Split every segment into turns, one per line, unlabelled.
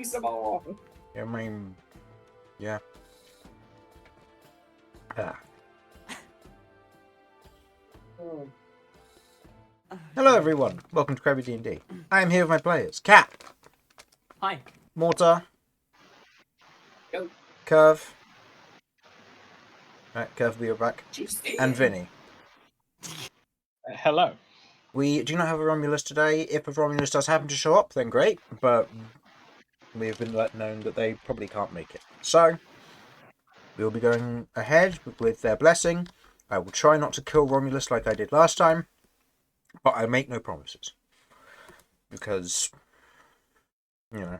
some more.
I mean, yeah. Hello everyone, welcome to Crabby D&D. I am here with my players, Cat.
Hi.
Mortar.
Go.
Kirv. Right, Kirv, be back.
Juicy.
And Vinny.
Hello.
We do not have a Romulus today. If a Romulus does happen to show up, then great, but we have been let known that they probably can't make it. So, we will be going ahead with their blessing. I will try not to kill Romulus like I did last time, but I make no promises. Because, you know,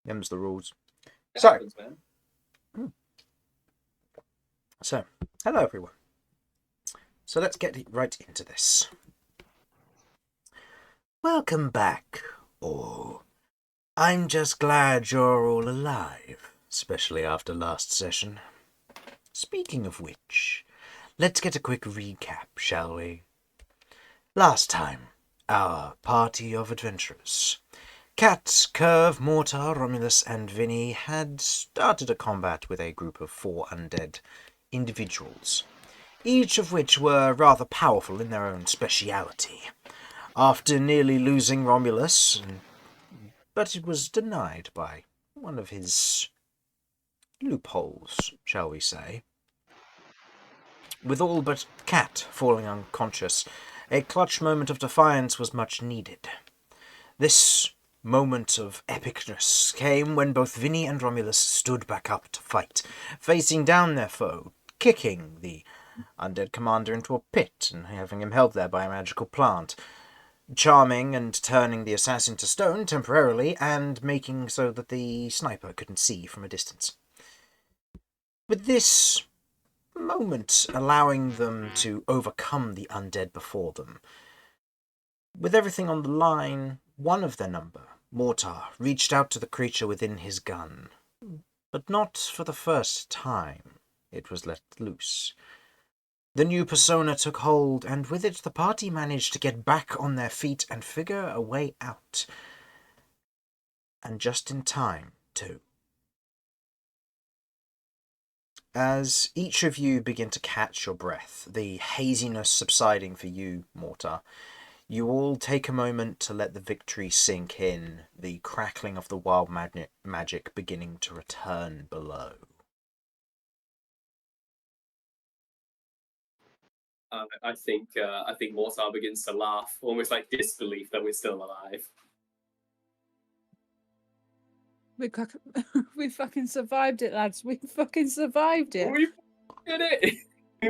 them's the rules.
That
So,
happens, man.
So, hello everyone. So let's get right into this. Welcome back, all. I'm just glad you're all alive, especially after last session. Speaking of which, let's get a quick recap, shall we? Last time, our party of adventurers, Cat, Kirv, Mortar, Romulus, and Vinny had started a combat with a group of 4 undead individuals, each of which were rather powerful in their own speciality. After nearly losing Romulus, but it was denied by one of his loopholes, shall we say. With all but Cat falling unconscious, a clutch moment of defiance was much needed. This moment of epicness came when both Vinny and Romulus stood back up to fight, facing down their foe, kicking the undead commander into a pit and having him held there by a magical plant, charming and turning the assassin to stone temporarily and making so that the sniper couldn't see from a distance. With this moment allowing them to overcome the undead before them, with everything on the line, one of their number, Mortar, reached out to the creature within his gun, but not for the first time it was let loose. The new persona took hold, and with it the party managed to get back on their feet and figure a way out. And just in time, too. As each of you begin to catch your breath, the haziness subsiding for you, Mortar, you all take a moment to let the victory sink in, the crackling of the wild magic beginning to return below.
I think Mortar begins to laugh, almost like disbelief that we're still alive.
We fucking survived it, lads. We fucking survived it.
We did it!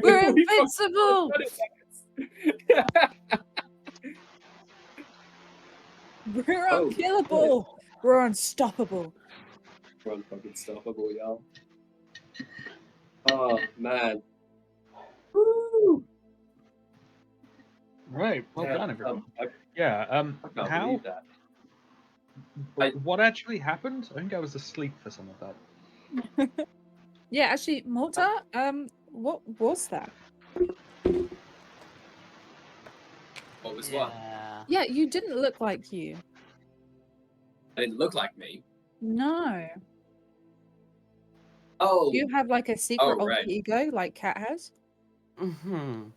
We're
We
invincible!
done it.
We're
Oh,
unkillable! We're unstoppable.
We're unfucking stoppable, y'all. Oh, man. Woo!
Right. Well
Yeah,
done, everyone.
I
Yeah.
can't
How?
believe that.
What actually happened? I think I was asleep for some of that.
Yeah, actually, Mortar, what was that?
What was what?
Yeah, you didn't look like you.
I didn't look like me.
No.
Oh,
You have like a secret alter
right.
ego like Cat has?
Mm-hmm.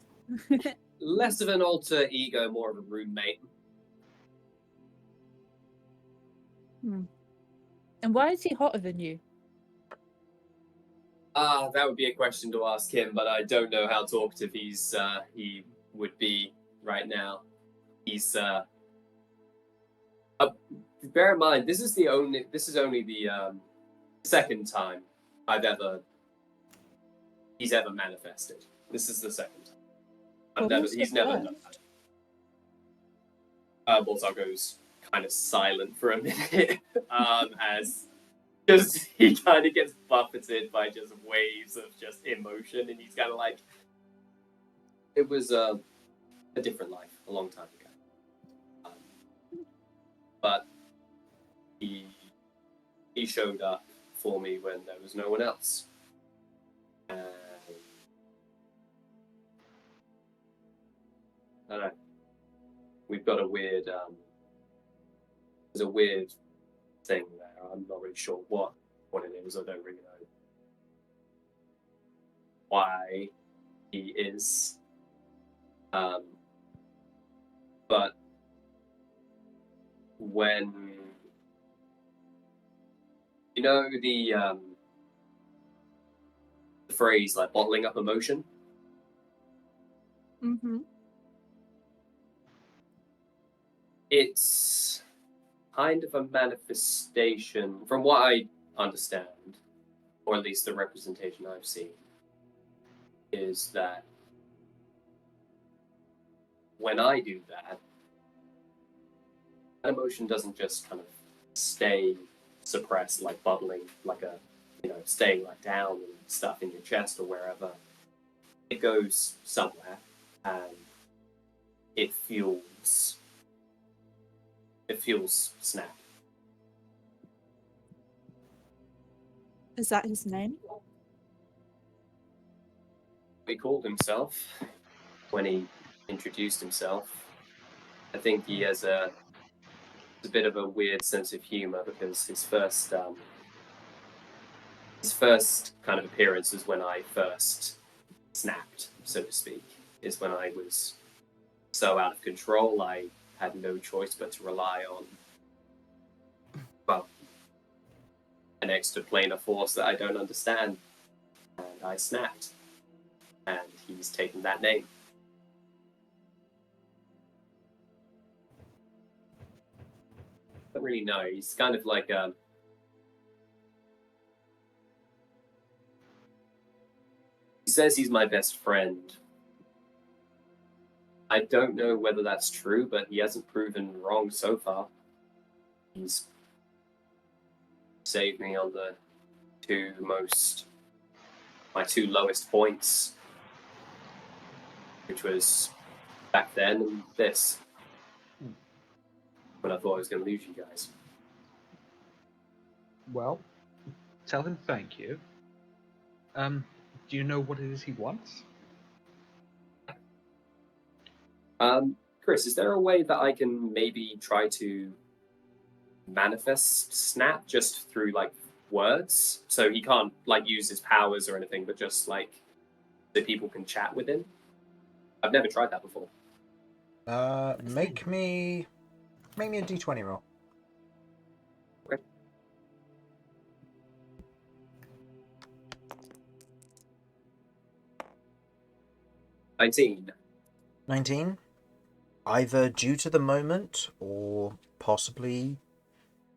Less of an alter ego, more of a roommate.
And why is he hotter than you?
That would be a question to ask him, but I don't know how talkative he would be right now. He's bear in mind, this is only the second time he's ever manifested. This is the second time.
Well,
He's never done that. Mortar goes kind of silent for a minute, as just he kind of gets buffeted by just waves of just emotion, and he's kind of like, it was a different life a long time ago. But he showed up for me when there was no one else. And I don't know. We've got a weird there's a weird thing there. I'm not really sure what it is. I don't really know why he is. But when you know the phrase like bottling up emotion,
Mm-hmm.
it's kind of a manifestation, from what I understand, or at least the representation I've seen, is that when I do that, that emotion doesn't just kind of stay suppressed, like bubbling, like a, staying like down and stuff in your chest or wherever. It goes somewhere and it fuels Snap.
Is that his name?
He called himself when he introduced himself. I think he has a bit of a weird sense of humor because his first kind of appearance is when I first snapped, so to speak, is when I was so out of control I had no choice but to rely on, well, an extra plane of force that I don't understand, and I snapped, and he's taken that name. I don't really know. He's kind of like he says he's my best friend. I don't know whether that's true, but he hasn't proven wrong so far. He's saved me on my two lowest points, which was back then and this, when I thought I was going to lose you guys.
Well, tell him thank you. Do you know what it is he wants?
Chris, is there a way that I can maybe try to manifest Snap just through like words, so he can't like use his powers or anything, but just like so people can chat with him? I've never tried that before.
Make me a d20 roll.
Okay. $19.
19. Either due to the moment or possibly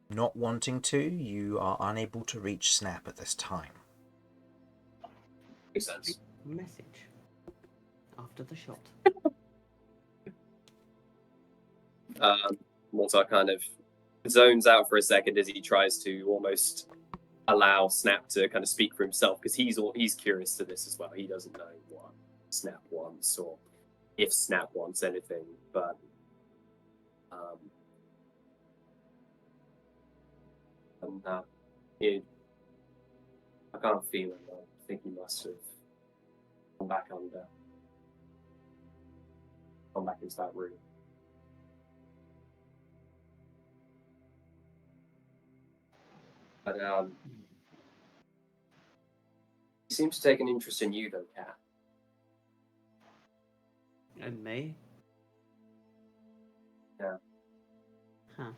not wanting to, you are unable to reach Snap at this time.
Makes sense.
Message after the shot.
Mortar kind of zones out for a second as he tries to almost allow Snap to kind of speak for himself, because he's curious to this as well. He doesn't know what Snap wants or if Snap wants anything, but I can't feel him. I think he must have gone back into that room. But he seems to take an interest in you, though, Cat.
And me?
Yeah.
Huh.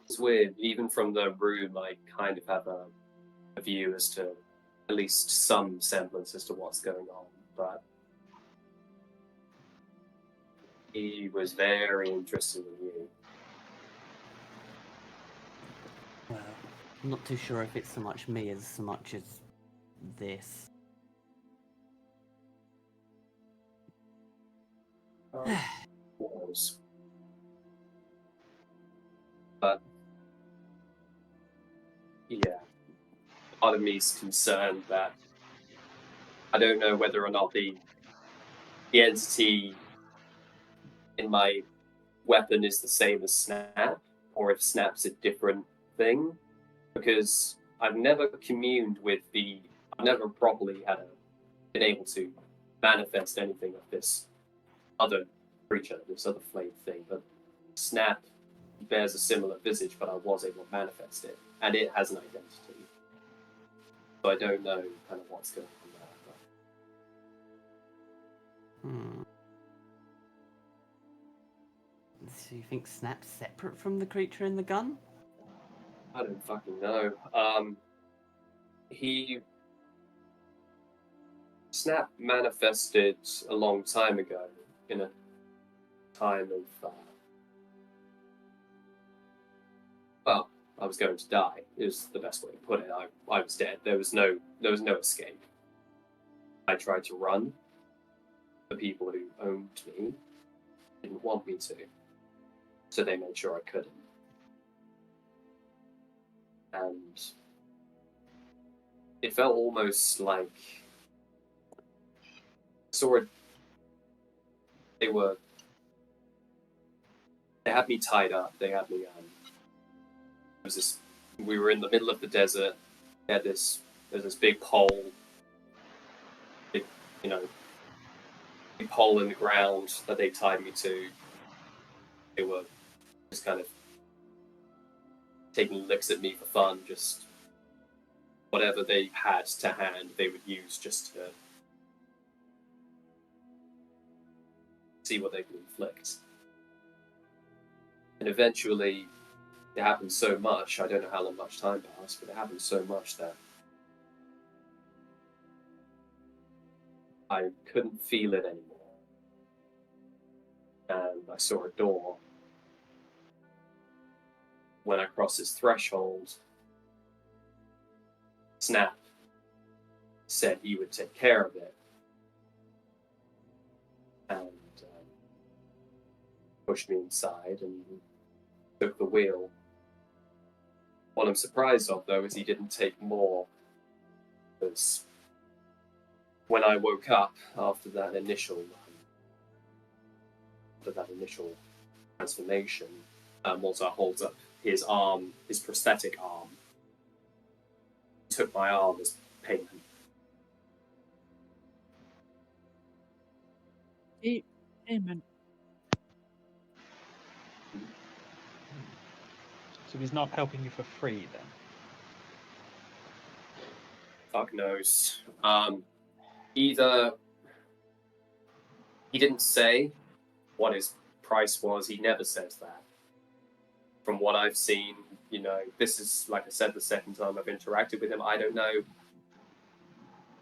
It's weird. Even from the room, I kind of have a view as to at least some semblance as to what's going on. But he was very interested in you.
Well, I'm not too sure if it's so much me as so much as this.
Was. But yeah, part of me is concerned that I don't know whether or not the entity in my weapon is the same as Snap, or if Snap's a different thing, because I've never communed with I've never properly been able to manifest anything of this other creature, this other flame thing, but Snap bears a similar visage, but I was able to manifest it, and it has an identity. So I don't know kind of what's going on there.
Hmm. So you think Snap's separate from the creature in the gun?
I don't fucking know. Snap manifested a long time ago in a time of well, I was going to die is the best way to put it. I was dead. There was no escape. I tried to run. The people who owned me didn't want me to, so they made sure I couldn't. And it felt almost like they had me tied up. They had me we were in the middle of the desert. There's this big pole, big hole in the ground that they tied me to. They were just kind of taking licks at me for fun, just whatever they had to hand, they would use just to see what they could inflict. And eventually, it happened so much, I don't know how much time passed, but it happened so much that I couldn't feel it anymore. And I saw a door. When I crossed this threshold, Snap said he would take care of it. And pushed me inside and took the wheel. What I'm surprised of, though, is he didn't take more. Because when I woke up after that initial transformation, Mortar holds up his arm, his prosthetic arm. He took my arm as payment.
Amen.
So he's not helping you for free then?
Fuck knows. Either he didn't say what his price was. He never says that. From what I've seen, this is, like I said, the second time I've interacted with him. I don't know.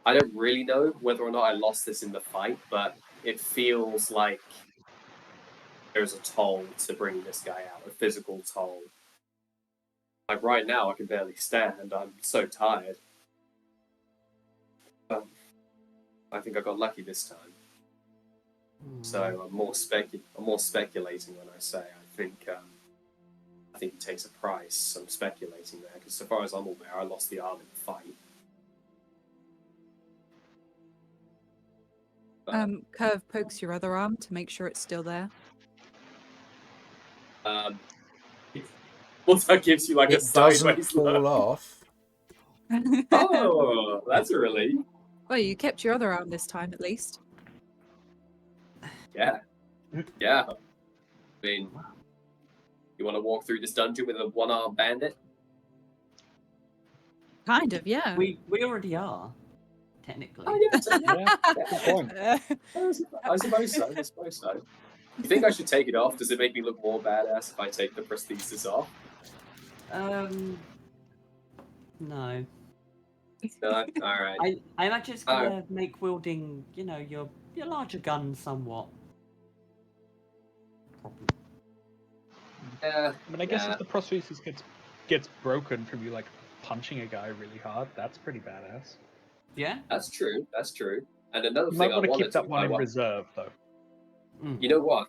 I don't really know whether or not I lost this in the fight, but it feels like there's a toll to bring this guy out, a physical toll. Like right now, I can barely stand. I'm so tired. I think I got lucky this time. So I'm more speculating when I say I think he takes a price. I'm speculating there because, so far as I'm aware, I lost the arm in the fight.
Kirv pokes your other arm to make sure it's still there.
Well, that gives you like a
It doesn't
sideways
fall
look.
off.
Oh, that's a relief.
Well, you kept your other arm this time, at least.
Yeah. Yeah. I mean, you want to walk through this dungeon with a one-armed bandit?
Kind of, yeah.
We already are, technically.
Oh, yeah.
Good point.
I suppose so. You think I should take it off? Does it make me look more badass if I take the prosthesis off?
No.
No? Alright.
I'm actually just gonna make wielding, your larger gun somewhat.
Yeah.
I mean, I guess if the prosthesis gets broken from you, like, punching a guy really hard, that's pretty badass.
Yeah?
That's true. And another
You
thing
might
I
want to
wanted
keep that one in reserve, though.
You know what?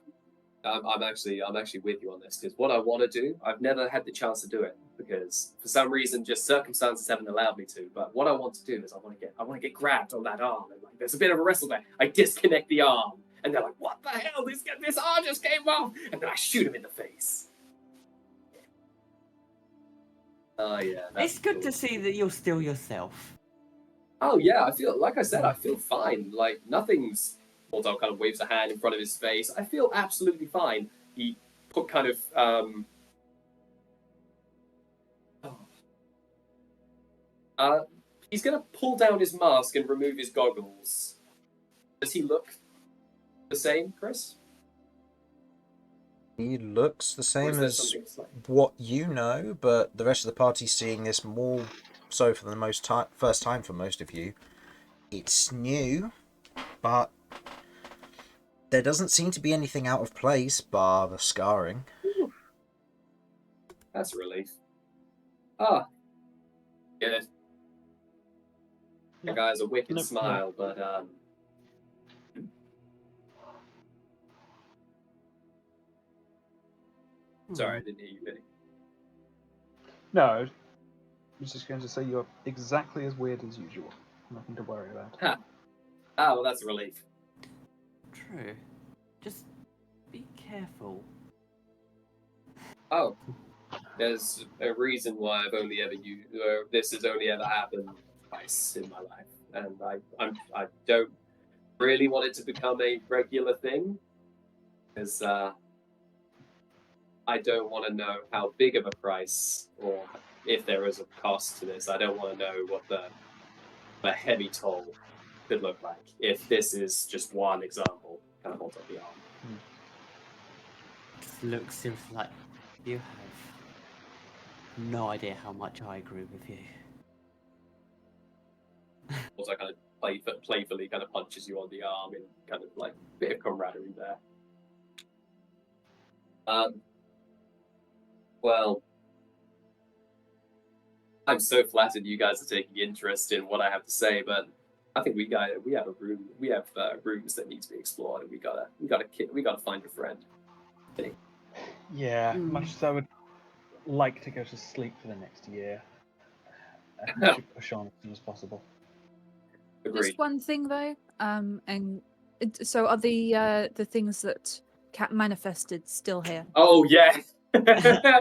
I'm actually with you on this, because what I want to do, I've never had the chance to do it because for some reason, just circumstances haven't allowed me to. But what I want to do is I want to get grabbed on that arm, and like there's a bit of a wrestle there. I disconnect the arm, and they're like, "What the hell? This arm just came off!" And then I shoot him in the face. Oh yeah,
It's good
cool.
to see that you're still yourself.
Oh yeah, I feel fine. Like nothing's. Mordant kind of waves a hand in front of his face. I feel absolutely fine. He He's gonna pull down his mask and remove his goggles. Does he look the same, Chris?
He looks the
Or
same
is there
as
something slightly...
what you know, but the rest of the party's seeing this more so for the first time for most of you. It's new, but there doesn't seem to be anything out of place bar the scarring.
Ooh. That's a relief. Ah, good. That guy has a wicked
No,
smile, but sorry, I didn't hear you, Vinny.
No, I was just going to say you're exactly as weird as usual. Nothing to worry about.
Ha. Ah, well, that's a relief.
True. Just be careful.
Oh, there's a reason why I've only ever used. This has only ever happened twice in my life, and I don't really want it to become a regular thing, because I don't want to know how big of a price or if there is a cost to this. I don't want to know what the heavy toll could look like. If this is just one example, kind of holds up the arm.
Just looks seriously like you have no idea how much I agree with you.
Also, kind of playfully kind of punches you on the arm in kind of like a bit of camaraderie there. Well, I'm so flattered you guys are taking interest in what I have to say, but I think we have rooms that need to be explored, and we gotta find a friend.
Yeah, much as I would like to go to sleep for the next year, I should push on as soon as possible.
Agreed.
Just one thing though, so are the things that Cat manifested still here?
Oh yeah.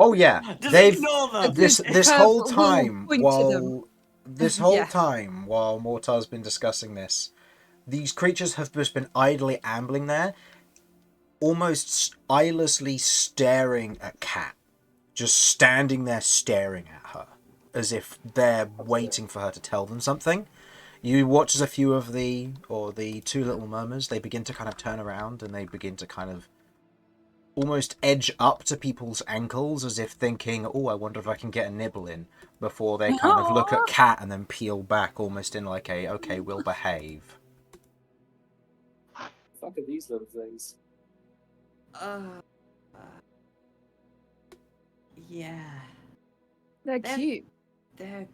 Oh yeah,
Just
they've
ignore them.
this
Kirv
whole
will
time
point to them.
while this whole
Yeah.
time while Mortar's been discussing this, these creatures have just been idly ambling there, almost eyelessly staring at Cat, just standing there staring at her, as if they're waiting for her to tell them something. You watch as a few of the two little murmurs, they begin to kind of turn around and they begin to kind of almost edge up to people's ankles as if thinking, oh, I wonder if I can get a nibble in, before they kind of look at Cat and then peel back almost in like a, okay, we'll behave.
Fuck are these little things?
Yeah.
They're cute.
They're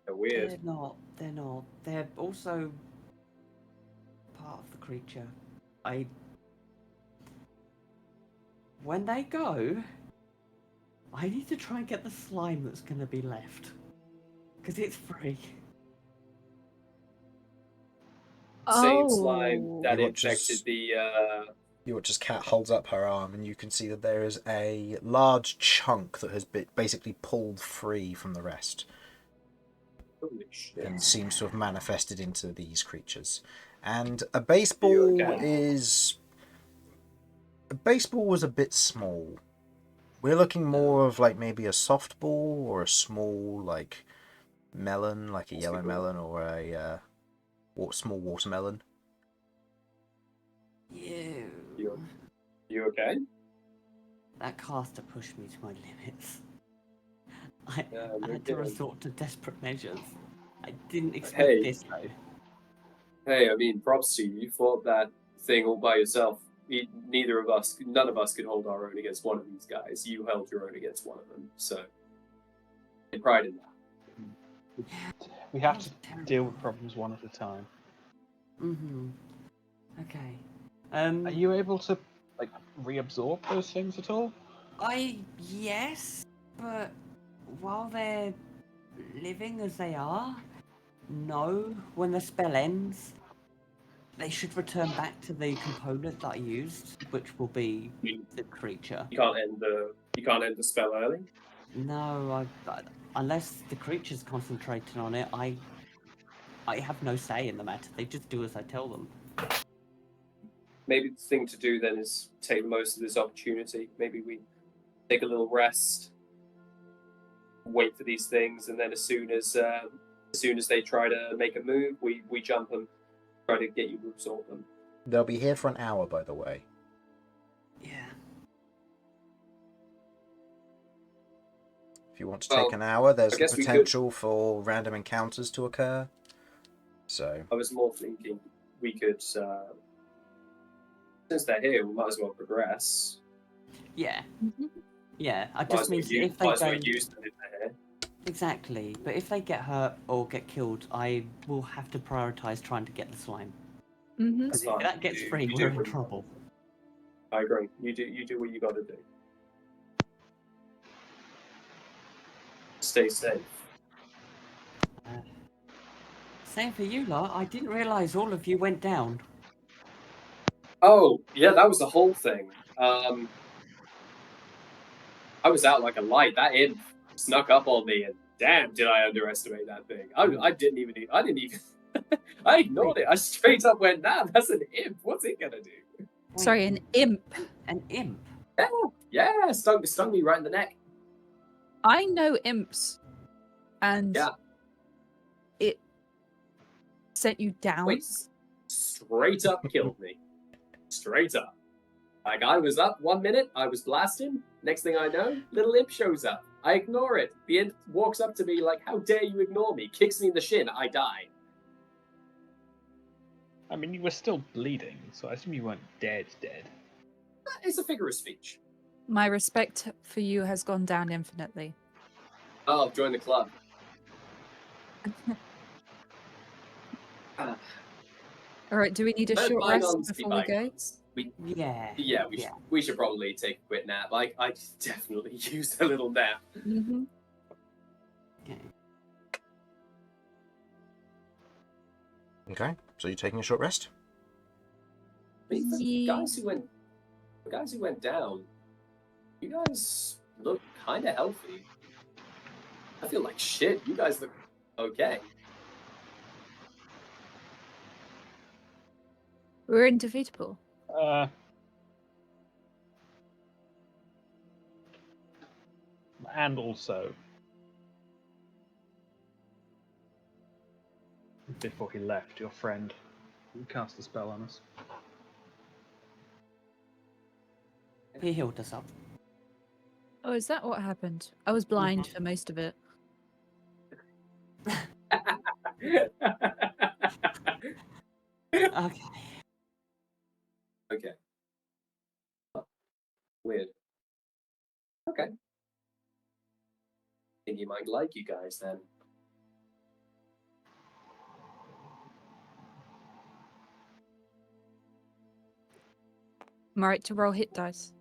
Weird.
They're not. They're also part of the creature. When they go, I need to try and get the slime that's going to be left. Because it's free.
Same slime that
You
infected the.
You watch as Cat holds up her arm, and you can see that there is a large chunk that has been basically pulled free from the rest,
Holy shit.
and seems to have manifested into these creatures. And a baseball was a bit small. We're looking more of like maybe a softball or a small like melon, like a yellow melon or a small watermelon.
You okay?
That caster pushed me to my limits. I
no
had to
kidding.
resort to desperate measures. I didn't expect this though.
Hey, I mean, props to you. You fought that thing all by yourself. None of us could hold our own against one of these guys. You held your own against one of them, so take pride in that.
We have to deal with problems one at a time.
Mm-hmm. Okay.
Are you able to like reabsorb those things at all?
Yes, but while they're living as they are, no. When the spell ends, they should return back to the component that I used, which will be the creature.
You can't end the spell early.
No, unless the creature's concentrating on it, I have no say in the matter. They just do as I tell them.
Maybe the thing to do then is take most of this opportunity. Maybe we take a little rest. wait for these things, and then as soon as they try to make a move, we jump and try to get you to absorb them.
They'll be here for an hour, by the way.
Yeah.
If you want to take
Well,
an hour, there's
I
the
guess we could-
potential for random encounters to occur. So,
I was more thinking we could, since they're here, we might as well progress.
Yeah.
Mhm.
Yeah. I
Might
just
as well
mean
use,
if they
might as well
don't.
use them if they're here.
Exactly. But if they get hurt or get killed, I will have to prioritize trying to get the slime.
Mhm.
Because if
fine.
that gets
You-
free,
you
we're
do
in
what you
trouble.
I agree. You do what you got to do. Stay safe.
Same for you lot. I didn't realize all of you went down.
Oh, yeah, that was the whole thing. I was out like a light. That imp snuck up on me, and damn, did I underestimate that thing. I didn't even. I ignored it. I straight up went, nah, that's an imp. What's it gonna do?
Wait,
Sorry, an imp.
An imp.
Yeah, stung me right in the neck.
I know imps, and
Yeah.
it sent you down.
Wait, straight up killed me. Straight up. Like, I was up 1 minute, I was blasting. Next thing I know, little imp shows up. I ignore it. The imp walks up to me like, how dare you ignore me? Kicks me in the shin, I die.
I mean, you were still bleeding, so I assume you weren't dead.
It's a figure of speech.
My respect for you has gone down infinitely.
Oh, join the club.
All right, do we need a short rest
Bygones be
before we go?
bygones.
Yeah.
We should probably take a quick nap. I definitely used a little nap.
Mm-hmm.
Okay.
okay. So you're taking a short rest?
I mean, the
Yeah.
guys who went down, you guys look kind of healthy. I feel like shit. You guys look okay.
We're undefeatable.
And also, before he left, your friend cast a spell on us.
He healed us up.
Oh, is that what happened? I was blind for most of it.
Okay.
Okay. Oh, weird. Okay. Think he might like you guys then.
I'm alright to roll hit dice.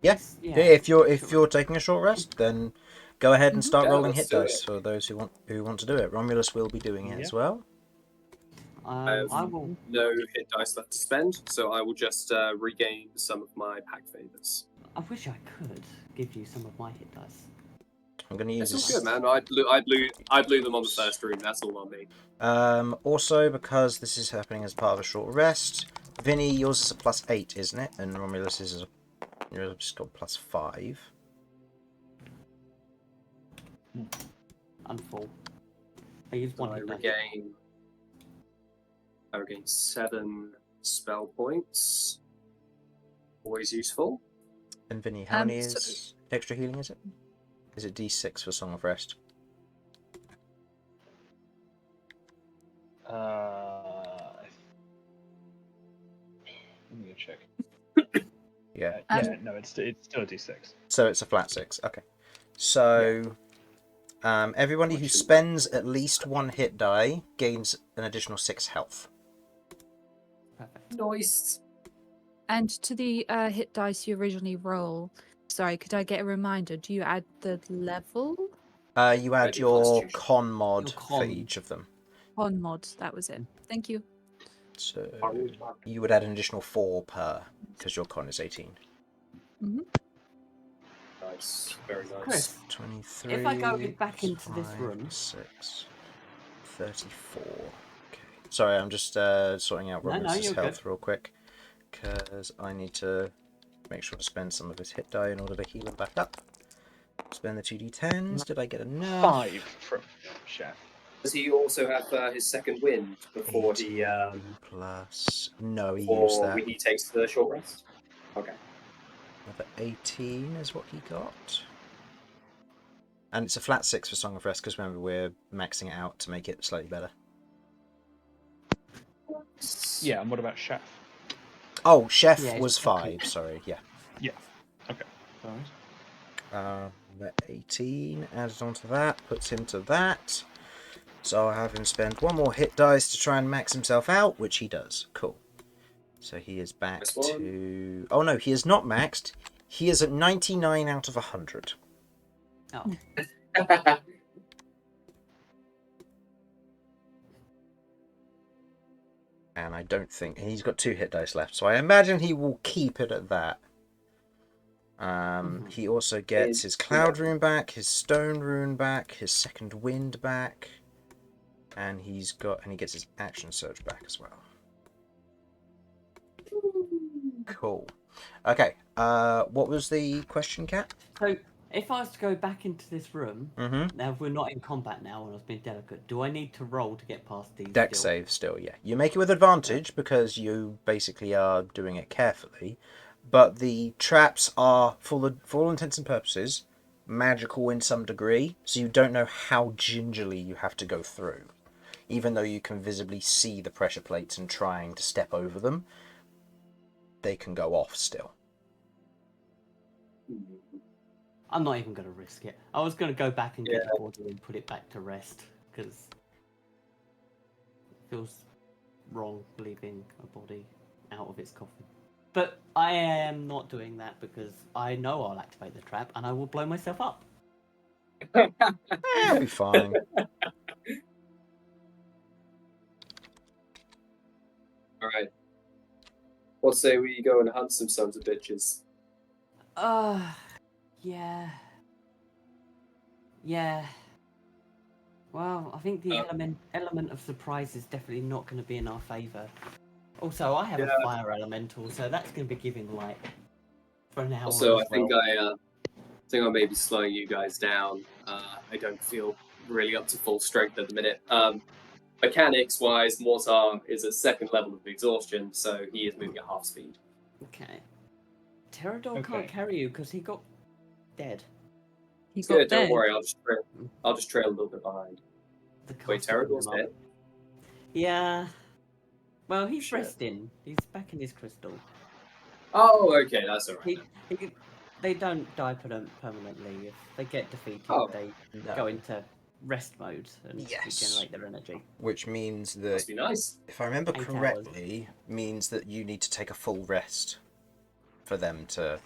Yes.
Yeah.
Yeah. If you're taking a short rest, then go ahead and
Mhm.
start
Yeah,
rolling
let's
hit
do
dice for those who want to do it. Romulus will be doing it
Yeah.
as well.
I will.
No hit dice left to spend, so I will just regain some of my pack favors.
I wish I could give you some of my hit dice.
I'm going to use
It's
this.
all good, man. I blew them on the first room. That's all on me.
Also, because this is happening as part of a short rest, Vinny, yours is a +8, isn't it? And Romulus is yours just got +5.
I'm full. I used
So
one
I
hit dice.
regain 7 spell points. Always useful.
And Vinny, how many
so-
is extra healing? Is it? Is it D6 for Song of Rest?
Let me go check.
Yeah.
No, it's still a d6.
So it's a flat 6. Okay. So, everybody who spends at least 1 hit die gains an additional 6 health.
Perfect.
Nice.
And to the hit dice you originally roll, sorry, could I get a reminder? Do you add the level?
You add
Maybe
your
Constitution.
con mod
Your
for
con.
each of them.
On mod, that was it. Thank you.
So you would add an additional 4 per, because your con is 18.
Nice. Very nice.
Chris,
23.
if I go back into this
5,
room-
6, 34. Okay. Sorry, I'm just sorting out
No,
Romulus's
you're
health
good.
real quick, because I need to make sure to spend some of his hit die in order to heal him back up. Spend the 2d10s. Did I get enough?
5 from Chef.
Does he also have his second wind before he
18 plus. No, he used
before
that.
when he takes the short rest? Okay.
Another 18 is what he got. And it's a flat 6 for Song of Rest, because remember, we're maxing it out to make it slightly better.
Yeah, and what about Chef?
Oh, Chef
Yeah,
was
it's
5, sorry, yeah.
Yeah. Okay. Alright.
The 18 added onto that, puts him to that. So I'll have him spend one more hit dice to try and max himself out, which he does. Cool. So he is back
Nice one.
to... Oh no, he is not maxed. He is at 99 out of 100.
Oh,
And I don't think... He's got 2 hit dice left, so I imagine he will keep it at that. He also gets his Cloud Rune back, his Stone Rune back, his Second Wind back, and he gets his Action Surge back as well. Cool. Okay. What was the question, Kat?
so if I was to go back into this room,
Mm-hmm.
now if we're not in combat now and I was being delicate, do I need to roll to get past these?
Dex
still?
save still, yeah. You make it with advantage because you basically are doing it carefully. But the traps are, for all intents and purposes, magical in some degree, so you don't know how gingerly you have to go through. Even though you can visibly see the pressure plates and trying to step over them, they can go off still.
I'm not even going to risk it. I was going to go back and get
Yeah.
the body and put it back to rest because it feels wrong leaving a body out of its coffin. But I am not doing that because I know I'll activate the trap and I will blow myself up.
It'll be fine.
Alright. What say we go and hunt some sons of bitches?
Yeah. Yeah. Well, I think the element of surprise is definitely not going to be in our favour. Also, I have a fire elemental, so that's going to be giving light for an hour.
Also,
as
I think
well.
I think I may be slowing you guys down. I don't feel really up to full strength at the minute. Mechanics-wise, Mortar is at second level of exhaustion, so he is moving at half speed.
Okay. Pterodon
Okay.
can't carry you because he got dead.
He
It's
got
good, don't
dead.
worry, I'll just trail a little bit behind.
The
Wait,
caster pulled
Pterodon's
him up.
dead?
Yeah. Well, he's
Shit.
resting. He's back in his crystal.
Oh, okay, that's alright.
They don't die permanently. If they get defeated,
Oh,
they
no.
go into rest mode and
Yes.
regenerate their energy.
Which means that,
Must be nice.
if I remember
8 hours.
correctly, means that you need to take a full rest for them to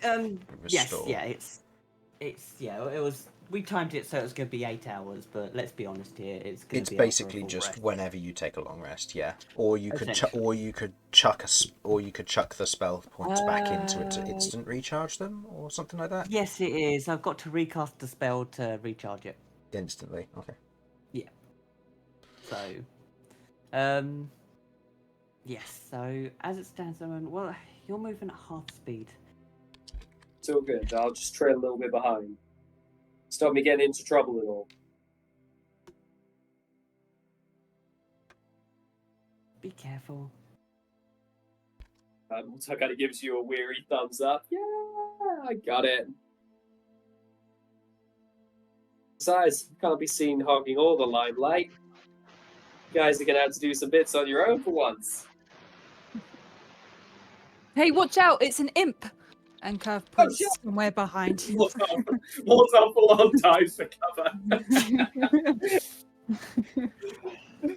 Yes,
restore.
yeah, it was. We timed it so it was going to be 8 hours, but let's be honest here, it's going
It's
to be after a
basically
full
just
rest.
whenever you take a long rest, yeah. Or you could
Essentially.
chuck the spell points back into it to
Uh,
instant recharge them or something like that.
Yes, it is. I've got to recast the spell to recharge it.
Instantly, okay.
So, yes. So as it stands, well, you're moving at half speed.
It's all good. I'll just trail a little bit behind. Stop me getting into trouble and all.
Be careful.
So kind of gives you a weary thumbs up. Yeah, I got it. Besides, can't be seen hogging all the limelight. You guys are gonna have to do some bits on your own for once.
Hey, watch out! It's an imp. And Kirv
Oh,
points
shit.
somewhere behind him.
Mortar full on dives for cover.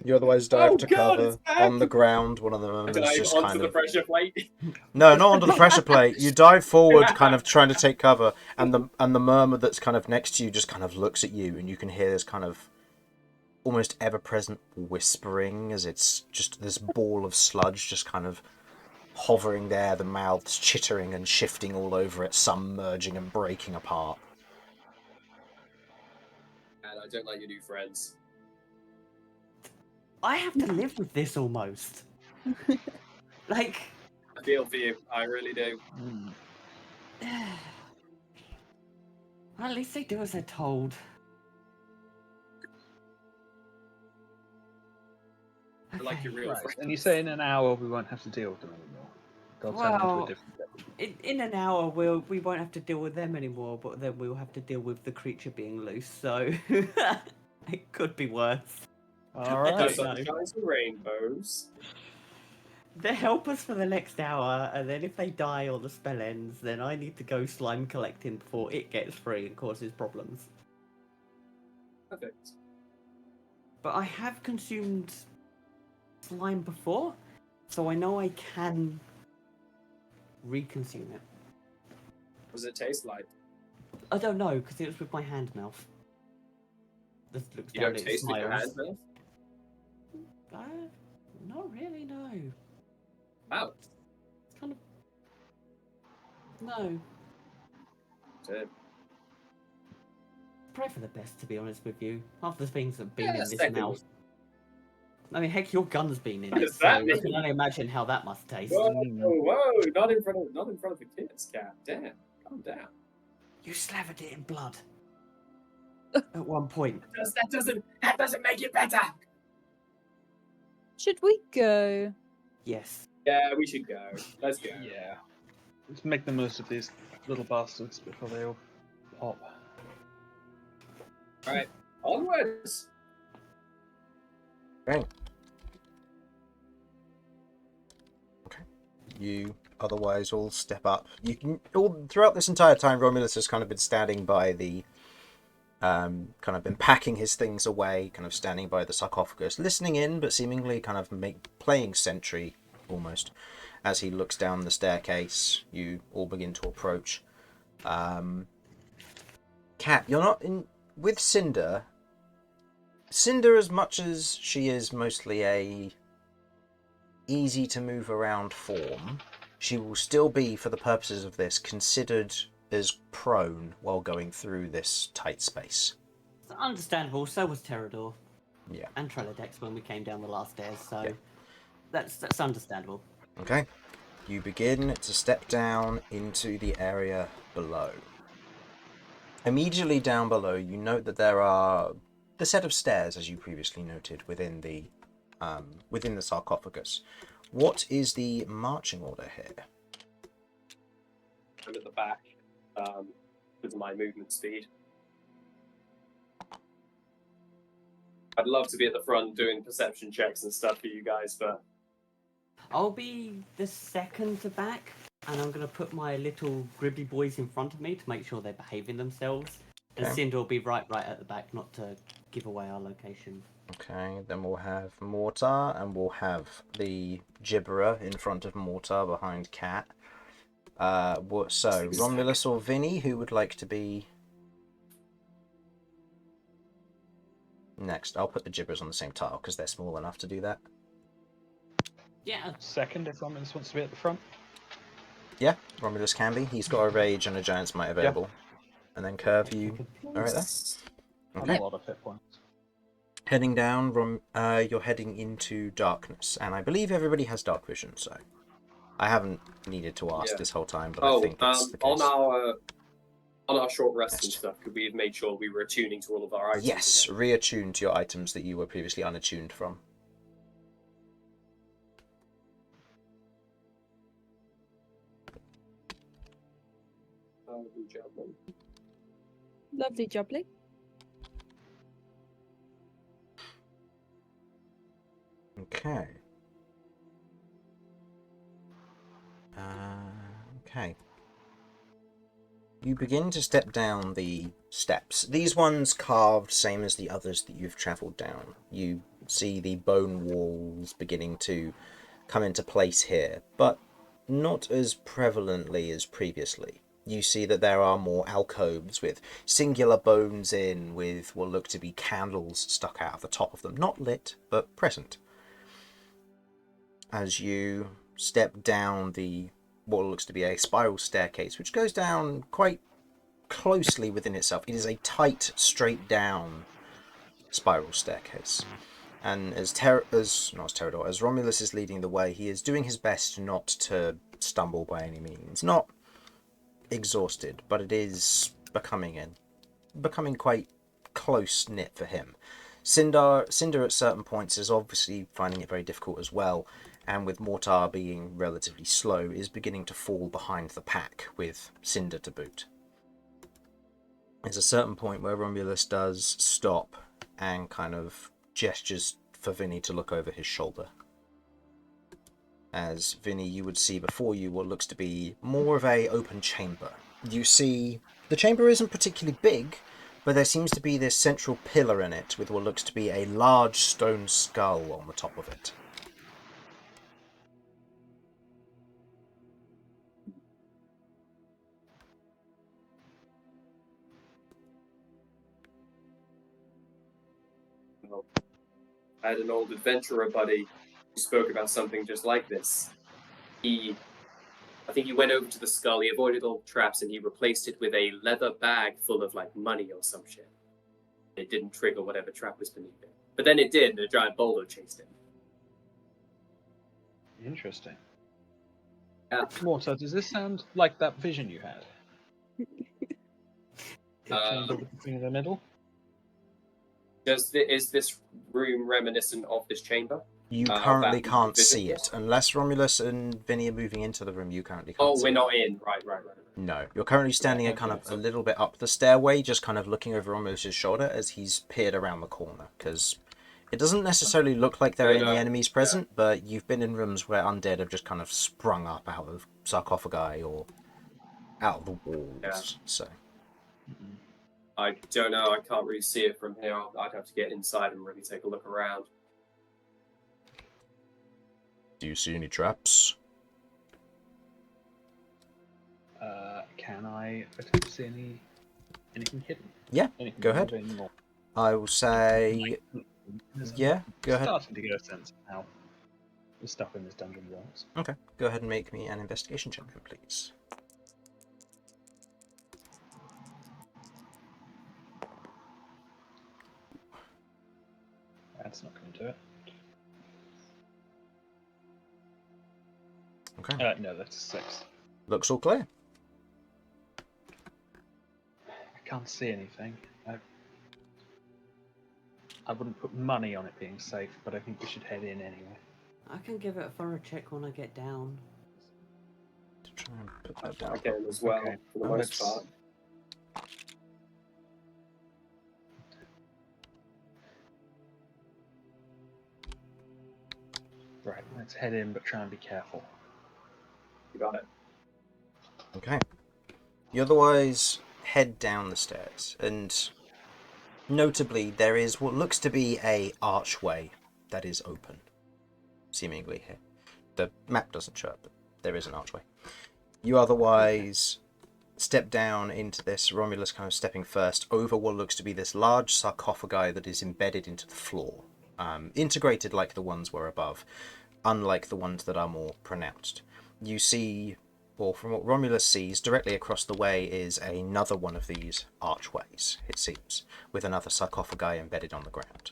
You otherwise dive
Oh,
to
God,
cover
it's back!
on the ground. One of them
I
is
dive
just
onto
kind
the
of
pressure plate.
no, not onto the pressure plate. You dive forward, kind of trying to take cover, and the murmur that's kind of next to you just kind of looks at you, and you can hear this kind of almost ever-present whispering as it's just this ball of sludge just kind of hovering there, the mouths chittering and shifting all over it, some merging and breaking apart.
And I don't like your new friends.
I have to live with this almost. Like,
I feel for you. I really do.
Well, at least they do as they're told.
They're like your real
Right.
friends.
And you say in an hour we won't have to deal with them anymore. They'll turn into a
Well,
different devil.
in an hour we won't have to deal with them anymore, but then we'll have to deal with the creature being loose, so it could be worse.
All
I
right.
don't
Just
know.
sunshines and rainbows.
They help us for the next hour, and then if they die or the spell ends, then I need to go slime collecting before it gets free and causes problems.
Perfect.
But I have consumed slime before, so I know I can reconsume it.
What does it taste like?
I don't know, because it was with my hand mouth. Just looks
You
down
don't
at it,
taste with your
smiles.
hand, Bill?
Not really, no.
Wow.
It's kind of... No.
Good.
Pray for the best, to be honest with you. Half the things that have been
Yeah,
in this
second.
mouth. I mean, heck, your gun's been in
What
it,
does
so
that
I
mean?
can only imagine how that must taste.
Whoa, whoa! Not in front of the kids, Cat. Damn, calm down.
You slathered it in blood. At one point.
That doesn't make it better.
Should we go?
Yes.
Yeah, we should go. Let's go.
Yeah. Let's make the most of these little bastards before they all pop.
All right, onwards.
Okay. You otherwise all step up. You can all throughout this entire time. Romulus has kind of been standing by the, kind of been packing his things away, kind of standing by the sarcophagus, listening in, but seemingly kind of playing sentry almost. As he looks down the staircase, you all begin to approach. Cat, you're not in with Cinder. Cinder, as much as she is mostly a easy to move around form, she will still be, for the purposes of this, considered as prone while going through this tight space.
It's understandable, so was Terrador.
Yeah.
And Trellidex when we came down the last stairs, so
Yeah.
that's understandable.
Okay. You begin to step down into the area below. Immediately down below, you note that there are the set of stairs, as you previously noted, within the sarcophagus. What is the marching order here?
I'm at the back with my movement speed. I'd love to be at the front doing perception checks and stuff for you guys, but
I'll be the second to back, and I'm going to put my little gribby boys in front of me to make sure they're behaving themselves. And
Okay.
Cinder will be right at the back, not to give away our location.
Okay, then we'll have Mortar, and we'll have the Gibberer in front of Mortar behind Cat. So, Romulus or Vinny, who would like to be next? I'll put the Gibberers on the same tile, because they're small enough to do that.
Yeah.
Second, if Romulus wants to be at the front.
Yeah, Romulus can be. He's got a Rage and a Giant's Might available. And then Kirv, you alright there?
And
Okay.
a lot of hit points.
Heading down, you're heading into darkness, and I believe everybody has dark vision, so I haven't needed to ask this whole time, but I think it's the case.
On our short rest and stuff, could we have made sure we were attuning to all of our items?
Yes,
again?
reattune to your items that you were previously unattuned from.
Good job, man.
Lovely jubbly.
Okay. Okay. You begin to step down the steps. These ones carved, same as the others that you've travelled down. You see the bone walls beginning to come into place here, but not as prevalently as previously. You see that there are more alcoves with singular bones in, with what look to be candles stuck out of the top of them. Not lit, but present. As you step down what looks to be a spiral staircase, which goes down quite closely within itself. It is a tight, straight down spiral staircase. And as Romulus is leading the way, he is doing his best not to stumble by any means. Not exhausted, but it is becoming becoming quite close-knit for him. Cinder at certain points is obviously finding it very difficult as well, and with Mortar being relatively slow, is beginning to fall behind the pack, with Cinder to boot. There's a certain point where Romulus does stop and kind of gestures for Vinny to look over his shoulder. As Vinny, you would see before you what looks to be more of a open chamber. You see the chamber isn't particularly big, but there seems to be this central pillar in it with what looks to be a large stone skull on the top of it.
Well, I had an old adventurer buddy who spoke about something just like this. I think he went over to the skull, he avoided all traps, and he replaced it with a leather bag full of, like, money or some shit. It didn't trigger whatever trap was beneath it. But then it did, and a giant boulder chased him.
Interesting.
Yeah.
Mortar, does this sound like that vision you had? The chamber with the thing in the middle?
Is this room reminiscent of this chamber?
You currently
that
can't
visit
see
was?
it. Unless Romulus and Vinny are moving into the room, you currently can't see
We're
it.
not in. Right.
No. You're currently standing
Right,
kind
okay,
of
so-
a little bit up the stairway, just kind of looking over Romulus's shoulder as he's peered around the corner, because it doesn't necessarily look like there are any enemies present, but you've been in rooms where undead have just kind of sprung up out of sarcophagi or out of the walls.
Yeah.
So
I don't know. I can't really see it from here. I'd have to get inside and really take a look around.
do you see any traps?
Can I attempt to see anything hidden?
Yeah,
Anything
go ahead.
moving or-
I will say, yeah, go ahead.
Starting to get a sense of how the stuff in this dungeon works.
Okay, go ahead and make me an investigation check, please.
That's not going to do it.
Okay.
No, that's a 6.
Looks all clear.
I can't see anything. I wouldn't put money on it being safe, but I think we should head in anyway.
I can give it a thorough check when I get down.
To try and put that down.
I can as well,
Okay.
for the
Well,
most
let's-
part.
Right, let's head in, but try and be careful.
You got it.
Okay. You otherwise head down the stairs, and notably there is what looks to be a archway that is open, seemingly here. The map doesn't show it, but there is an archway. You otherwise step down into this, Romulus kind of stepping first, over what looks to be this large sarcophagi that is embedded into the floor, integrated like the ones were above, unlike the ones that are more pronounced. You see, or from what Romulus sees, directly across the way is another one of these archways, it seems, with another sarcophagi embedded on the ground.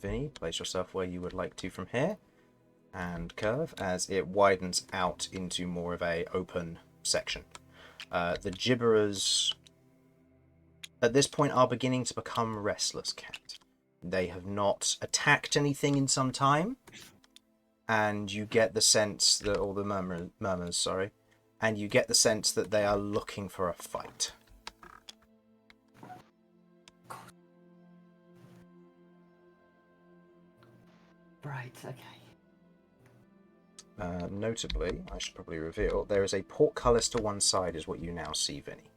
Vinny, place yourself where you would like to from here, and Kirv, as it widens out into more of a open section. The gibberers at this point are beginning to become restless, Cat. They have not attacked anything in some time, and you get the sense that, or the murmurs, sorry, and you get the sense that they are looking for a fight.
Right, okay.
Notably, I should probably reveal, there is a portcullis to one side is what you now see, Vinny.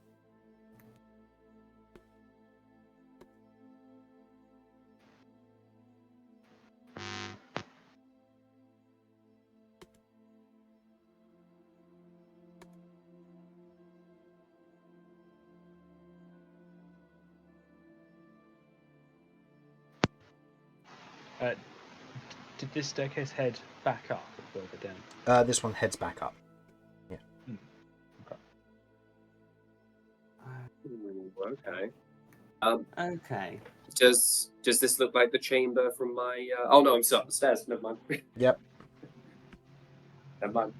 Did this staircase head back up or further down?
This one heads back up.
Okay.
Okay.
Does this look like the chamber from my? Oh no, I'm still upstairs. Never mind.
Yep.
Never mind.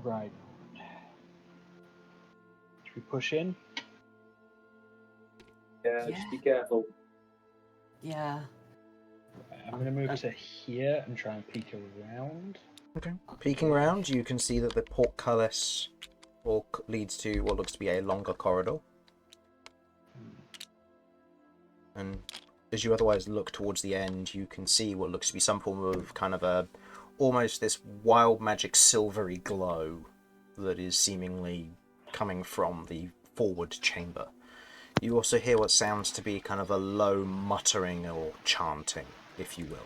Right. Should we push in?
Yeah,
Yeah.
just be careful.
Yeah.
I'm going to move to here and try and peek around.
Okay. Peeking around, you can see that the portcullis leads to what looks to be a longer corridor. And as you otherwise look towards the end, you can see what looks to be some form of kind of a almost this wild magic silvery glow that is seemingly coming from the forward chamber. You also hear what sounds to be kind of a low muttering or chanting, if you will.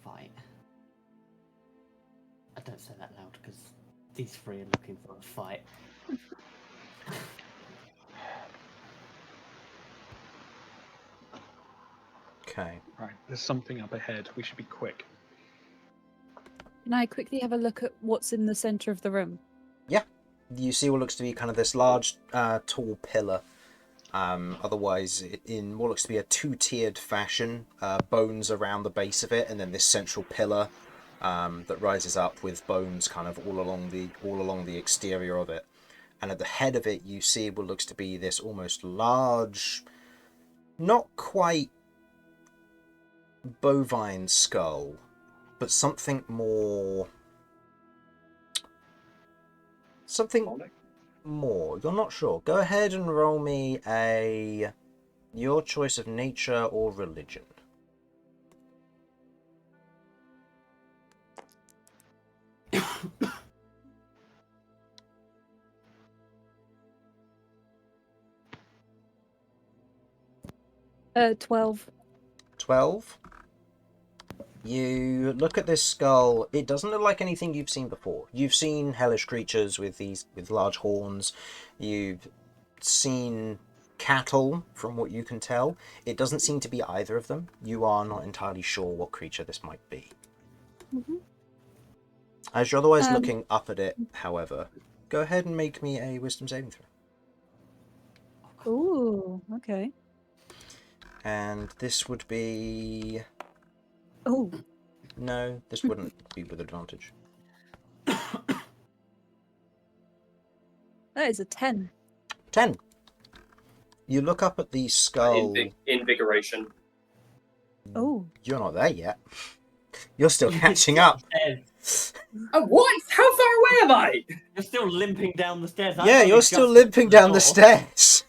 Fight. I don't say that loud because these three are looking for a fight.
Okay.
Right, there's something up ahead. We should be quick.
Can I quickly have a look at what's in the center of the room?
Yeah. You see what looks to be kind of this large, tall pillar. Otherwise, in what looks to be a two-tiered fashion, bones around the base of it, and then this central pillar that rises up with bones kind of all along the exterior of it. And at the head of it, you see what looks to be this almost large, not quite bovine skull, but something more. More. You're not sure. Go ahead and roll me your choice of nature or religion.
Uh, 12.
12. You look at this skull. It doesn't look like anything you've seen before. You've seen hellish creatures with large horns. You've seen cattle, from what you can tell. It doesn't seem to be either of them. You are not entirely sure what creature this might be.
Mhm.
As you're otherwise looking up at it, however, go ahead and make me a wisdom saving throw.
Ooh, okay.
And this would be...
Oh,
No, this wouldn't be with advantage.
that is a 10.
10. You look up at the skull.
Invigoration.
Oh.
You're not there yet. You're still catching up.
Oh, what? How far away am I?
You're still limping down the stairs.
Yeah, you're still limping down the stairs.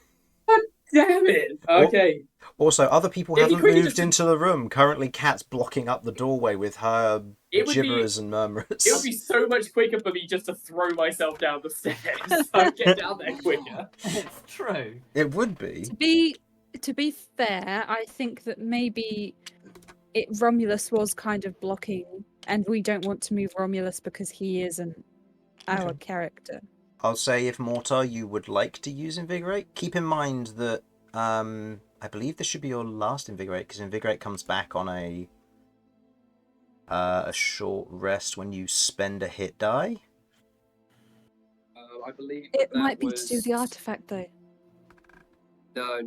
Damn it. Okay.
Also, other people
If you
haven't
quickly
moved
just-
into the room. Currently, Kat's blocking up the doorway with her
It would
gibberers and murmurers.
It would be so much quicker for me just to throw myself down the stairs. So I get down there quicker.
It's true.
It would be.
To be fair, I think that maybe Romulus was kind of blocking, and we don't want to move Romulus because he isn't our character.
I'll say if Mortar, you would like to use Invigorate, keep in mind that I believe this should be your last Invigorate, because Invigorate comes back on a short rest when you spend a hit die.
I believe
It
that
might be
was...
to do the artifact, though.
No.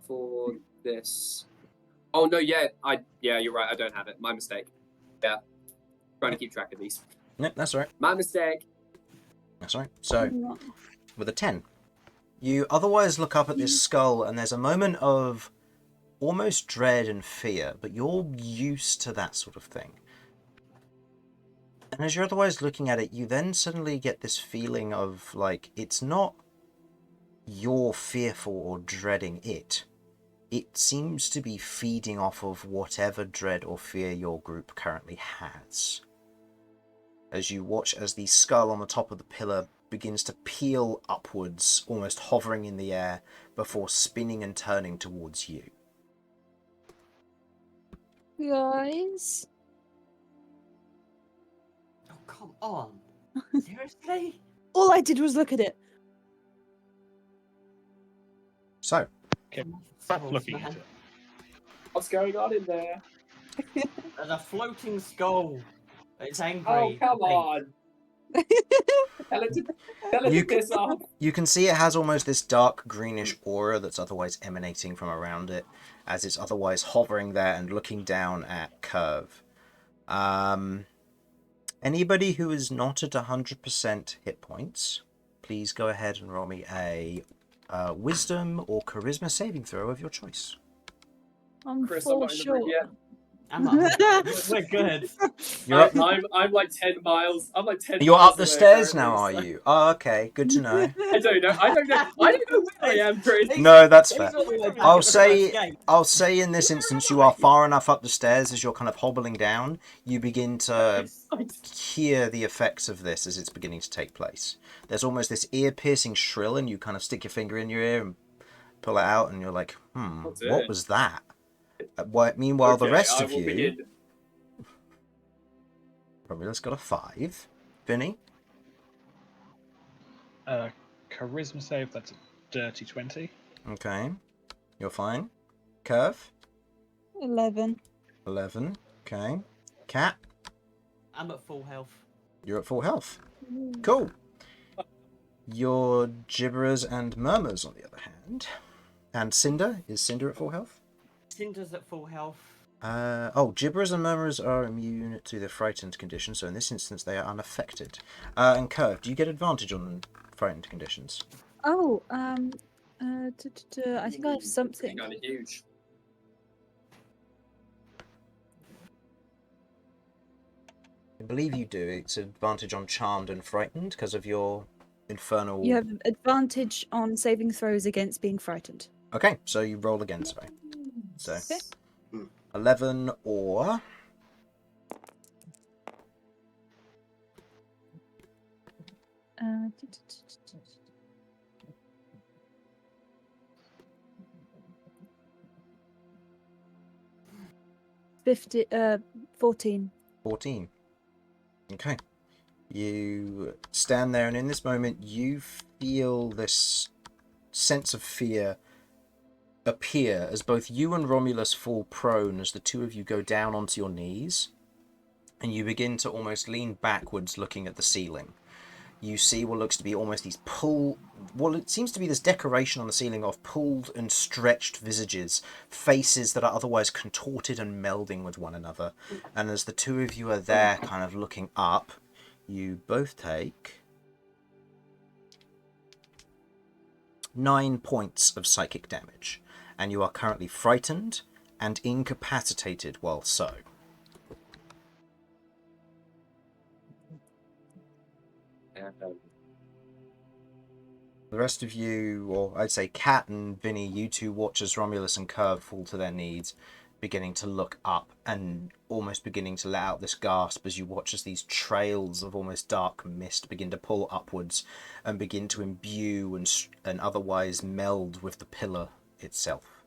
For this. Oh no, yeah, you're right. I don't have it. My mistake. Yeah, trying to keep track of these.
No, that's all right.
My mistake.
That's all right. So, with a 10, you otherwise look up at this skull, and there's a moment of almost dread and fear, but you're used to that sort of thing. And as you're otherwise looking at it, you then suddenly get this feeling of, like, it's not you're fearful or dreading it. It seems to be feeding off of whatever dread or fear your group currently has. As you watch as the skull on the top of the pillar begins to peel upwards, almost hovering in the air, before spinning and turning towards you.
Guys?
Oh, come on. Seriously?
All I did was look at it.
So,
Okay,
Come on,
stop
souls,
looking
man.
at it.
What's going on in there?
There's a floating skull. It's angry.
Oh, come
I think.
on. Tell it to
You
piss off.
you can see it has almost this dark greenish aura that's otherwise emanating from around it, as it's otherwise hovering there and looking down at Kirv. Anybody who is not at 100% hit points, please go ahead and roll me a wisdom or charisma saving throw of your choice.
I'm
Chris, I'm
full
not in the room
short.
yet.
We're good.
You're up.
I'm like 10 miles. I'm like 10
You're
miles
up the
away
stairs
currently,
now, are
so-
you? Oh, okay. Good to know.
I don't know. I don't know where I am, Chris.
No, that's fair.
He's all the way back
I'll
at the first
say,
gate.
in this instance, you are far enough up the stairs as you're kind of hobbling down. You begin to hear the effects of this as it's beginning to take place. There's almost this ear-piercing shrill, and you kind of stick your finger in your ear and pull it out, and you're like,
What's
what
it?
was that? Meanwhile, the
Okay,
rest
I
of
will
you...
begin.
Romulus got a 5. Vinny?
Charisma save, that's a dirty 20.
Okay. You're fine. Kirv?
11.
11. Okay. Cat?
I'm at full health.
You're at full health. Cool. Your gibberers and murmurs, on the other hand. And Cinder? Is Cinder at full health?
Cinder's at full health.
Gibberers and murmurs are immune to the frightened condition, so in this instance they are unaffected. And Kirv, do you get advantage on frightened conditions?
Oh, I think I have something.
Kind of huge.
I believe you do. It's advantage on charmed and frightened because of your infernal...
You have advantage on saving throws against being frightened.
Okay, so you roll again, sorry. So,
Okay.
11 or...
Uh, 14.
14. Okay. You stand there, and in this moment, you feel this sense of fear appear as both you and Romulus fall prone as the two of you go down onto your knees, and you begin to almost lean backwards looking at the ceiling. You see what looks to be almost these it seems to be this decoration on the ceiling of pulled and stretched visages, faces that are otherwise contorted and melding with one another. And as the two of you are there kind of looking up, you both take 9 points of psychic damage, and you are currently frightened and incapacitated while so. The rest of you, or I'd say Cat and Vinny, you two watch as Romulus and Kirv fall to their knees, beginning to look up and almost beginning to let out this gasp as you watch as these trails of almost dark mist begin to pull upwards and begin to imbue and otherwise meld with the pillar itself.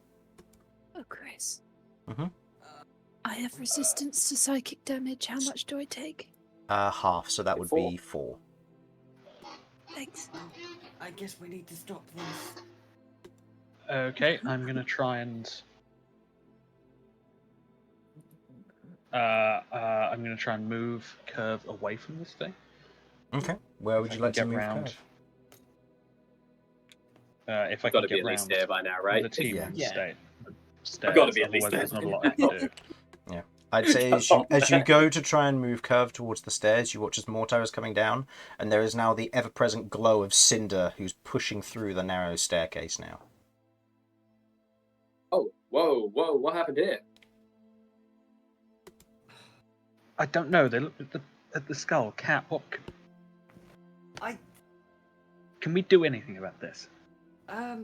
Oh, Chris.
Mm-hmm.
I have resistance to psychic damage. How much do I take?
Half, so that would be 4.
Thanks.
I guess we need to stop this.
Okay, I'm gonna try and move Kirv away from this thing.
Okay. Where would you like to move
round?
Kirv?
If I
I've got
can
to be
get
at least
round
there by now, right?
the team
Yeah.
on
Yeah.
stairs.
I've got to be at least
Otherwise,
there.
there's not a lot I can do.
I'd say as you go to try and move Kirv towards the stairs, you watch as Mortar is coming down, and there is now the ever-present glow of Cinder, who's pushing through the narrow staircase now.
Oh, whoa, what happened here?
I don't know. They look at the skull. Cat, what? Can we do anything about this?
I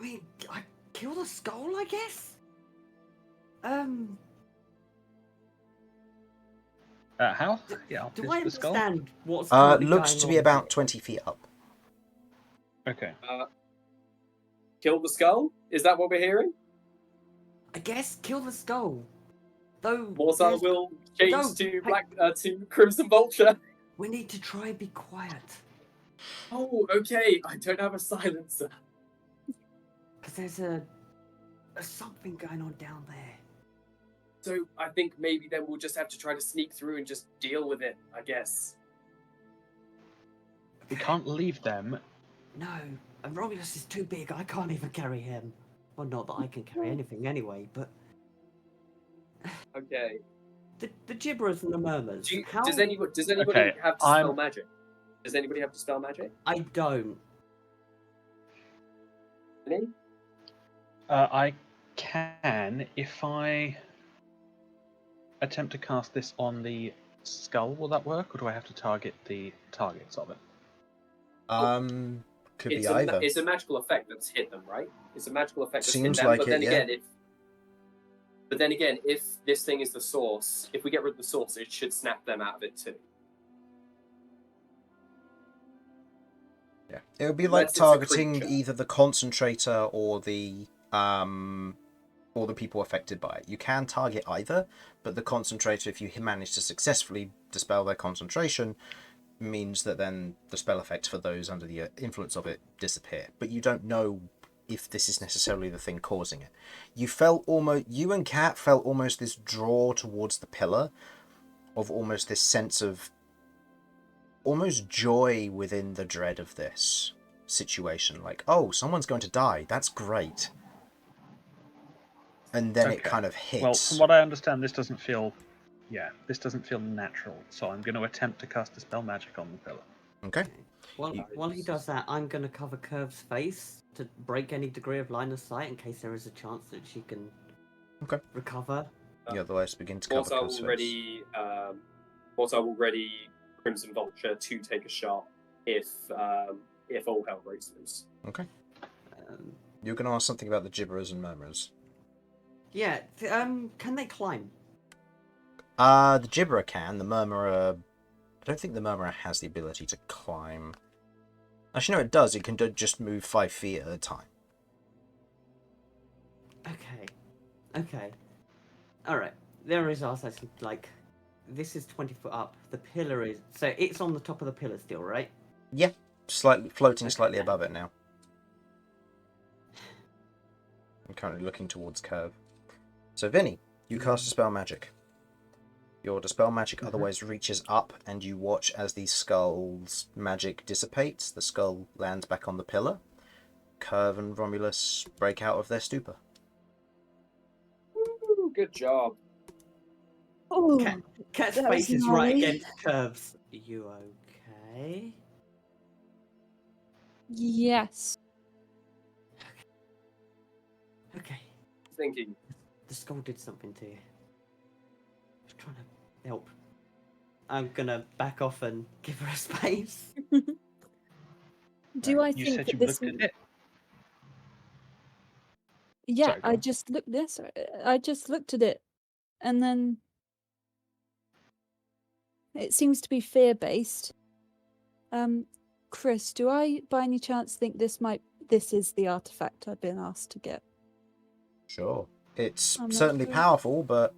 mean, I kill the skull, I guess?
How? Yeah,
Do
is
I
the skull?
understand what's currently
Looks
going
to be
on
about
here?
20 feet up.
Okay.
Kill the skull? Is that what we're hearing?
I guess kill the skull. Though
Mortar
there's-
will change
No,
to
hey.
to Crimson Vulture.
we need to try and be quiet.
Oh, okay. I don't have a silencer.
Because there's a something going on down there.
So I think maybe then we'll just have to try to sneak through and just deal with it, I guess.
We can't leave them.
No, and Romulus is too big. I can't even carry him. Well, not that I can carry anything anyway, but
Okay.
the gibberers and the murmurs. How...
Does anybody
Okay,
have dispel magic? Does anybody have dispel magic?
I don't.
Any?
I can if I attempt to cast this on the skull. Will that work, or do I have to target the targets of it?
Could be either.
It's a magical effect that's hit them, right? It's a magical effect that's
Seems
hit them.
like
But
it,
then
yeah.
again, if this thing is the source, if we get rid of the source, it should snap them out of it too.
Yeah, it would be like
Unless it's a
targeting
creature.
either the concentrator or the people affected by it. You can target either, but the concentrator, if you manage to successfully dispel their concentration, means that then the spell effects for those under the influence of it disappear. But you don't know if this is necessarily the thing causing it. You and Kat felt almost this draw towards the pillar, of almost this sense of almost joy within the dread of this situation. Like, oh, someone's going to die. That's great. And then it kind of hits.
Well, from what I understand, this doesn't feel natural. So I'm going to attempt to cast Dispel Magic on the pillar.
Okay.
While he does that, I'm going to cover Kirv's face to break any degree of line of sight in case there is a chance that she can recover.
The other ways begin to cover Kirv's face.
Mortar will ready Crimson Vulture to take a shot if all hell breaks loose.
Okay. You're going to ask something about the gibberers and murmurers.
Yeah. Can they climb?
The gibberer can. The murmurer... I don't think the murmurer has the ability to climb. Actually, no, it does. It can just move 5 feet at a time.
Okay. Alright. There is also, like... This is 20 foot up. The pillar is... So it's on the top of the pillar still, right?
Yeah. Floating slightly above it now. I'm currently looking towards Kirv. So, Vinny, you cast Dispel Magic. Your Dispel Magic otherwise reaches up, and you watch as the skull's magic dissipates. The skull lands back on the pillar. Kirv and Romulus break out of their stupor.
Woo, good job.
Oh,
Cat's
that
face
was
is right
gnarly.
against Kirv's. Are you okay?
yes.
Okay.
Thinking.
The skull did something to you. Just trying to help. I'm gonna back off and give her a space.
Do I
You
think
said
that
you
this?
looked at it.
Yeah,
Sorry, go
I
on.
just looked. Yes, I just looked at it, and then it seems to be fear-based. Chris, do I, by any chance, think this is the artifact I've been asked to get?
Sure. It's
I'm not
certainly
sure.
powerful, but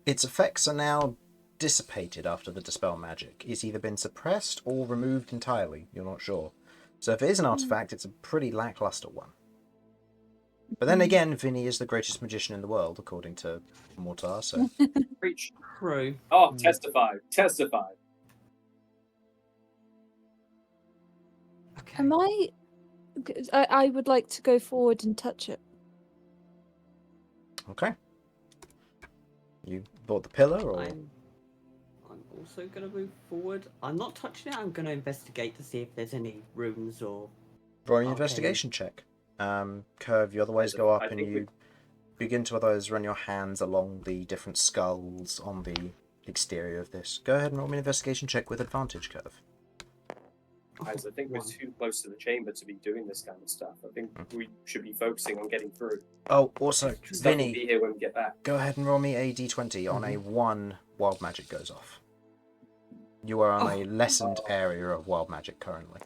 its effects are now dissipated after the Dispel Magic. It's either been suppressed or removed entirely. You're not sure. So if it is an artifact, it's a pretty lackluster one. But then again, Vinny is the greatest magician in the world, according to Mortar, so...
Preach.
True.
Oh, testify.
Okay.
Am I would like to go forward and touch it.
Okay. You bought the pillar, or...?
I'm also gonna move forward. I'm not touching it. I'm gonna investigate to see if there's any runes or.
Roll an
Okay.
investigation check. Kirv, you otherwise go up
I
and
think
you begin to otherwise run your hands along the different skulls on the exterior of this. Go ahead and roll me an investigation check with advantage, Kirv.
Guys, I think we're
One.
too close to the chamber to be doing this kind of stuff. I think we should be focusing on getting through.
Oh, also,
Stuff will be
Vinny,
here when we get back.
go ahead and roll me a d20. On a 1, wild magic goes off. You are on a lessened area of wild magic currently.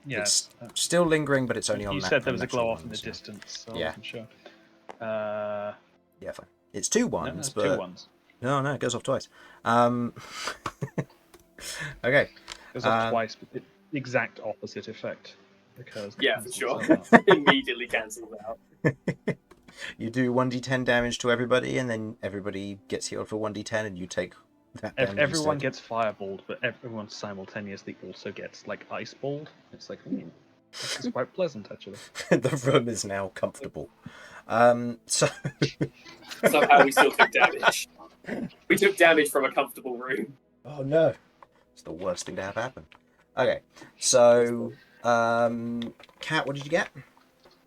Yeah.
It's still lingering, but it's only on
You
that.
said there was a
natural
glow off in the
ones, yeah.
distance, so
Yeah.
I wasn't sure.
Yeah, fine. It's 2
No,
ones,
it's
but...
2 ones.
No, it goes off twice. Okay.
Goes off twice, but the exact opposite effect occurs.
Yeah, for sure.
Cancels out.
Immediately cancels out.
You do 1d10 damage to everybody, and then everybody gets healed for 1d10, and you take that damage
Everyone
instead.
gets fireballed, but everyone simultaneously also gets like ice balled. It's like, this is quite pleasant actually.
The room is now comfortable. So
Somehow we still took damage. We took damage from a comfortable room.
Oh no. It's the worst thing to have happen. Okay, so, Cat, what did you get?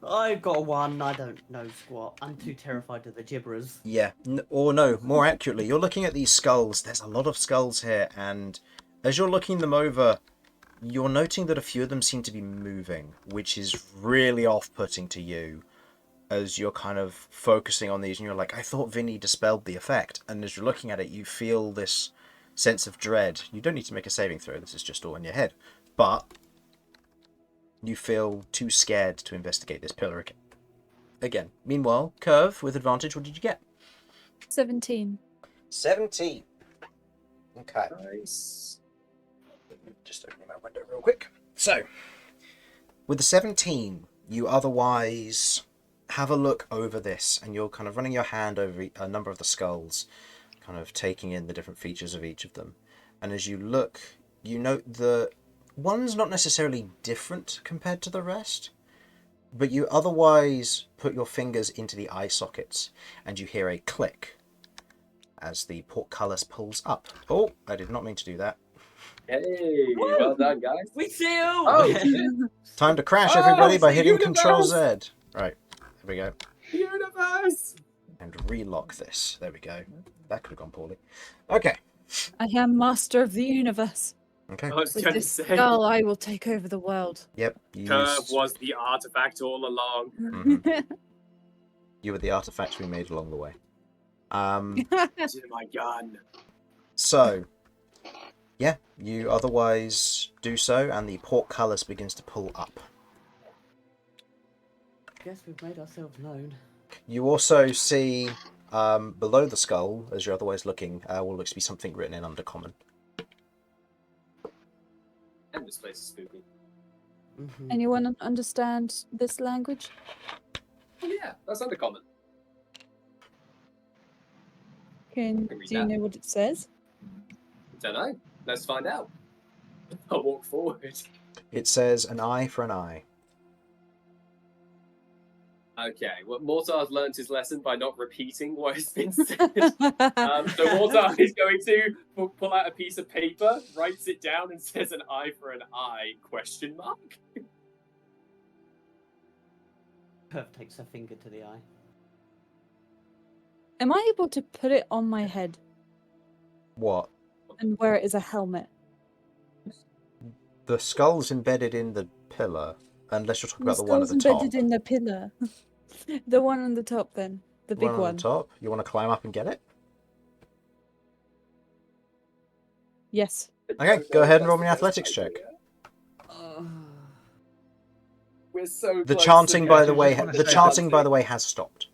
I got a 1. I don't know squat. I'm too terrified of the gibberers.
Yeah, or no, more accurately, you're looking at these skulls. There's a lot of skulls here, and as you're looking them over, you're noting that a few of them seem to be moving, which is really off-putting to you as you're kind of focusing on these, and you're like, I thought Vinny dispelled the effect, and as you're looking at it, you feel this sense of dread. You don't need to make a saving throw, this is just all in your head, but you feel too scared to investigate this pillar again. Meanwhile, Kirv, with advantage, what did you get?
17.
17. Okay.
Nice.
Just opening my window real quick. So, with the 17, you otherwise have a look over this, and you're kind of running your hand over a number of the skulls, kind of taking in the different features of each of them. And as you look, you note the one's not necessarily different compared to the rest, but you otherwise put your fingers into the eye sockets, and you hear a click as the portcullis pulls up. Oh, I did not mean to do that.
Hey, well done, guys.
We see you!
Oh, shit.
Time to crash,
Oh,
everybody,
it's
by
the
hitting Control
universe!
Z. Right, there we go.
Universe!
And relock this. There we go. That could have gone poorly. Okay.
I am master of the universe.
Okay.
I was
With
going to
this
say,
skull, I will take over the world.
Yep. You
Kirv was the artifact all along.
Mhm. You were the artifacts we made along the way.
To my gun.
So, yeah, you otherwise do so, and the portcullis begins to pull up.
Guess we've made ourselves known.
You also see below the skull, as you're otherwise looking, what looks to be something written in Undercommon.
And this place is spooky.
Mm-hmm.
Anyone understand this language?
Oh, yeah, that's undercommon.
Do
read
you
that.
know what it says?
Don't know. Let's find out. I'll walk forward.
It says, an eye for an eye.
Okay, well, Mortar's learned his lesson by not repeating what has been said. So Mortar is going to pull out a piece of paper, writes it down, and says an eye for an eye, question mark?
Kirv takes her finger to the eye.
Am I able to put it on my head
What?
and wear it as a helmet?
The skull's embedded in the pillar, unless you're talking
The
about the one at
skull's
the top.
embedded in the pillar. The one on the top, then. The big
on
one.
the top. You want to climb up and get it?
Yes.
Okay, go ahead and roll me an athletics check.
We're so
The
close
chanting,
to
by
the
the way,
wanna
the
say
chanting, by the way, has stopped.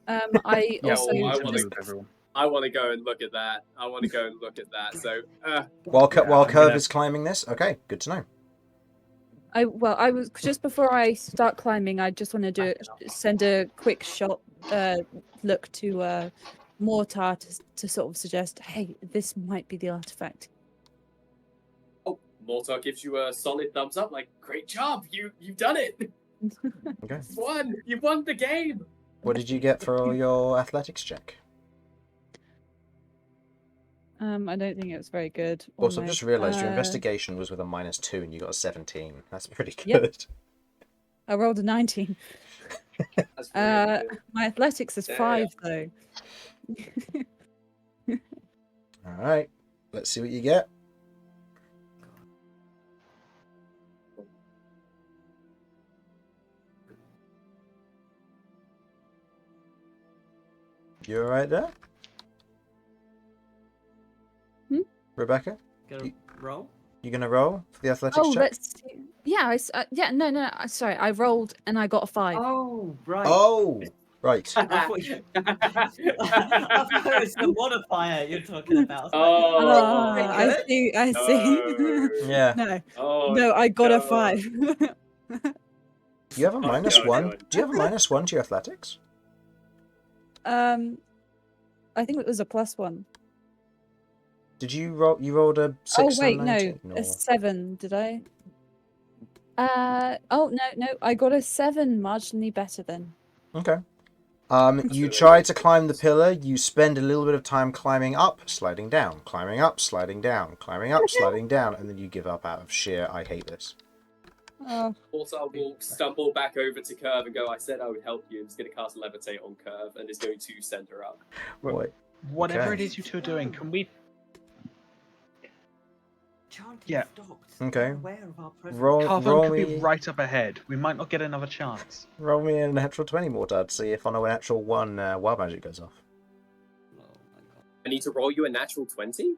I
Yeah,
also
well, I
Just
wanna-
move everyone.
I want to go and look at that. So,
While
Yeah,
while
I'm
Kirv
gonna-
is climbing this, okay, good to know.
I was just before I start climbing. I just want to send a quick shot look to Mortar to sort of suggest, hey, this might be the artifact.
oh, Mortar gives you a solid thumbs up, like, great job, you've done it.
Okay.
You've won the game.
What did you get for your athletics check?
I don't think it was very good.
Also, I've just realised your
Uh,
investigation was with a -2 and you got a 17. That's pretty good.
Yep. I rolled a 19.
That's really good.
My athletics is
Yeah.
5 though.
Alright, let's see what you get. You alright there? Rebecca?
Gonna roll?
You gonna roll for the athletics
Oh,
check?
let's see. Yeah, no. Sorry, I rolled and I got a 5.
Oh, right.
Oh! Right.
I thought you... I thought it was the modifier you're talking about. I
Oh,
was
I see. I see.
Yeah.
No, I got a 5.
You have a minus
no,
1.
no.
Do you have a -1 to your athletics?
I think it was a +1.
Did you roll? You rolled a 6
Oh
and a
wait,
19?
no, a 7. Did I? Oh no, I got a 7. Marginally better then.
Okay. You try to climb the pillar. You spend a little bit of time climbing up, sliding down, climbing up, sliding down, climbing up, sliding down, and then you give up out of sheer I hate this.
Mortar will stumble back over to Kirv and go, I said I would help you. I'm just going to cast Levitate on Kirv and is going to send her up.
Wait.
Whatever
Okay.
it is you two are doing, can we...
Chanting
Yeah.
stopped.
Okay.
I'm aware of our presence.
Roll
Carvan could
me,
be right up ahead. We might not get another chance.
roll me a natural 20, Mortar, to see if on a natural 1 wild magic goes off.
Oh my god.
I need to roll you a natural 20?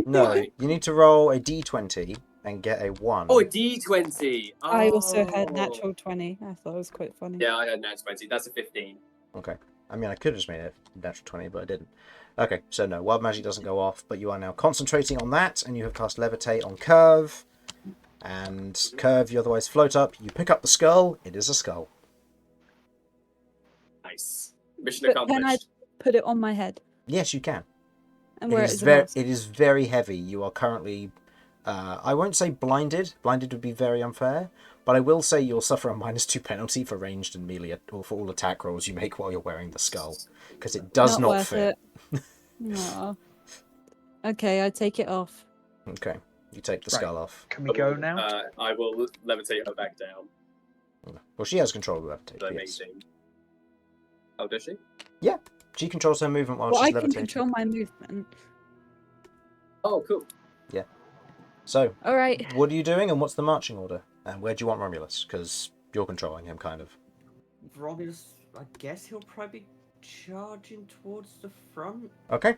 No, you need to roll a d20 and get a 1.
Oh, a d20! Oh.
I also had natural 20. I thought it was quite funny.
Yeah, I had natural 20. That's a 15.
Okay. I mean, I could have just made it natural 20, but I didn't. Okay, so no, wild magic doesn't go off, but you are now concentrating on that, and you have cast Levitate on Kirv. And Kirv, you otherwise float up, you pick up the skull, it is a skull.
Nice. Mission
But can I
accomplished.
put it on my head?
Yes, you can.
And where
It
is
is,
the
very,
mask?
it is very heavy. You are currently, I won't say blinded. Blinded would be very unfair. But I will say you'll suffer a -2 penalty for ranged and melee, or for all attack rolls you make while you're wearing the skull. Because it does not
worth
fit.
it. Aw. Okay, I take it off.
Okay, you take the
Right.
skull off.
Can we go now?
I will levitate her back down.
Well, she has control of levitate.
The
Yes.
amazing. Oh, does she?
She controls her movement while
Well,
she's
I can
levitating.
control my movement.
Oh, cool.
So,
All right.
what are you doing and what's the marching order? And where do you want Romulus? Because you're controlling him, kind of.
Romulus, I guess he'll probably be charging towards the front.
Okay.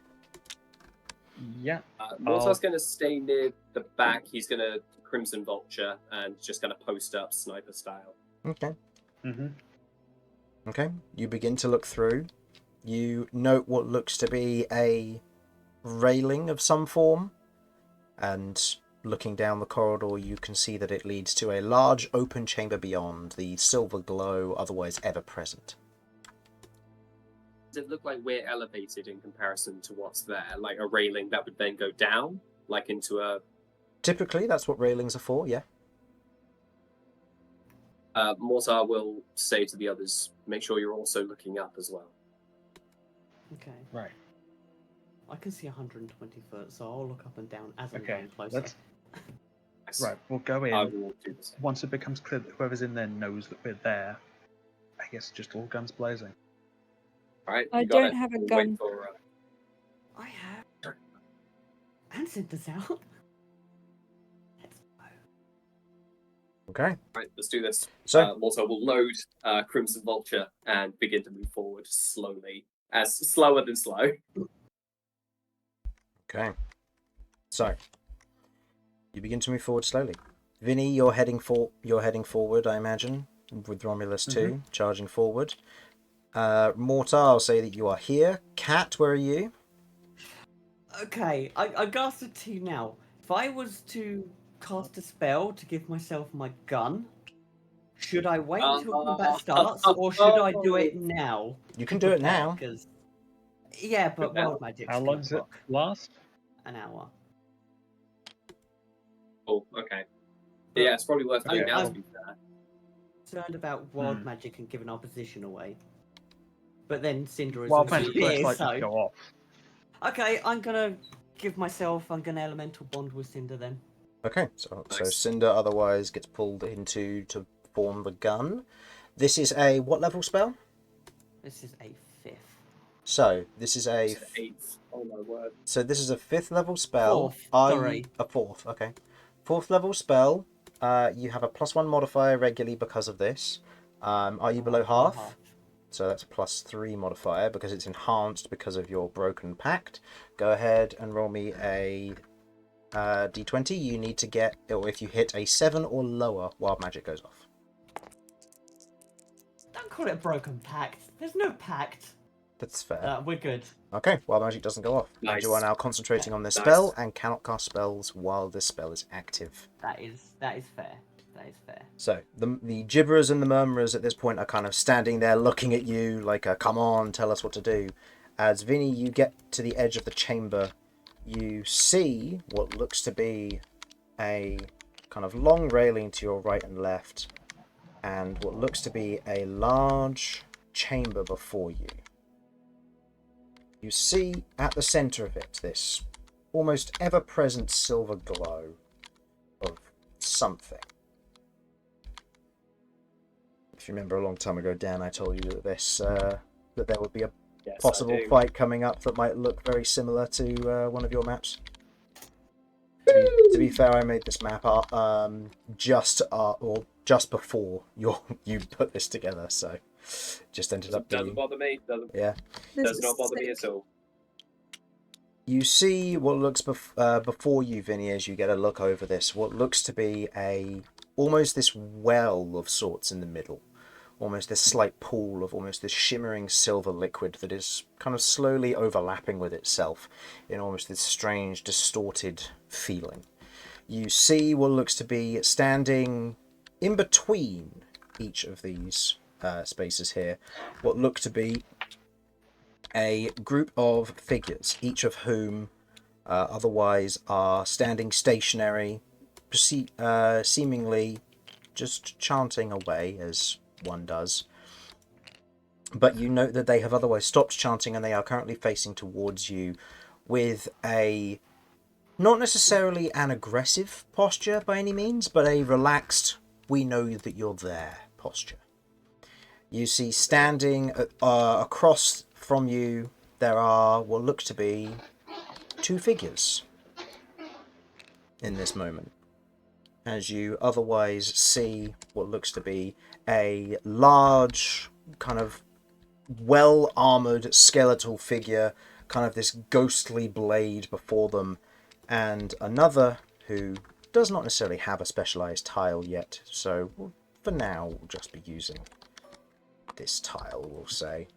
Yeah.
Mortar's going to stay near the back. He's going to Crimson Vulture and just going to post up sniper style.
Okay.
Mm-hmm.
Okay. You begin to look through. You note what looks to be a railing of some form. And looking down the corridor, you can see that it leads to a large open chamber beyond, the silver glow otherwise ever present.
Does it look like we're elevated in comparison to what's there? Like a railing that would then go down, like into a...
Typically, that's what railings are for, yeah.
Mortar will say to the others, make sure you're also looking up as well.
Okay.
Right.
I can see 120 foot, so I'll look up and down as I'm
Okay.
getting closer.
Let's.
Yes.
Right. We'll go in.
I will do the same.
Once it becomes clear that whoever's in there knows that we're there, I guess just all guns blazing.
Alright,
I
you got
don't
it.
have a
We'll
gun.
wait for,
I have. And sent this out. Let's go.
Okay.
Right, let's do this.
So,
Mortar will load Crimson Vulture and begin to move forward slowly. As slower than slow.
okay. So, you begin to move forward slowly. Vinny, you're heading forward, I imagine, with Romulus too, charging forward. Mortar, I'll say that you are here. Cat, where are you?
Okay, I ask the two now. If I was to cast a spell to give myself my gun, should I wait until combat starts, or should I do it now?
You can do it now.
Because yeah, but
Now?
world magic's
How
gonna
long does it
fuck.
last?
An hour.
Oh, okay. Yeah, it's probably worth doing
Okay.
now, to be fair.
Concerned about world magic and giving our position away. But then Cinder is
Well,
also
magic
here,
first light
so...
to go off.
Okay, I'm gonna elemental bond with Cinder then.
Okay, so
Nice.
Cinder otherwise gets pulled into to form the gun. This is a what level spell?
This is a 5th.
So this is a
It's 8th. Oh my word.
so this is a 5th level spell.
4th,
Are you-
sorry.
a 4th. Okay, 4th level spell. You have a +1 modifier regularly because of this. Are you below half? So that's a +3 modifier because it's enhanced because of your broken pact. Go ahead and roll me a d20. You need to get, or if you hit a 7 or lower, wild magic goes off.
Don't call it a broken pact. There's no pact.
That's fair.
We're good.
Okay, wild magic doesn't go off. And
Nice.
you are now concentrating on this
Nice.
spell and cannot cast spells while this spell is active.
That is fair. That is fair.
So the gibberers and the murmurers at this point are kind of standing there looking at you like, come on, tell us what to do. As Vinny, you get to the edge of the chamber, you see what looks to be a kind of long railing to your right and left, and what looks to be a large chamber before you. You see at the center of it this almost ever-present silver glow of something. If you remember a long time ago, Dan, I told you that that there would be a possible fight coming up that might look very similar to one of your maps. To be fair, I made this map just before you put this together, so just ended up being...
Doesn't bother me.
Yeah.
Does not bother me at all.
You see what looks before you, Vinny, as you get a look over this, what looks to be almost this well of sorts in the middle. Almost this slight pool of almost this shimmering silver liquid that is kind of slowly overlapping with itself in almost this strange, distorted feeling. You see what looks to be standing in between each of these spaces here, what look to be a group of figures, each of whom otherwise are standing stationary, seemingly just chanting away as one does. But you note that they have otherwise stopped chanting and they are currently facing towards you with not necessarily an aggressive posture by any means, but a relaxed, we know that you're there posture. You see standing across from you, there are what look to be two figures in this moment. As you otherwise see what looks to be a large, kind of well-armoured skeletal figure, kind of this ghostly blade before them, and another who does not necessarily have a specialised tile yet, so for now we'll just be using this tile, we'll say.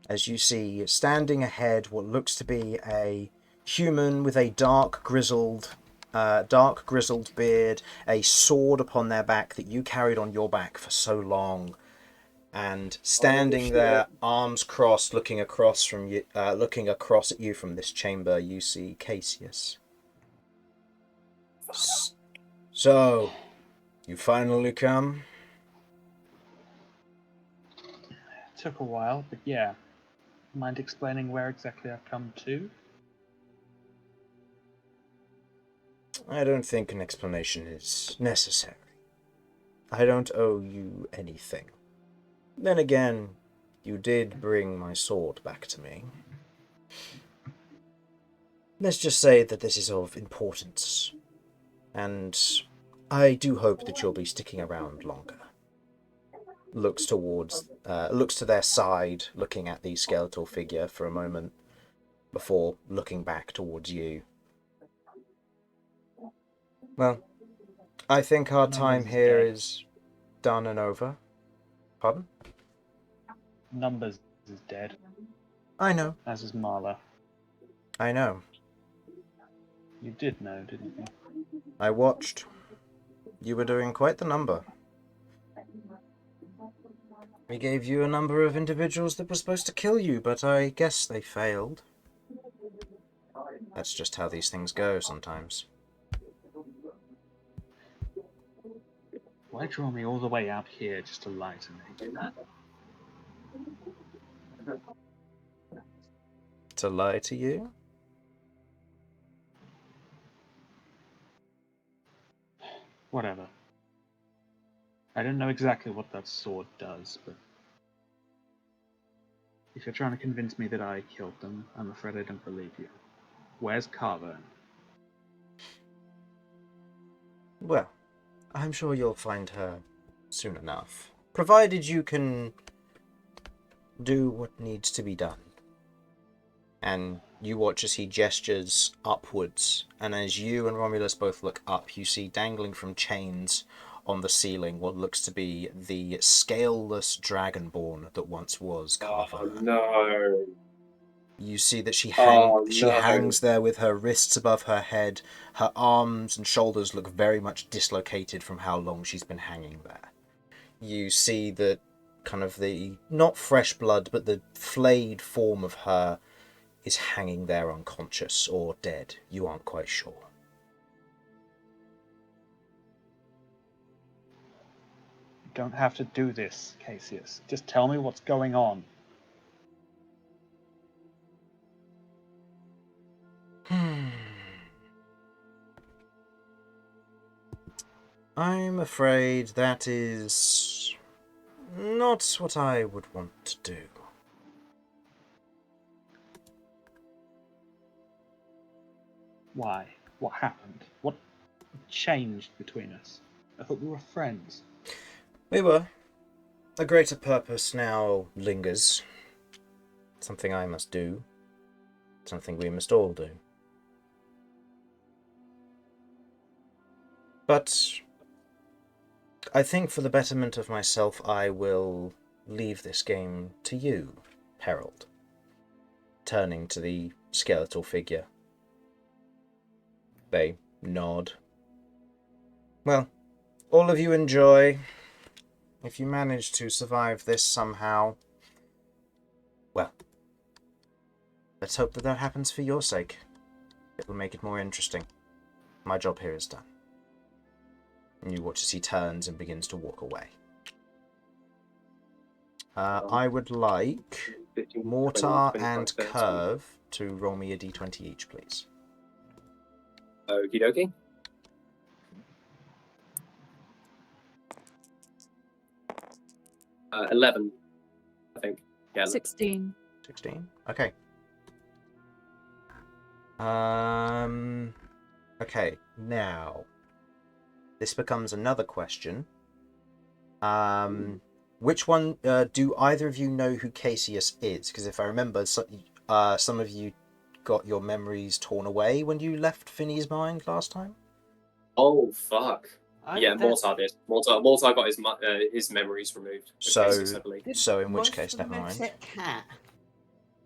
As you see, standing ahead, what looks to be a human with a dark grizzled beard, a sword upon their back that you carried on your back for so long, and standing there, arms crossed, looking across at you from this chamber, you see Cassius. So, you finally come?
Took a while, but yeah. Mind explaining where exactly I've come to?
I don't think an explanation is necessary. I don't owe you anything. Then again, you did bring my sword back to me. Let's just say that this is of importance, and I do hope that you'll be sticking around longer. Looks to their side, looking at the skeletal figure for a moment, before looking back towards you. Well, I think our time here is done and over. Pardon?
Numbers is dead.
I know.
As is Marla.
I know.
You did know, didn't you?
I watched. You were doing quite the number. We gave you a number of individuals that were supposed to kill you, but I guess they failed. That's just how these things go sometimes.
Why draw me all the way out here just to lie to me?
To lie to you?
Whatever. I don't know exactly what that sword does, but if you're trying to convince me that I killed them, I'm afraid I don't believe you. Where's Carver?
Well, I'm sure you'll find her soon enough. Provided you can do what needs to be done. And you watch as he gestures upwards, and as you and Romulus both look up, you see dangling from chains on the ceiling what looks to be the scaleless dragonborn that once was Carver.
Oh no.
You see that she hangs there with her wrists above her head. Her arms and shoulders look very much dislocated from how long she's been hanging there. You see that kind of the, not fresh blood, but the flayed form of her is hanging there unconscious or dead. You aren't quite sure.
don't have to do this, Cassius. Just tell me what's going on.
I'm afraid that is not what I would want to do.
Why? What happened? What changed between us? I thought we were friends.
We were. A greater purpose now lingers. Something I must do. Something we must all do. But I think for the betterment of myself, I will leave this game to you, Herald. Turning to the skeletal figure. They nod. Well, all of you enjoy. If you manage to survive this somehow, well, let's hope that that happens for your sake. It will make it more interesting. My job here is done. And you watch as he turns and begins to walk away. I would like
15,
Mortar
20,
and
25, 30.
Kirv to roll me a d20 each, please.
Okie dokie. Uh, 11, I think. Yeah.
16.
16? Okay. Okay, now this becomes another question. Which one do either of you know who Cassius is? Because if I remember, some of you got your memories torn away when you left Vinny's mind last time.
Oh, fuck. Yeah,
That's-
Mortar did. Mortar got his memories removed.
So-
Cassius, I believe.
So in which
most
case,
of them
never mind.
except Cat.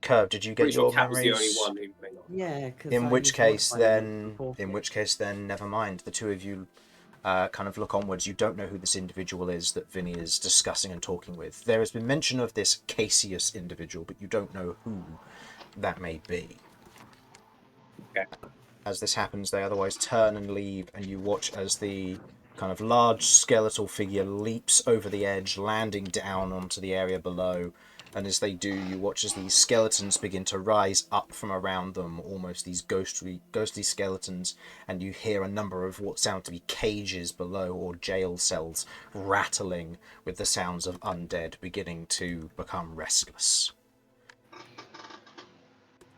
Curve, did you get
Pretty sure
your
Cat was
memories?
the only one who may not.
Yeah, because
In which case, then, never mind. The two of you kind of look onwards. You don't know who this individual is that Vinny is discussing and talking with. There has been mention of this Cassius individual, but you don't know who that may be.
Okay.
As this happens, they otherwise turn and leave, and you watch as the kind of large skeletal figure leaps over the edge, landing down onto the area below. And as they do, you watch as these skeletons begin to rise up from around them, almost these ghostly skeletons, and you hear a number of what sound to be cages below, or jail cells, rattling with the sounds of undead beginning to become restless.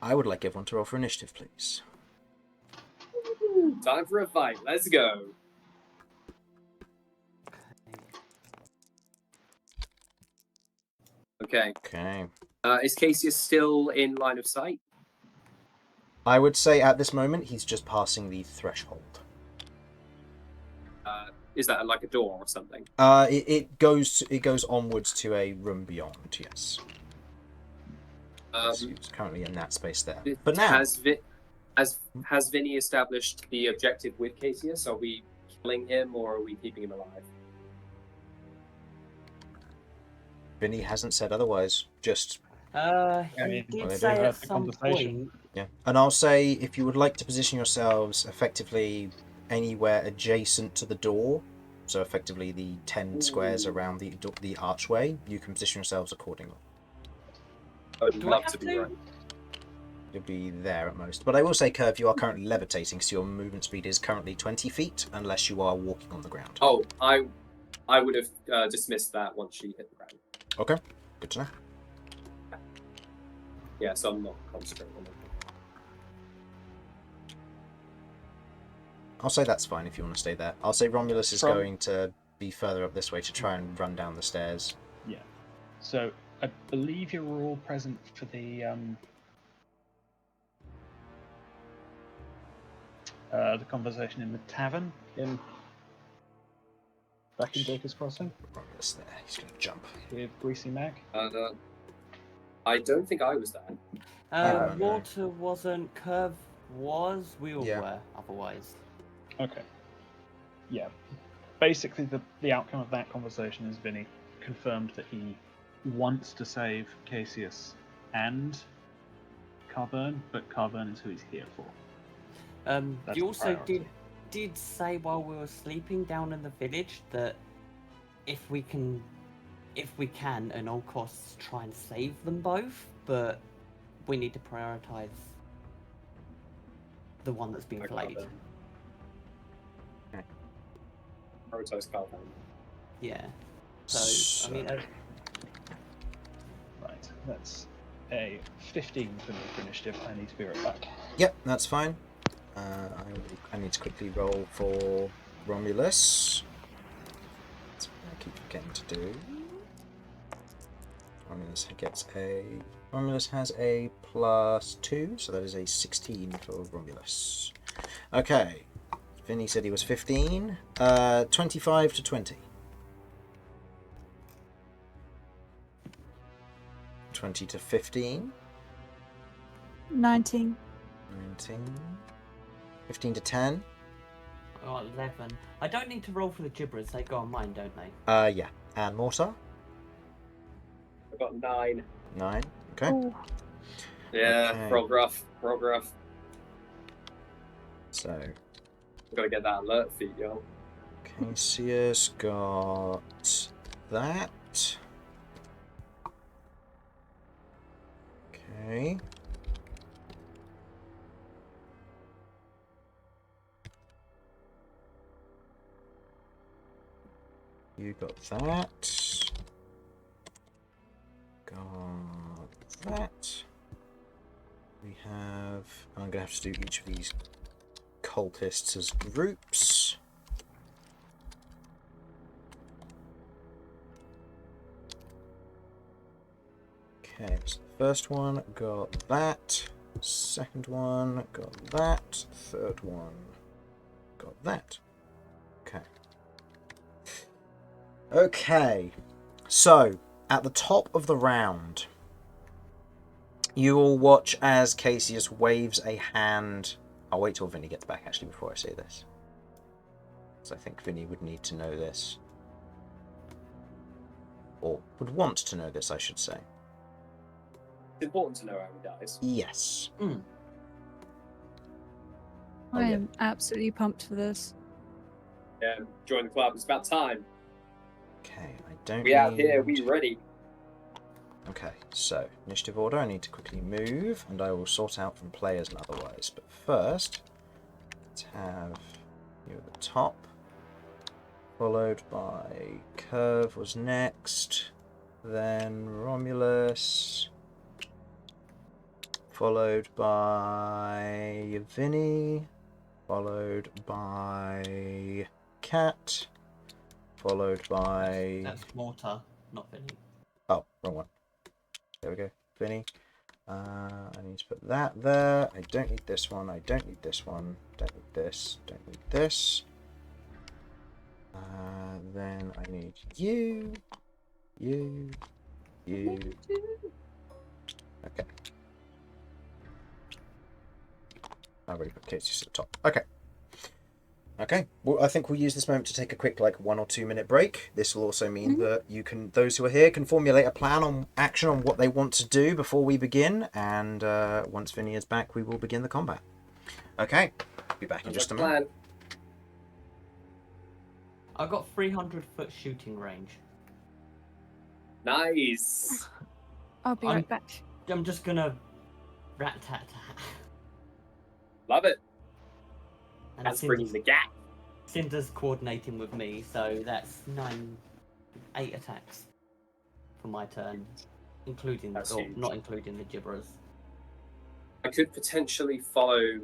I would like everyone to roll for initiative, please.
Time for a fight. Let's go. Okay.
Okay.
Is Cassius still in line of sight?
I would say at this moment, he's just passing the threshold.
Is that like a door or something?
It goes onwards to a room beyond, yes. He's currently in that space there. But now...
Has Vinny established the objective with Cassius? Are we killing him or are we keeping him alive?
Vinny hasn't said otherwise, just...
he
mean,
did
they
say
do
at
have the
some
conversation.
point.
Yeah. And I'll say, if you would like to position yourselves effectively anywhere adjacent to the door, so effectively the 10 squares around the archway, you can position yourselves accordingly.
I'd
Do I
love
have
to be
to?
right.
You'll be there at most. But I will say, Kirv, you are currently levitating, so your movement speed is currently 20 feet, unless you are walking on the ground.
Oh, I would have dismissed that once she hit the ground.
Okay, good to know.
Yeah, so I'm not concentrating on it.
I'll say that's fine if you want to stay there. I'll say Romulus is
From-
going to be further up this way to try and run down the stairs.
Yeah. So I believe you were all present for the conversation in the tavern back in Baker's Crossing
Romulus there, he's going to jump.
with Greasy Mag.
I don't think I was there.
no.
Water wasn't, Kirv was, we all
Yeah.
were, otherwise.
Okay. Yeah. Basically, the outcome of that conversation is Vinny confirmed that he wants to save Cassius and Carburn, but Carburn is who he's here for.
You
the
also
priority.
did say while we were sleeping down in the village that if we can, at all costs, try and save them both, but we need to prioritize the one that's been flayed.
Protos Carvan.
Yeah. So, I mean,
Right, that's a 15 for me for initiative. I need to be right back.
Yep, that's fine. I need to quickly roll for Romulus. That's what I keep forgetting to do. Romulus has a +2, so that is a 16 for Romulus. Okay, Vinny said he was 15. 25 to 20. 20 to 15.
19.
19. 15 to 10.
oh, 11. I don't need to roll for the gibbers. They go on mine, don't they?
Yeah. And Mortar?
I've got 9.
9. Okay.
Oh,
Yeah,
Okay.
frog rough.
So,
We've got to get that alert feat, yo.
Cassius got that. Okay. You got that. Got that. We have... I'm going to have to do each of these cultists as groups. Okay, so the first one got that. Second one got that. Third one got that. Okay. Okay, so at the top of the round, you all watch as Cassius waves a hand. I'll wait till Vinny gets back actually before I say this, because I think Vinny would need to know this, or would want to know this, I should say.
It's important to know how he dies.
Yes.
I am absolutely pumped for this.
Join the club. It's about time.
Okay, I don't.
We out here. We ready.
Okay, so initiative order. I need to quickly move, and I will sort out from players and otherwise. But first, let's have you at the top, followed by Kirv was next, then Romulus, followed by Vinny, followed by Cat, followed by...
That's Mortar, not Vinny.
Oh, wrong one. There we go. Vinny. I need to put that there. I don't need this one. I don't need this one. Don't need this. Don't need this. Then I need you. You. Okay. I've already put Casey's at the top. Okay. Okay. Well, I think we'll use this moment to take a quick, 1 or 2 minute break. This will also mean that those who are here can formulate a plan on action on what they want to do before we begin. And once Vinny is back, we will begin the combat. Okay. Be back in just a minute.
I've got 300-foot shooting range.
Nice.
I'll be right back.
I'm just gonna rat-tat-tat.
Love it.
And
That's bringing the gap.
Cinder's coordinating with me, so that's 8 attacks for my turn, including
That's
or
huge.
not including the gibberers.
I could potentially follow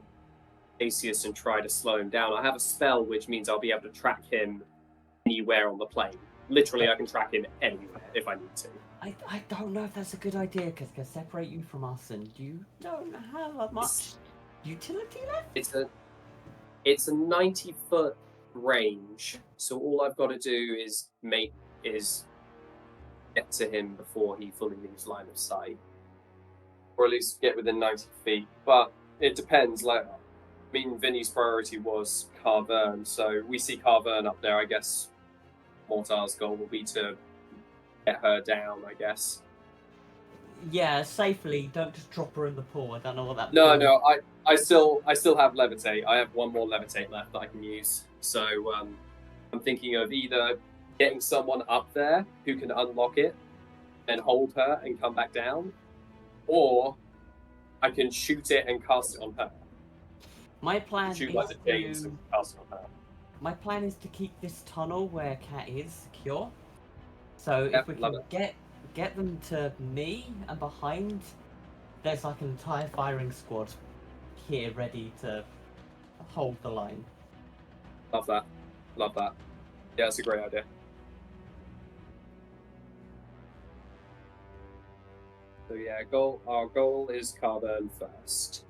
Cassius and try to slow him down. I have a spell which means I'll be able to track him anywhere on the plane. Literally, I can track him anywhere if I need to.
I don't know if that's a good idea because can separate you from us, and you don't have much utility left.
It's a 90-foot range, so all I've got to do is get to him before he fully leaves line of sight, or at least get within 90 feet. But it depends. Vinny's priority was Carvern, so we see Carvern up there. I guess Mortar's goal will be to get her down, I guess.
Yeah, safely. Don't just drop her in the pool. I don't know what that.
No, I still have levitate. I have one more levitate left that I can use. So I'm thinking of either getting someone up there who can unlock it and hold her and come back down, or I can shoot it and cast it on her.
My plan
Shoot
is
like the chains
to.
and cast it on her.
My plan is to keep this tunnel where Cat is secure. So
Yep,
if we
love
can get them to me and behind, there's like an entire firing squad here ready to hold the line.
Love that. Love that. Yeah, that's a great idea. So yeah, our goal is Carbon first.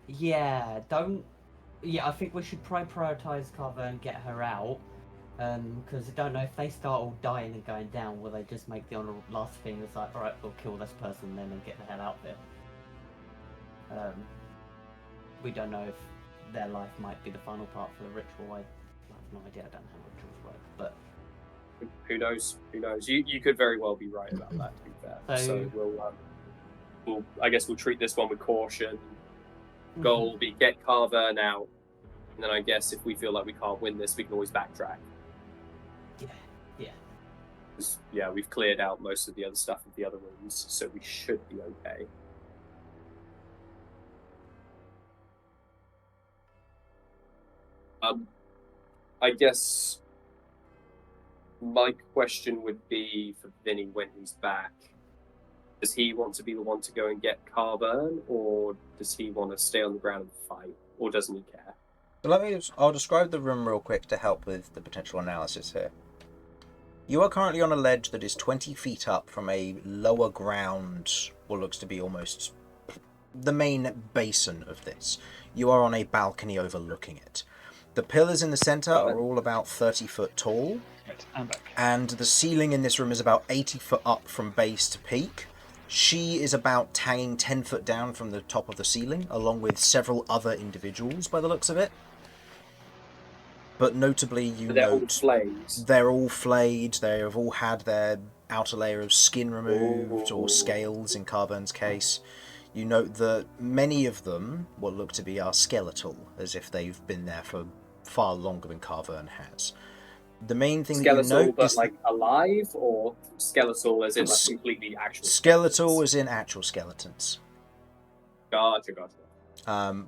Yeah, I think we should prioritize Carver and get her out. Because I don't know if they start all dying and going down, will they just make the last thing? It's like, alright, we'll kill this person then and get the hell out there. We don't know if their life might be the final part for the ritual. I have no idea. I don't know how rituals work, but
Who knows? Who knows? You could very well be right about that. To be fair, so I guess we'll treat this one with caution. Goal will be get Carver out, and then I guess if we feel like we can't win this, we can always backtrack.
Yeah.
Because we've cleared out most of the other stuff in the other rooms, so we should be okay. I guess my question would be for Vinny when he's back. Does he want to be the one to go and get Carburn, or does he want to stay on the ground and fight, or doesn't he care?
So I'll describe the room real quick to help with the potential analysis here. You are currently on a ledge that is 20 feet up from a lower ground, what looks to be almost the main basin of this. You are on a balcony overlooking it. The pillars in the centre are all about 30 foot tall,
Right, I'm back.
and the ceiling in this room is about 80 foot up from base to peak. She is about hanging 10 foot down from the top of the ceiling, along with several other individuals by the looks of it. But notably,
They're all flayed.
They're all flayed. They have all had their outer layer of skin removed, or scales in Carburn's case. You note that many of them, what look to be, are skeletal, as if they've been there for far longer than Carvern has. The main thing
Skeletal,
that you note
but
is
like alive, or skeletal as in like completely actual.
Skeletal as in actual skeletons.
Gotcha.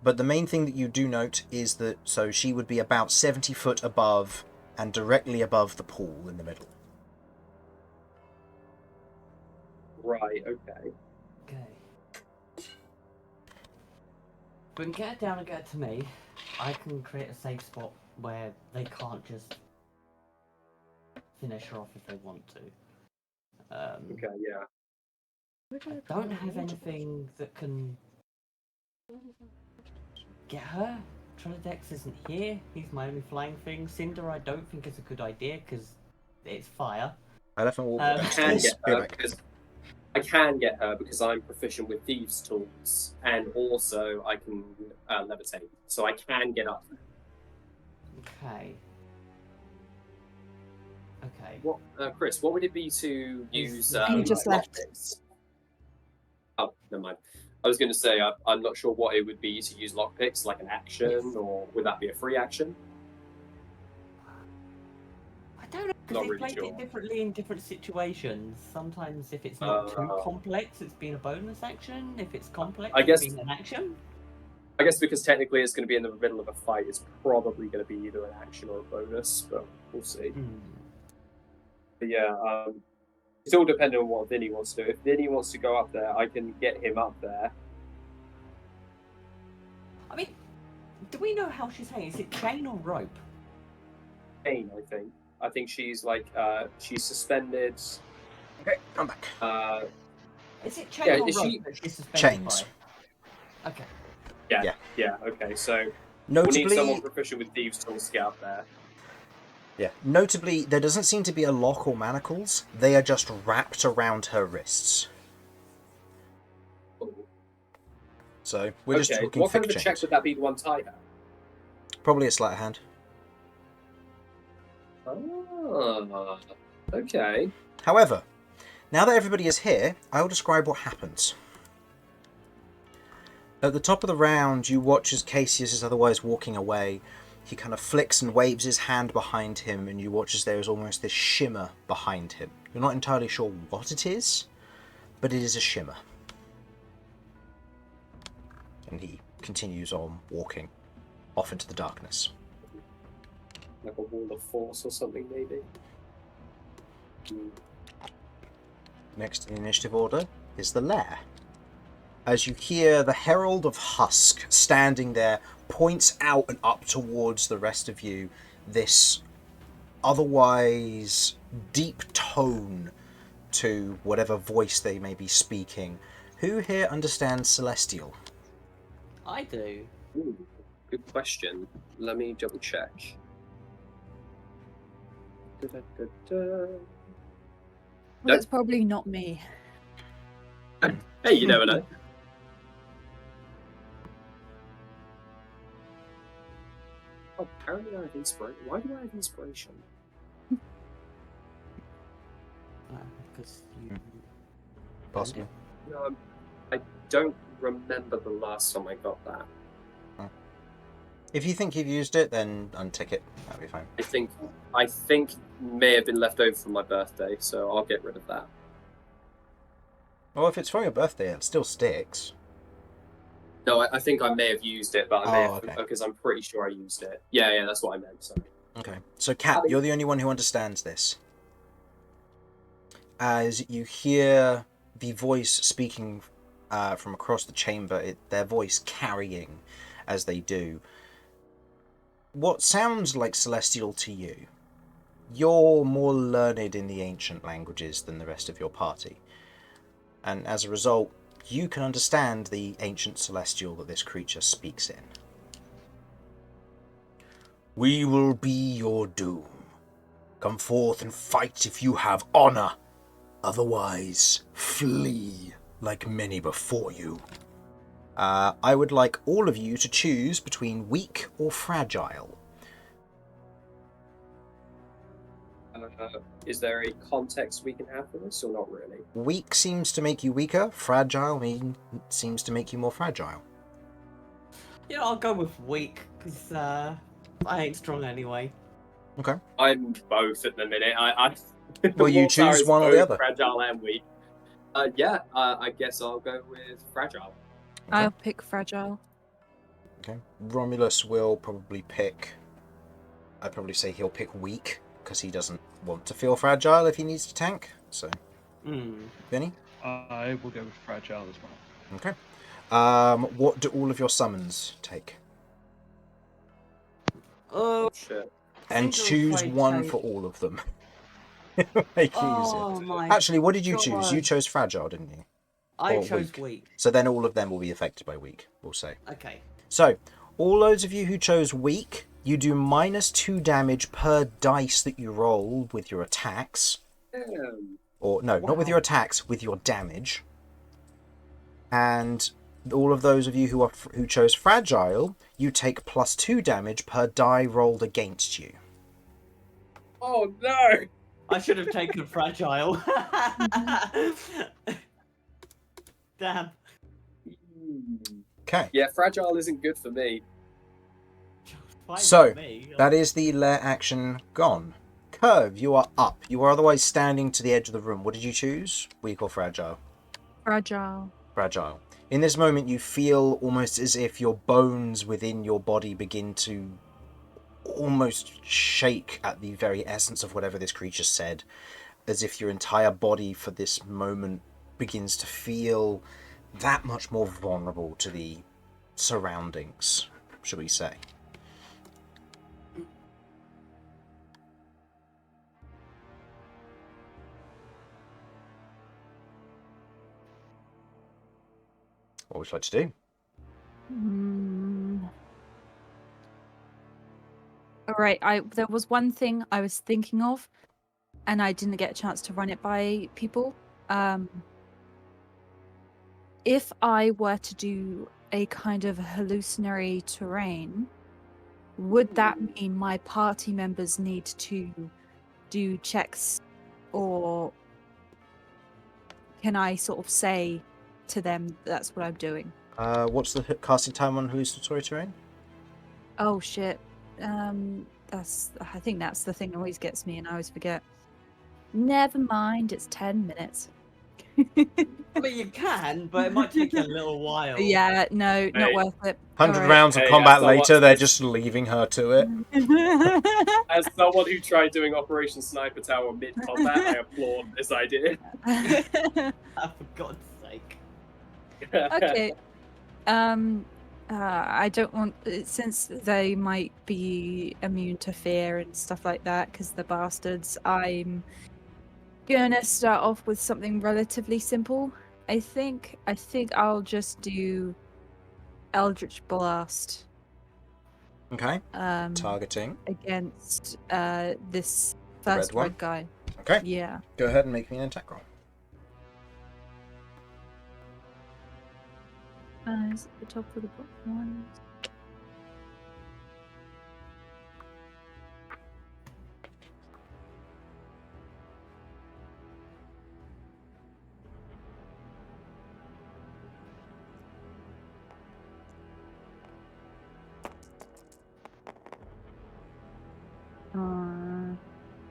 But the main thing that you do note is that she would be about 70 foot above and directly above the pool in the middle.
Right. Okay.
If we can get it down and get it to me, I can create a safe spot where they can't just finish her off if they want to.
Okay. Yeah.
I don't have anything that can get her. Trinidex isn't here. He's my only flying thing. Cinder I don't think is a good idea because it's fire.
Elephant will
I can get her because I'm proficient with thieves' tools, and also I can levitate, so I can get up.
Okay.
What, Chris? What would it be to use?
He just left.
Lockpicks? Oh, never mind. I was going to say I'm not sure what it would be to use lockpicks, like an action, or would that be a free action?
I don't know, because they played it differently in different situations. Sometimes if it's not too complex, it's been a bonus action. If it's complex, it's been an action.
I guess because technically it's going to be in the middle of a fight, it's probably going to be either an action or a bonus, but we'll see. But yeah, it's all dependent on what Vinny wants to do. If Vinny wants to go up there, I can get him up there.
I mean, do we know how she's hanging? Is it chain or rope?
Chain, I think. I think she's like, she's suspended.
Okay, I'm back.
Is it chain or rope that she's suspended
Chains.
by? Okay.
Yeah, okay, so
Notably,
we'll need someone proficient with thieves' tools to get up there.
Yeah. Notably, there doesn't seem to be a lock or manacles. They are just wrapped around her wrists. So we're just talking
what kind of a
chains.
check would that be to untie her?
Probably a sleight of hand.
Oh, okay.
However, now that everybody is here, I will describe what happens. At the top of the round, you watch as Cassius is otherwise walking away, he kind of flicks and waves his hand behind him, and you watch as there is almost this shimmer behind him. You're not entirely sure what it is, but it is a shimmer. And he continues on walking off into the darkness.
Like a wall of force or something, maybe.
Next in the initiative order is the lair. As you hear the Herald of Husk standing there, points out and up towards the rest of you, this otherwise deep tone to whatever voice they may be speaking. Who here understands Celestial?
I do.
Ooh, good question. Let me double check.
Well, it's probably not me.
Hey, you never know. Oh, apparently I have inspiration. Why do I have inspiration?
Because you.
Possibly.
I don't remember the last time I got that.
If you think you've used it, then untick it. That'll be fine.
I think may have been left over from my birthday, so I'll get rid of that.
Well, if it's for your birthday, it still sticks.
No, I think I may have used it, but I may have,
okay.
because I'm pretty sure I used it. Yeah, that's what I meant. Sorry.
Okay. So, Kat, you're the only one who understands this. As you hear the voice speaking from across the chamber, their voice carrying as they do. What sounds like Celestial to you? You're more learned in the ancient languages than the rest of your party. And as a result, you can understand the ancient Celestial that this creature speaks in. We will be your doom. Come forth and fight if you have honor. Otherwise, flee like many before you. I would like all of you to choose between weak or fragile.
Is there a context we can have for this, or not really?
Weak seems to make you weaker. Fragile seems to make you more fragile.
Yeah, I'll go with weak, because I ain't strong anyway.
Okay.
I'm both at the minute.
Well, you
Mortar
choose
is
one or
both
the other.
Fragile and weak. I guess I'll go with fragile.
Okay.
I'll pick fragile.
Okay. Romulus will probably pick... I'd probably say he'll pick weak, because he doesn't want to feel fragile if he needs to tank. So, Vinny?
I will go with fragile as well.
Okay. What do all of your summons take?
Oh,
Shit.
And
Single
choose
fight
one
take.
for all of them. Make it
Oh
easier.
my
Actually, what did you choose?
God.
You chose fragile, didn't you?
I
Or
chose
weak.
weak.
So then all of them will be affected by weak, we'll say.
Okay.
So, all those of you who chose weak, you do -2 damage per dice that you roll with your attacks. Or, no, not with your attacks, with your damage. And all of those of you who chose fragile, you take +2 damage per die rolled against you.
Oh no!
I should have taken fragile. Damn.
Okay.
Yeah, fragile isn't good for me.
Fine
So,
with me.
that is the lair action gone. Kirv, you are up. You are otherwise standing to the edge of the room. What did you choose? Weak or fragile?
Fragile.
Fragile. In this moment, you feel almost as if your bones within your body begin to almost shake at the very essence of whatever this creature said, as if your entire body for this moment begins to feel that much more vulnerable to the surroundings, shall we say. What would you like to do?
All right. There was one thing I was thinking of, and I didn't get a chance to run it by people. If I were to do a kind of hallucinatory terrain, would that mean my party members need to do checks, or can I sort of say to them that's what I'm doing?
What's the casting time on hallucinatory terrain?
Oh shit. I think that's the thing that always gets me, and I always forget. Never mind, it's 10 minutes.
I mean, you can, but it might take you a little while.
Yeah, no, not
Hey.
worth it.
100
Alright.
rounds of
Hey,
combat
so what's
later, they're
this?
just leaving her to it.
As someone who tried doing Operation Sniper Tower mid-combat, I applaud this idea.
For God's sake.
Okay. I don't want, since they might be immune to fear and stuff like that, because they're bastards. I'm gonna start off with something relatively simple. I think I'll just do Eldritch Blast.
Okay.
Um,
Targeting.
against this
The red
first
one?
red guy.
Okay.
Yeah.
Go ahead and make me an attack roll.
Is it the top or the bottom one?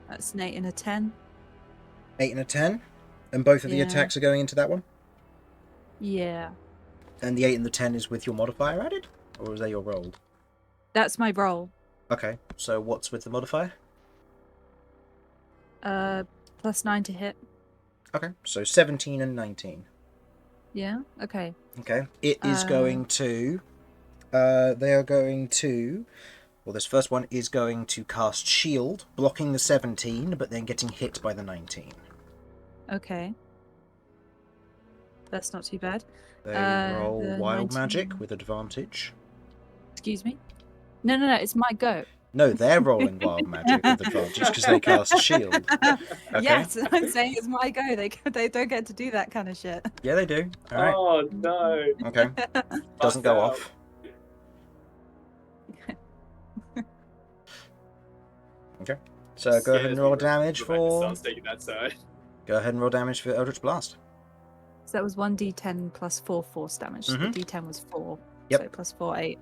That's an 8 and a 10.
8 and a 10. And both of the
Yeah.
attacks are going into that one?
Yeah.
And the 8 and the 10 is with your modifier added? Or is that your rolled?
That's my roll.
Okay, so what's with the modifier?
+9 to hit.
Okay, so 17 and 19.
Yeah? Okay.
Okay, it is going to... they are going to... Well, this first one is going to cast Shield, blocking the 17, but then getting hit by the 19.
Okay. That's not too bad.
They
The
roll Wild
19.
Magic with advantage.
Excuse me? No, it's my go.
No, they're rolling Wild Magic with advantage because they cast Shield. Okay.
Yes, I'm saying it's my go. They don't get to do that kind of shit.
Yeah, they do. All right.
Oh no!
Okay. Doesn't go off. Okay. So go ahead and roll damage for... Go ahead and roll damage for Eldritch Blast.
So that was 1d10 plus 4 force damage. So the d10 was 4.
Yep.
So plus 4, 8.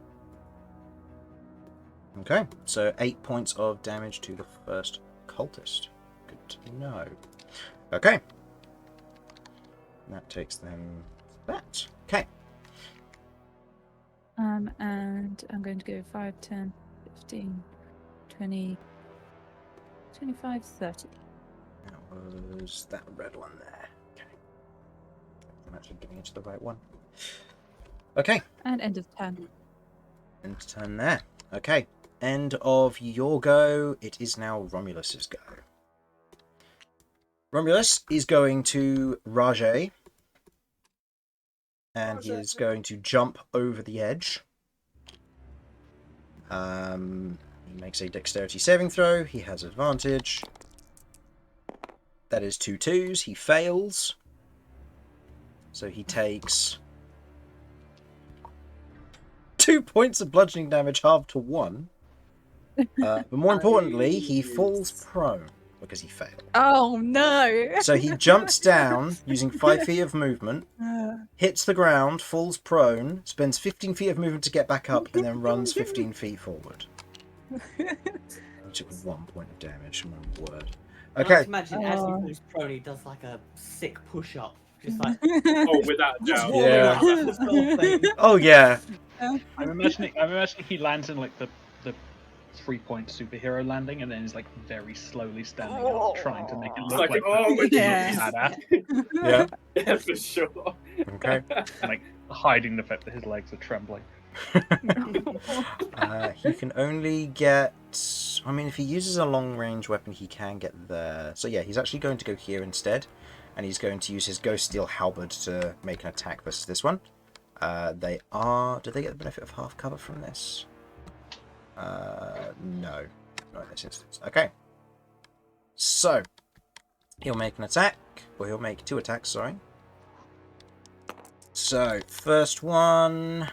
Okay, so 8 points of damage to the first cultist. Good to know. Okay. That takes them that. Okay.
And I'm going to go 5, 10, 15, 20, 25, 30.
That was that red one there. Okay. I'm actually getting into the right one. Okay.
And end of turn.
End turn there. Okay. End of your go. It is now Romulus's go. Romulus is going to Rajay. And he is going to jump over the edge. He makes a dexterity saving throw. He has advantage. That is 2 2s. He fails. So he takes 2 points of bludgeoning damage, halved to 1. But more importantly, he falls prone because he failed.
Oh no!
So he jumps down using 5 feet of movement, hits the ground, falls prone, spends 15 feet of movement to get back up, and then runs 15 feet forward. He took 1 point of damage, my word.
I
Okay.
like to imagine as he falls prone, he does like a sick push-up. Just like...
Oh, without a doubt.
Yeah. Oh yeah.
I'm imagining he lands in like the 3-point superhero landing, and then is like very slowly standing up, trying to make it look like
yeah.
Yeah.
Yeah, for sure.
Okay.
like hiding the fact that his legs are trembling.
He can only get... I mean, if he uses a long-range weapon, he can get there. So yeah, he's actually going to go here instead. And he's going to use his Ghost Steel Halberd to make an attack versus this one. They are... Do they get the benefit of half cover from this? No. Not in this instance. Okay. So, he'll make an attack. Or he'll make 2 attacks, sorry. So, first one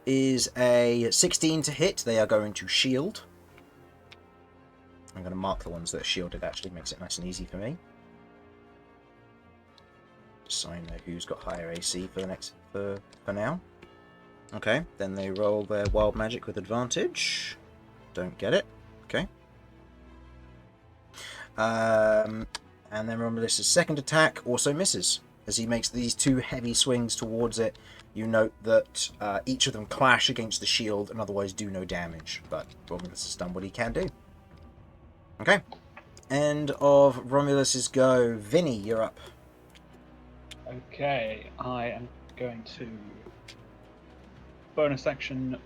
is a 16 to hit. They are going to shield. I'm going to mark the ones that are shielded, actually. Makes it nice and easy for me. Just so I know who's got higher AC for the next for now. Okay, then they roll their wild magic with advantage. Don't get it. Okay. And then Romulus' second attack also misses. As he makes these two heavy swings towards it, you note that each of them clash against the shield and otherwise do no damage. But Romulus has done what he can do. Okay. End of Romulus's go. Vinny, you're up.
Okay, I am going to bonus action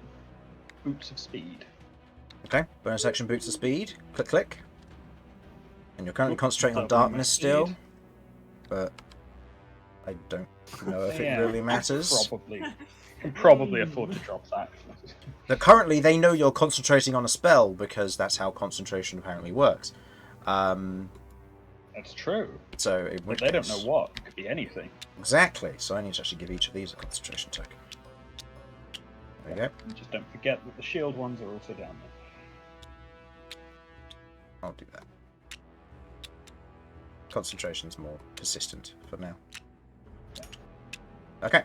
Boots of Speed.
Okay. Bonus action boots of speed. Click, click. And you're currently concentrating on
Doubling my
darkness
speed.
still. But I don't know if it really matters.
Can probably afford to drop that.
But currently, they know you're concentrating on a spell because that's how concentration apparently works.
That's true.
So, in
But
which
they don't
case-
know what. It could be anything.
Exactly. So I need to actually give each of these a concentration token. There you go.
And just don't forget that the shield ones are also down there.
I'll do that. Concentration's more persistent for now. Okay.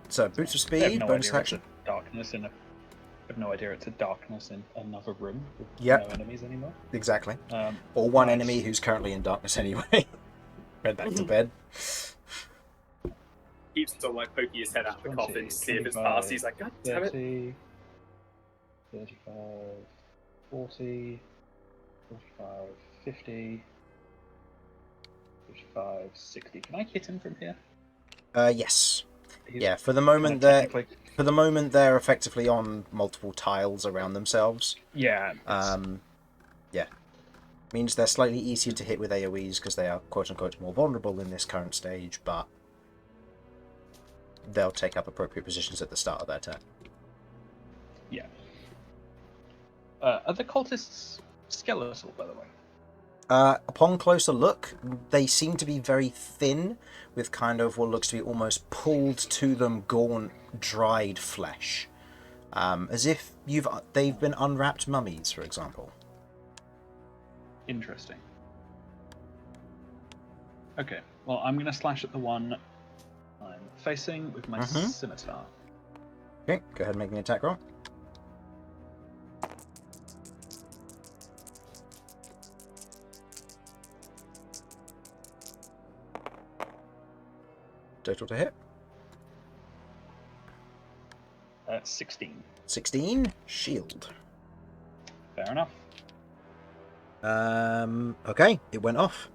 So boots of
I have
speed,
no
bonus
idea
action.
it's a darkness in a. I have no idea it's a darkness in another room with
Yep.
no enemies anymore.
Exactly.
Um,
Or one
nice.
enemy who's currently in darkness anyway. Went back to bed.
Keeps sort of like poking his head out the
20,
coffin to see if it's
25,
passed. He's like, God damn it.
30, 35, 40, 45, 50, 55, 60. Can I hit him from here?
Yes.
He's
Yeah, for the
kinda
moment they're effectively on multiple tiles around themselves.
Yeah.
Yeah. Means they're slightly easier to hit with AoEs because they are quote unquote more vulnerable in this current stage, but they'll take up appropriate positions at the start of their turn.
Yeah. Are the cultists skeletal, by the way?
Upon closer look, they seem to be very thin, with kind of what looks to be almost pulled to them gaunt, dried flesh, as if they've been unwrapped mummies, for example.
Interesting. Okay, well, I'm going to slash at the one I'm facing with my scimitar.
Okay, go ahead and make an attack roll. Total to hit.
16.
16. Shield.
Fair enough.
Okay, it went off.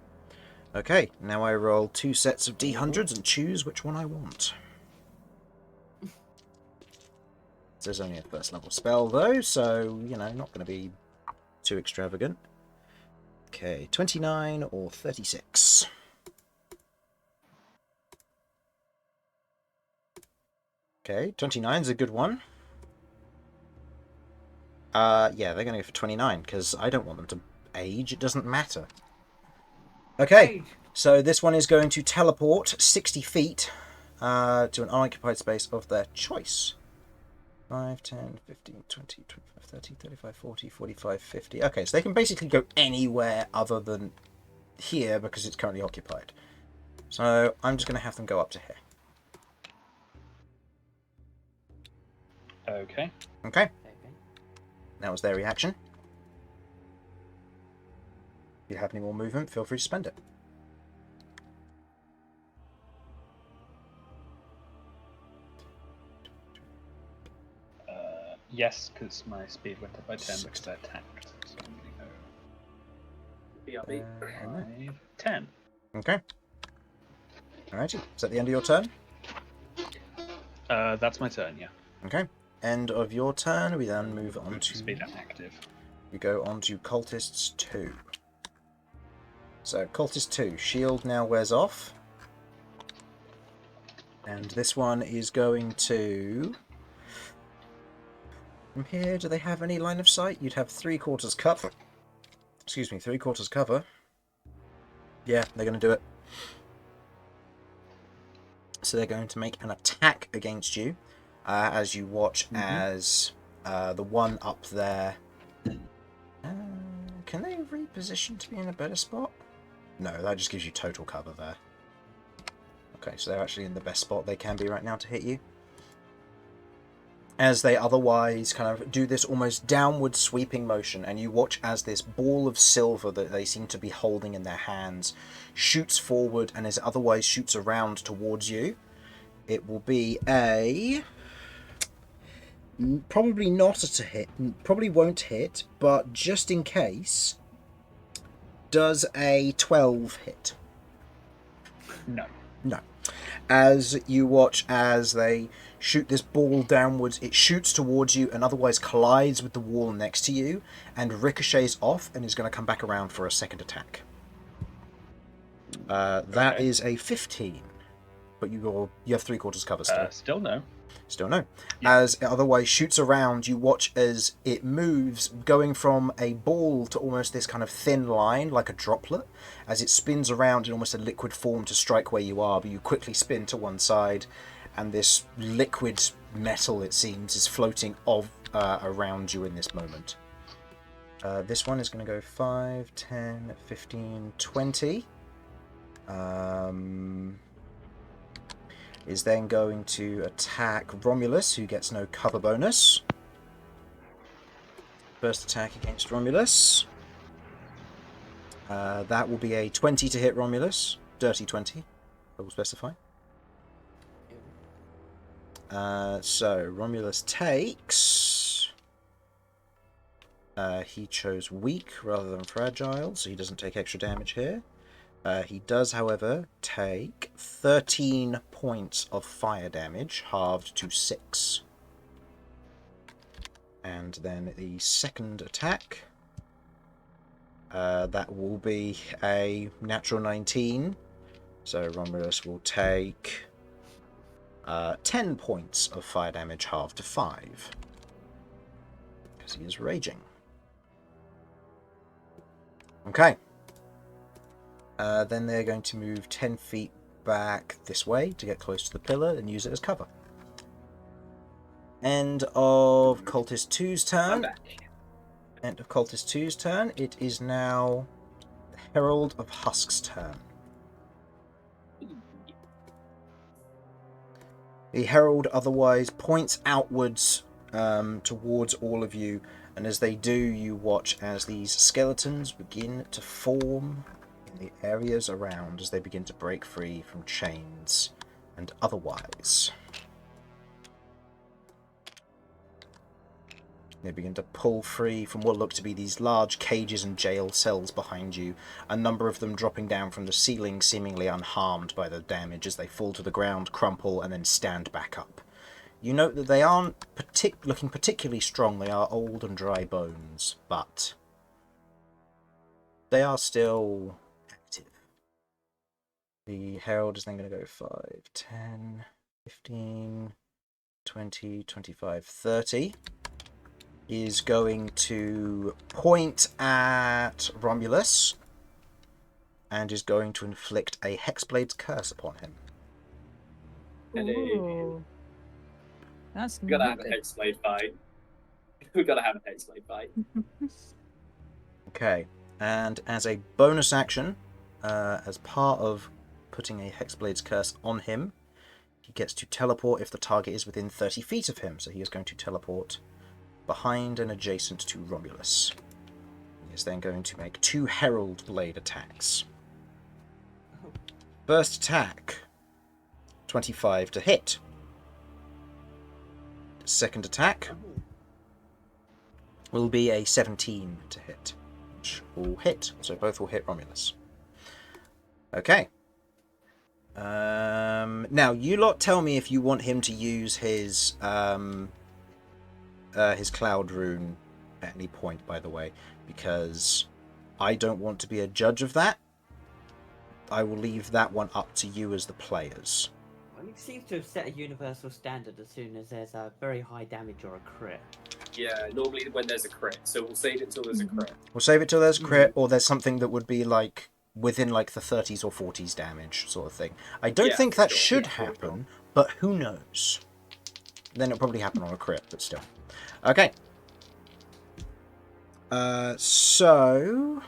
Okay, now I roll 2 sets of D100s and choose which one I want. There's only a first level spell though, so, you know, not going to be too extravagant. Okay, 29 or 36. Okay, 29's a good one. Yeah, they're going to go for 29, because I don't want them to age. It doesn't matter. Okay, so this one is going to teleport 60 feet to an unoccupied space of their choice. 5, 10, 15, 20, 25, 30, 35, 40, 45, 50. Okay, so they can basically go anywhere other than here because it's currently occupied. So I'm just going to have them go up to here.
Okay.
Okay. That was their reaction. If you have any more movement, feel free to spend it.
Yes, because my speed went up by 10 because I attacked. So I'm going to
BRB.
go 5, 10.
Okay. Alrighty. Is that the end of your turn?
That's my turn, yeah.
Okay. End of your turn. We then move on to...
Speed active.
We go on to Cultists 2. So, Cultist 2. Shield now wears off. And this one is going to... From here, do they have any line of sight? You'd have 3/4 cover. Excuse me, 3/4 cover. Yeah, they're going to do it. So they're going to make an attack against you. As you watch as the one up there... can they reposition to be in a better spot? No, that just gives you total cover there. Okay, so they're actually in the best spot they can be right now to hit you. as they otherwise kind of do this almost downward sweeping motion, and you watch as this ball of silver that they seem to be holding in their hands shoots forward and as it otherwise shoots around towards you. It will be a... probably not a hit, probably won't hit, but just in case, does a 12 hit?
No.
No. As you watch as they shoot this ball downwards, it shoots towards you and otherwise collides with the wall next to you and ricochets off and is going to come back around for a second attack. That
Okay.
is a 15, but you have 3/4 cover still.
Still no.
Still no.
Yeah.
As it otherwise shoots around, you watch as it moves, going from a ball to almost this kind of thin line, like a droplet, as it spins around in almost a liquid form to strike where you are, but you quickly spin to one side, and this liquid metal, it seems, is floating around you in this moment. This one is going to go 5, 10, 15, 20. Is then going to attack Romulus, who gets no cover bonus. First attack against Romulus. That will be a 20 to hit Romulus. Dirty 20, I will specify. So, Romulus takes... he chose weak rather than fragile, so he doesn't take extra damage here. He does, however, take 13 points of fire damage, halved to 6. And then the second attack, that will be a natural 19. So Romulus will take 10 points of fire damage, halved to 5. Because he is raging. Okay. Then they're going to move 10 feet back this way to get close to the pillar and use it as cover. End of Cultist 2's turn.
I'm back.
End of Cultist 2's turn. It is now the Herald of Husk's turn. The Herald otherwise points outwards towards all of you, and as they do, you watch as these skeletons begin to form in the areas around as they begin to break free from chains and otherwise. They begin to pull free from what look to be these large cages and jail cells behind you, a number of them dropping down from the ceiling seemingly unharmed by the damage as they fall to the ground, crumple, and then stand back up. You note that they aren't looking particularly strong. They are old and dry bones, but they are still active. The Herald is then going to go 5, 10, 15, 20, 25, 30. Is going to point at Romulus and is going to inflict a Hexblade's Curse upon him.
Ooh. That's
We gotta
not
have a
good.
Hexblade fight. We gotta have a Hexblade fight.
Okay, and as a bonus action, as part of putting a Hexblade's Curse on him, he gets to teleport if the target is within 30 feet of him, so he is going to teleport behind and adjacent to Romulus. He is then going to make 2 Herald Blade attacks. First attack, 25 to hit. Second attack will be a 17 to hit, which will hit, so both will hit Romulus. Okay. Now, you lot tell me if you want him to use his Cloud Rune at any point, by the way, because I don't want to be a judge of that. I will leave that one up to you as the players.
Well, it seems to have set a universal standard as soon as there's a very high damage or a crit.
Yeah, normally when there's a crit, so we'll save it till there's a crit.
We'll save it till there's a crit, or there's something that would be like within like the 30s or 40s damage sort of thing. I don't think that should happen, but who knows? Then it'll probably happen on a crit, but still. Okay. So...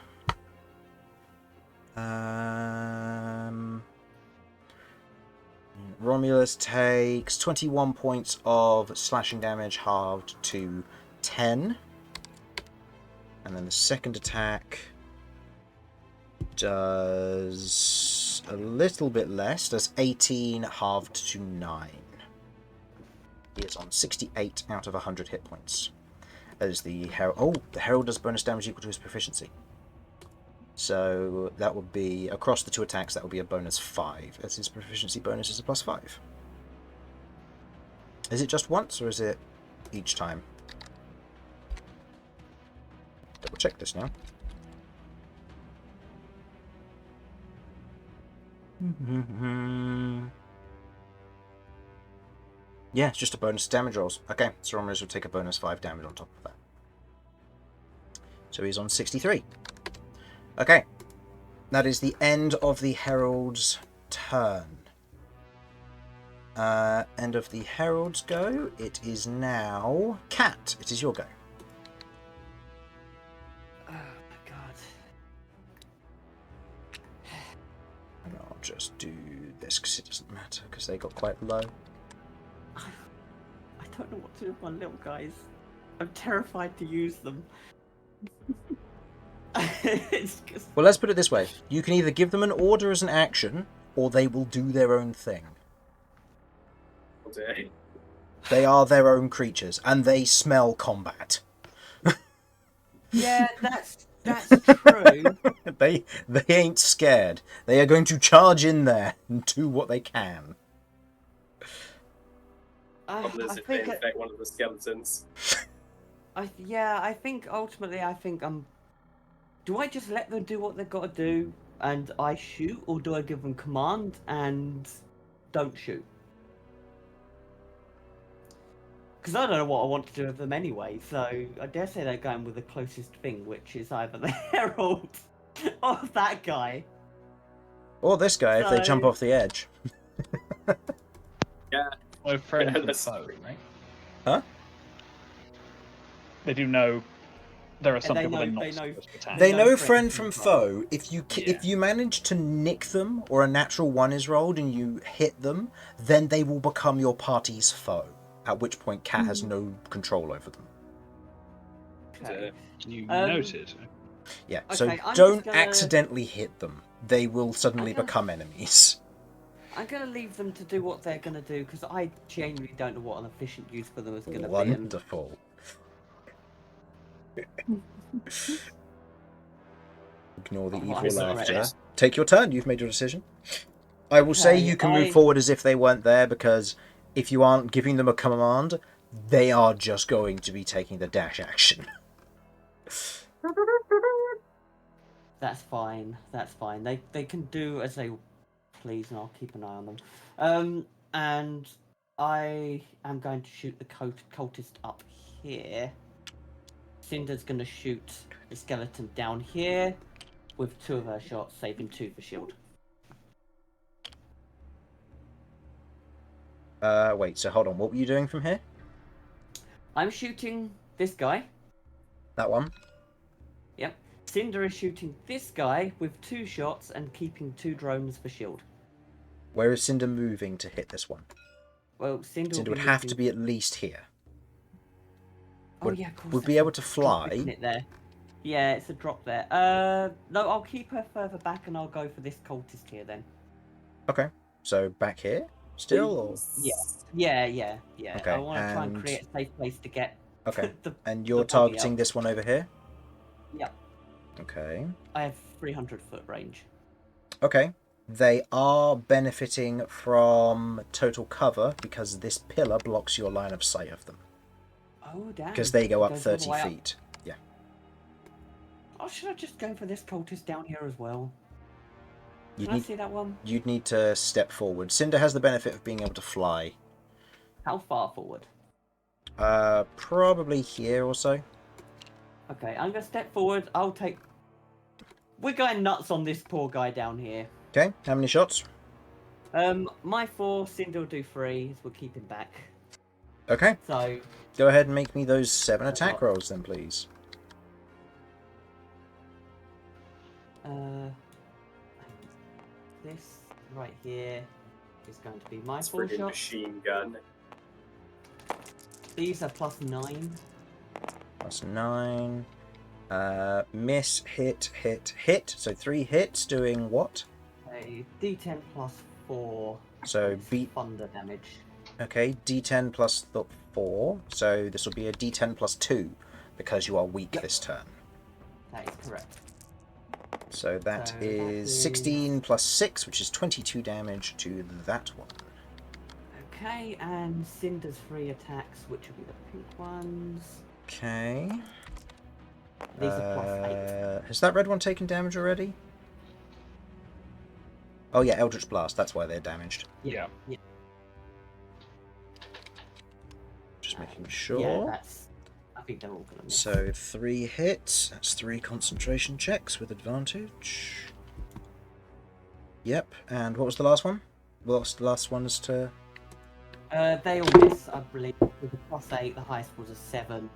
Romulus takes 21 points of slashing damage, halved to 10. And then the second attack does a little bit less, does 18, halved to 9. He is on 68 out of 100 hit points. That is the Herald. Oh, the Herald does bonus damage equal to his proficiency. So that would be, across the two attacks, that would be a bonus 5, as his proficiency bonus is a plus 5. Is it just once, or is it each time? Double check this now. Yeah, it's just a bonus damage rolls. Okay, so Romulus will take a bonus 5 damage on top of that. So he's on 63. Okay, that is the end of the Herald's turn. End of the Herald's go. It is now Cat. It is your go.
Oh my god.
And I'll just do this because it doesn't matter because they got quite low.
I don't know what to do with my little guys. I'm terrified to use them. It's just...
Well, let's put it this way. You can either give them an order as an action, or they will do their own thing.
Okay.
They are their own creatures, and they smell combat.
Yeah, that's true.
They ain't scared. They are going to charge in there and do what they can.
I
Romulus if
think
they infect one of the skeletons.
I think ultimately do I just let them do what they've got to do and I shoot, or do I give them command and don't shoot? Because I don't know what I want to do with them anyway, so I dare say they're going with the closest thing, which is either the Herald or that guy.
Or this guy, if they jump
So-
off the edge.
Yeah.
Well, friend
Yeah,
from
that's
foe,
true.
right?
Huh?
They do know there are some
they
people they're
know-
not
they know-
supposed to attack.
They
know
know
friend
friend
from
from foe. If you
Yeah.
if you manage to nick them, or a natural 1 is rolled and you hit them, then they will become your party's foe. At which point, Cat has no control over them.
Okay.
You
Um,
noted.
Yeah,
Okay,
so
I'm
don't
just gonna-
accidentally hit them. They will suddenly
I'm gonna-
become enemies.
I'm going to leave them to do what they're going to do, because I genuinely don't know what an efficient use for them is going to be. And
Wonderful. Ignore the
Oh,
evil
I'm sorry.
laughter. Take your turn. You've made your decision. I will say
Okay,
you can move forward as if they weren't there, because if you aren't giving them a command, they are just going to be taking the dash action.
That's fine. That's fine. They can do as they please, and I'll keep an eye on them. And I am going to shoot the cultist up here. Cinder's going to shoot the skeleton down here with 2 of her shots, saving 2 for shield.
Wait, so hold on. What were you doing from here?
I'm shooting this guy.
That one?
Yep. Cinder is shooting this guy with 2 shots and keeping 2 drones for shield.
Where is Cinder moving to hit this one?
Well, Cinder
Cinder
will
would
be
have to
moving-
be at least here.
Oh
would-
yeah, of course.
would be
that's
able
a
to
drop,
fly.
isn't it, there? Yeah, it's a drop there. No, I'll keep her further back and I'll go for this cultist here then.
Okay. So back here? Still? Or...
Yeah.
Okay,
I want to try and
and-
create a safe place to get.
Okay.
the,
And you're
body
targeting
up.
this one over here?
Yep.
Okay.
I have 300-foot range.
Okay. They are benefiting from total cover because this pillar blocks your line of sight of them.
Oh damn.
Because they go
It
up
goes all the
30
way up.
feet. Yeah.
Oh, should I just go for this cultist down here as well?
You'd
Can I
need,
see that one?
you'd need to step forward. Cinder has the benefit of being able to fly.
How far forward?
Probably here or so.
Okay, I'm gonna step forward. I'll take. We're going nuts on this poor guy down here.
Okay, how many shots?
My 4, Cinder will do 3, as we'll keep him back.
Okay,
So,
go ahead and make me those 7
Why
attack
not?
rolls then, please.
this right here, is going to be my
It's
4
friggin'
shots.
machine gun.
These are +9.
+9. Miss, hit, hit, hit. So 3 hits doing what?
A D10 +4.
So
is thunder damage.
Okay, D10 plus the 4. So this will be a D10 plus 2 because you are weak this turn.
That is correct.
So that
So
is
that is
16 plus 6, which is 22 damage to that one.
Okay, and Cinder's 3 attacks, which will be the pink ones.
Okay.
These are +8.
Has that red one taken damage already? Oh yeah, Eldritch Blast. That's why they're damaged.
Yeah.
Just making sure.
Yeah, that's. I think they're all gonna miss.
So 3 hits. That's 3 concentration checks with advantage. Yep. And what was the last one? What's the last one as to?
They all miss, I believe. With a +8, the highest was a 7,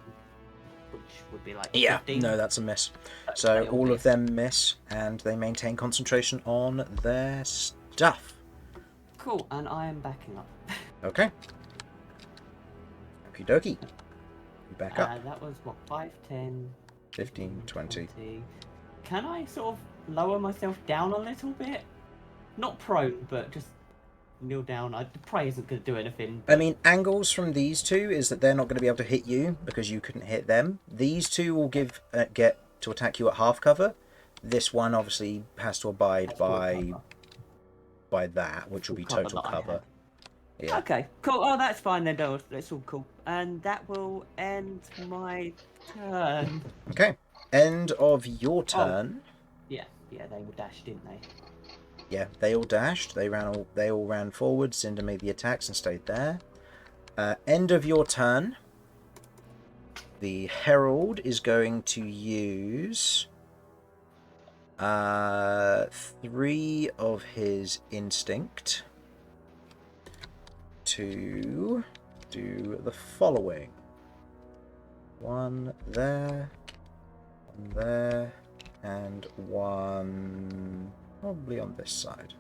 which would be like 15.
No, that's a miss.
But
So
they
all of
miss.
them miss, and they maintain concentration on their stuff.
Cool, and I am backing up.
Okay. Okie dokie. You back up.
That was what, 5, 10,
15, 20.
Can I sort of lower myself down a little bit? Not prone, but just kneel down. The prey isn't going to do anything.
I mean, angles from these two is that they're not going to be able to hit you because you couldn't hit them. These two will get to attack you at half cover. This one obviously has to abide
That's full
by that, which will be
Full
total
that I
cover.
had.
Yeah.
Okay, cool. Oh, that's fine then. That's all cool. And that will end my turn.
Okay. End of your turn.
Yeah, they all dashed, didn't they?
Yeah, they all dashed. They all ran forward. Cinder made the attacks and stayed there. End of your turn. The Herald is going to use 3 of his instinct to do the following. 1 there, 1 there, and 1 probably on this side.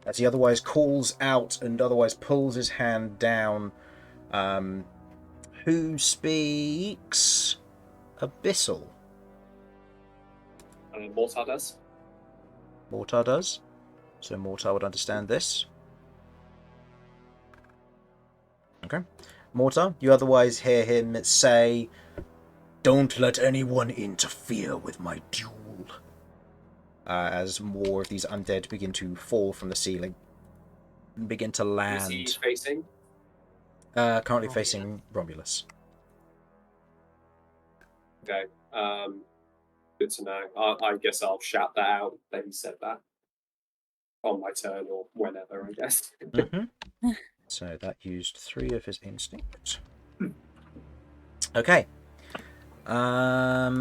As he otherwise calls out and otherwise pulls his hand down. Who speaks Abyssal?
Mortar does.
Mortar does. So Mortar would understand this. Okay. Mortar, you otherwise hear him say, "Don't let anyone interfere with my duel." As more of these undead begin to fall from the ceiling and begin to land.
Who's he facing?
Currently facing Romulus.
Okay. Good to know. I guess I'll shout that out that he said that on my turn or whenever, I guess.
Mm-hmm. So that used 3 of his instinct. Okay.
Oh,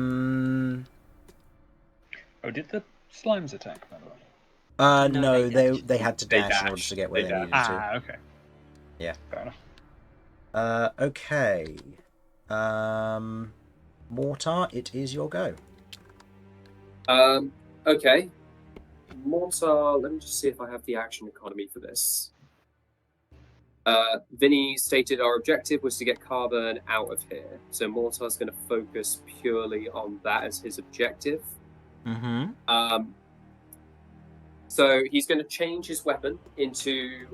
did the slimes attack, by the way?
No,
they
they had to
They
dash in order
dashed.
to get where
They
they needed
dashed.
to.
Okay.
Yeah.
Fair enough.
Okay. Mortar, it is your go.
Okay. Mortar, let me just see if I have the action economy for this. Vinny stated our objective was to get Carbon out of here. So Mortar's going to focus purely on that as his objective.
Mm-hmm.
So he's going to change his weapon into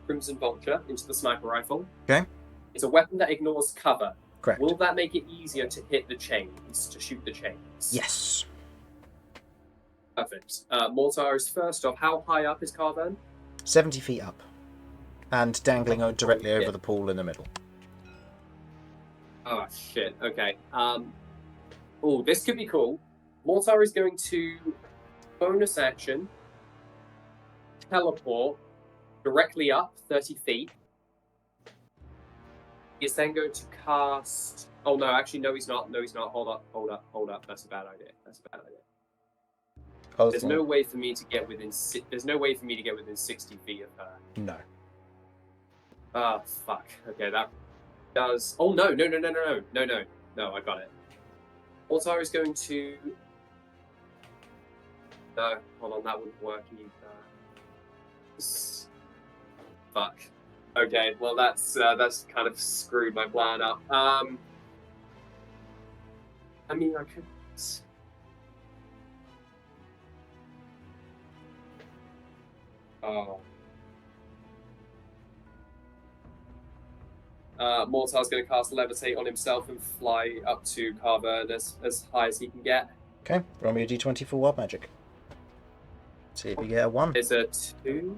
Crimson Vulture, into the sniper rifle.
Okay.
It's a weapon that ignores cover.
Correct.
Will that make it easier to hit the chains, to shoot the chains?
Yes.
Perfect. Mortar is first off. How high up is Carbon?
70 feet up. And dangling directly over the pool in the middle.
Oh, shit. Okay. Oh, this could be cool. Mortar is going to bonus action, teleport directly up 30 feet. He's then going to cast... Oh, no, actually, no, he's not. No, he's not. Hold up. That's a bad idea. There's no way for me to get within 60 feet of her.
No.
Ah, fuck. Okay, that does... Oh, no, I got it. Mortar is going to No, hold on, that wouldn't work either. Fuck. Okay, well that's kind of screwed my plan up. I mean, I could. Oh. Mortar's going to cast Levitate on himself and fly up to Carvern as high as he can get.
Okay, roll me a d20 for wild magic. See if you get a 1.
It's a 2?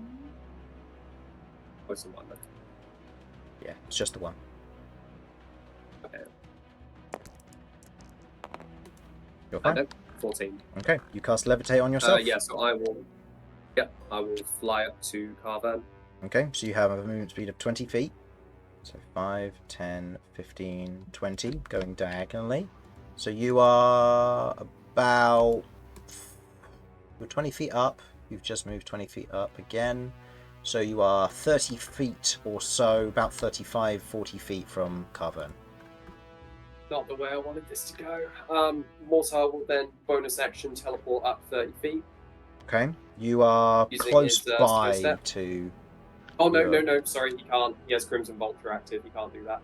Oh, it's a 1 then.
Yeah, it's just the 1.
Okay.
You're fine.
14.
Okay, you cast Levitate on yourself?
Yeah, so I will fly up to Carvern.
Okay, so you have a movement speed of 20 feet. So 5, 10, 15, 20, going diagonally. So you are about... You're 20 feet up. You've just moved 20 feet up again. So you are 30 feet or so, about 35, 40 feet from Carvern.
Not the way I wanted this to go. Mortar will then bonus action teleport up 30 feet.
Okay, you are
Using
close
his,
by
skill step.
to...
Oh, no, sorry, he can't. He has Crimson Vulture active, he can't do that.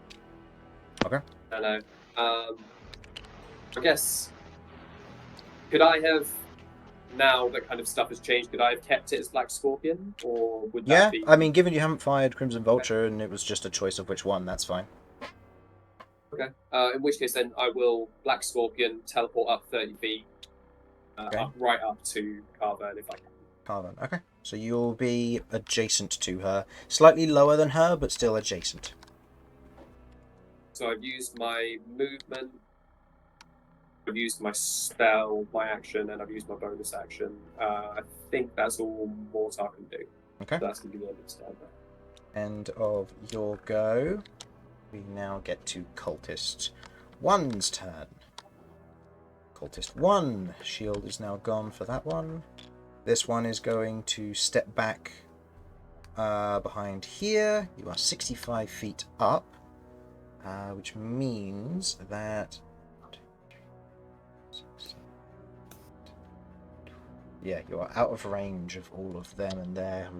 Okay.
No. I guess... Could I have, now that kind of stuff has changed, could I have kept it as Black Scorpion? Or would that be...
I mean, given you haven't fired Crimson Vulture and it was just a choice of which one, that's fine.
Okay. In which case then I will Black Scorpion teleport up 30 feet.
Okay.
Right up to Carvern if I can.
Harlan. Okay. So you'll be adjacent to her. Slightly lower than her, but still adjacent.
So I've used my movement, I've used my spell, my action, and I've used my bonus action. I think that's all Mortar can do.
Okay.
So that's going to be the end of stand there.
End of your go. We now get to Cultist 1's turn. Cultist 1. Shield is now gone for that one. This one is going to step back behind here. You are 65 feet up, which means that... Yeah, you are out of range of all of them and their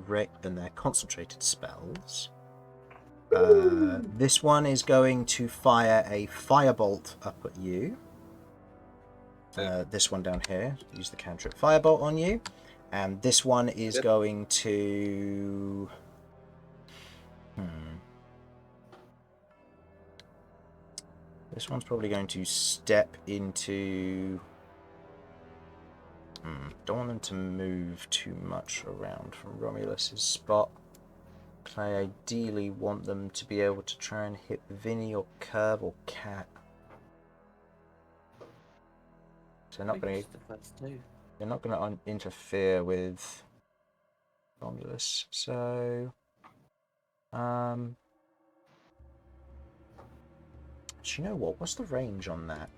concentrated spells. This one is going to fire a firebolt up at you. This one down here, use the cantrip firebolt on you. And this one is going to... This one's probably going to step into... Don't want them to move too much around from Romulus's spot. I ideally want them to be able to try and hit Vinny or Kirv or Cat. So they're not going to interfere with Romulus. So, do you know what? What's the range on that?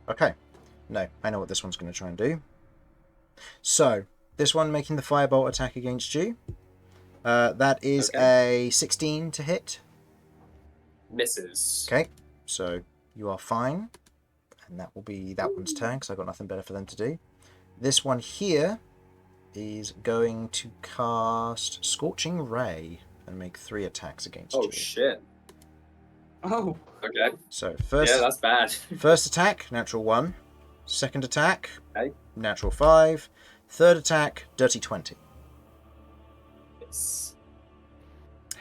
Okay. No, I know what this one's going to try and do. So, this one making the firebolt attack against you. That is a 16 to hit.
Misses.
Okay, so you are fine. And that will be that one's turn, because I've got nothing better for them to do. This one here is going to cast Scorching Ray and make 3 attacks against you.
Oh, shit.
Oh.
Okay.
So, first,
yeah, that's bad.
First attack, natural 1. Second attack,
okay.
Natural 5. Third attack, dirty 20.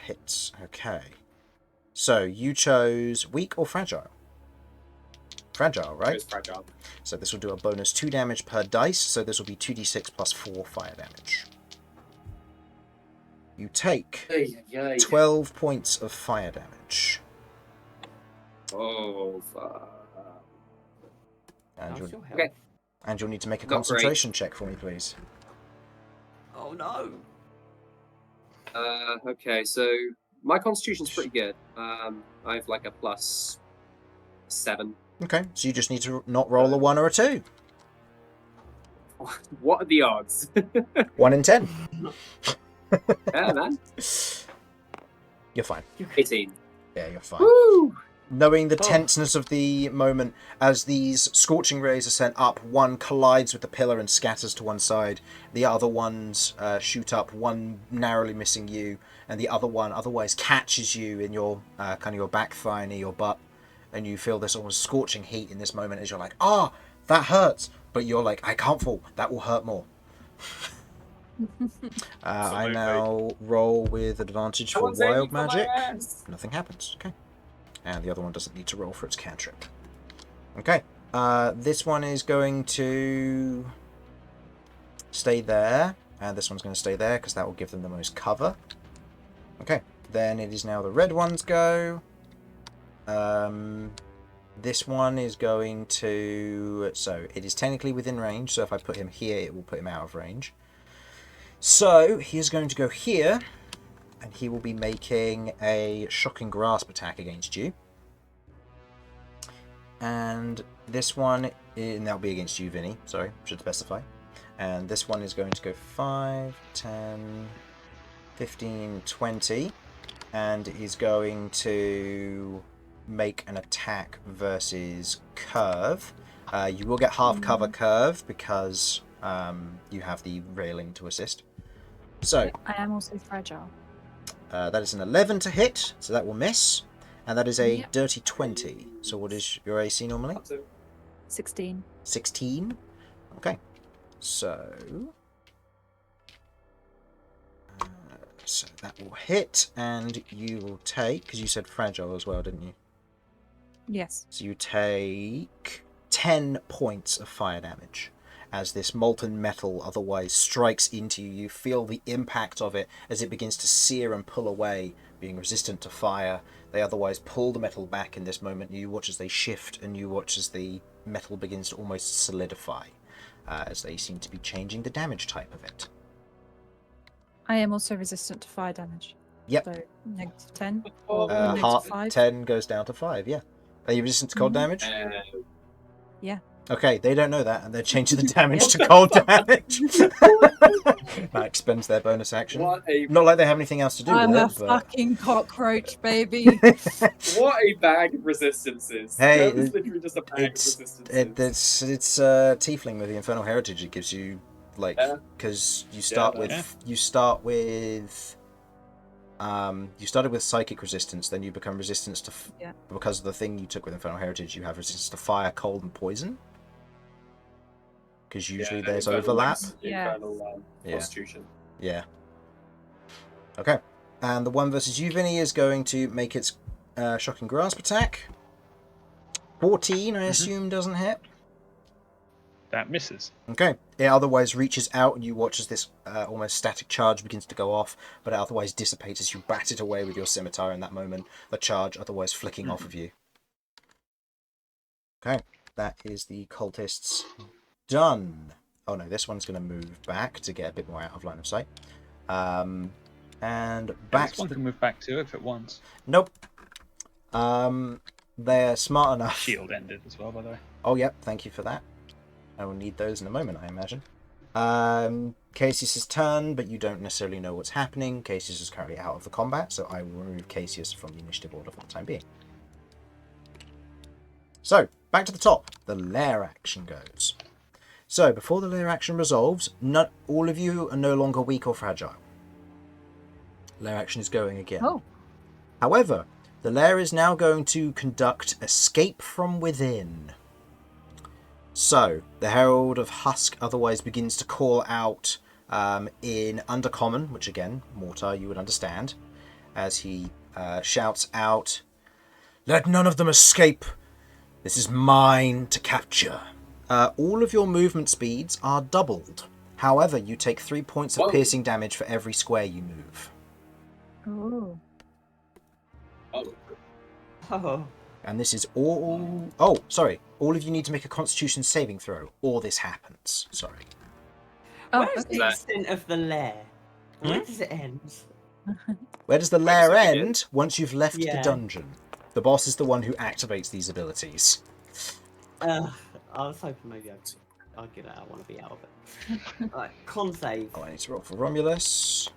Hits. Okay. So you chose weak or fragile? Fragile, right?
It's fragile.
So this will do a bonus 2 damage per dice. So this will be 2d6 plus 4 fire damage. You take 12 points of fire damage.
Oh, fuck.
And you'll need to make a concentration check for me, please.
Oh no.
Okay, so my constitution's pretty good. I have like a +7.
Okay, so you just need to not roll a 1 or a 2.
What are the odds?
1 in 10.
Yeah, man.
You're fine.
18.
Yeah, you're fine.
Woo!
Knowing the
Oh.
tenseness of the moment, as these scorching rays are sent up, one collides with the pillar and scatters to one side. The other ones shoot up, one narrowly missing you, and the other one otherwise catches you in your kind of your back thigh near your butt, and you feel this almost scorching heat in this moment as you're like, that hurts, but you're like, I can't fall, that will hurt more. I now roll with advantage for
Someone save me
wild
from my
magic.
ass.
Nothing happens. Okay. And the other one doesn't need to roll for its cantrip. Okay. This one is going to stay there. And this one's going to stay there because that will give them the most cover. Okay. Then it is now the red one's go. This one is going to... So, it is technically within range. So if I put him here, it will put him out of range. So, he is going to go here. And he will be making a shocking grasp attack against you. And this one, and that'll be against you, Vinny. Sorry, should specify. And this one is going to go 5, 10, 15, 20. And he's going to make an attack versus Kirv. You will get half cover Kirv because you have the railing to assist. So
I am also fragile.
that is an 11 to hit, so that will miss. And that is a
Yep.
dirty 20. So what is your AC normally?
16.
16? Okay. So... so that will hit, and you will take... Because you said fragile as well, didn't you?
Yes.
So you take 10 points of fire damage. As this molten metal otherwise strikes into you, you feel the impact of it as it begins to sear and pull away, being resistant to fire. They otherwise pull the metal back in this moment. You watch as they shift, and you watch as the metal begins to almost solidify, as they seem to be changing the damage type of it.
I am also resistant to fire damage.
Yep.
So negative 10.
Half,
5.
10 goes down to 5, yeah. Are you resistant to cold damage?
Yeah.
Okay, they don't know that, and they're changing the damage to cold damage. That expends their bonus action. Not like they have anything else to do
I'm
with
a
it, but...
fucking cockroach, baby.
What a bag of resistances.
Hey,
That was literally just a bag of resistances.
It's Tiefling with the Infernal Heritage. It gives you, like, because you start you started with psychic resistance, then you become resistance to because of the thing you took with Infernal Heritage. You have resistance to fire, cold, and poison. Because usually there's overlap.
Constitution.
Yeah. Okay. And the one versus you, Vinny, is going to make its shocking grasp attack. 14, I assume, doesn't hit.
That misses.
Okay. It otherwise reaches out, and you watch as this almost static charge begins to go off, but it otherwise dissipates as you bat it away with your scimitar in that moment, the charge otherwise flicking off of you. Okay. That is the cultists done. Oh no, this one's going to move back to get a bit more out of line of sight. And back
This one can move back too if it wants.
Nope. They're smart enough.
Shield ended as well, by the way.
Oh, yep. Thank you for that. I will need those in a moment, I imagine. Cassius' turn, but you don't necessarily know what's happening. Cassius is currently out of the combat, so I will remove Cassius from the initiative order for the time being. So, back to the top. The lair action goes. So, before the lair action resolves, not all of you are no longer weak or fragile. Lair action is going again.
Oh.
However, the lair is now going to conduct Escape from Within. So, the Herald of Husk otherwise begins to call out in Undercommon, which again, Mortar, you would understand, as he shouts out, "Let none of them escape! This is mine to capture." All of your movement speeds are doubled. However, you take 3 points of piercing damage for every square you move.
Oh.
Oh.
And this is all... Oh, sorry. All of you need to make a Constitution saving throw, or this happens. Sorry.
Oh,
Where's
okay.
the extent of the lair? Where does it end?
Where does the lair
does it begin?
end? Once you've left the dungeon. The boss is the one who activates these abilities.
I was hoping maybe I'd get out. I want to be out of it. Alright, con save.
Oh, I need to roll for Romulus.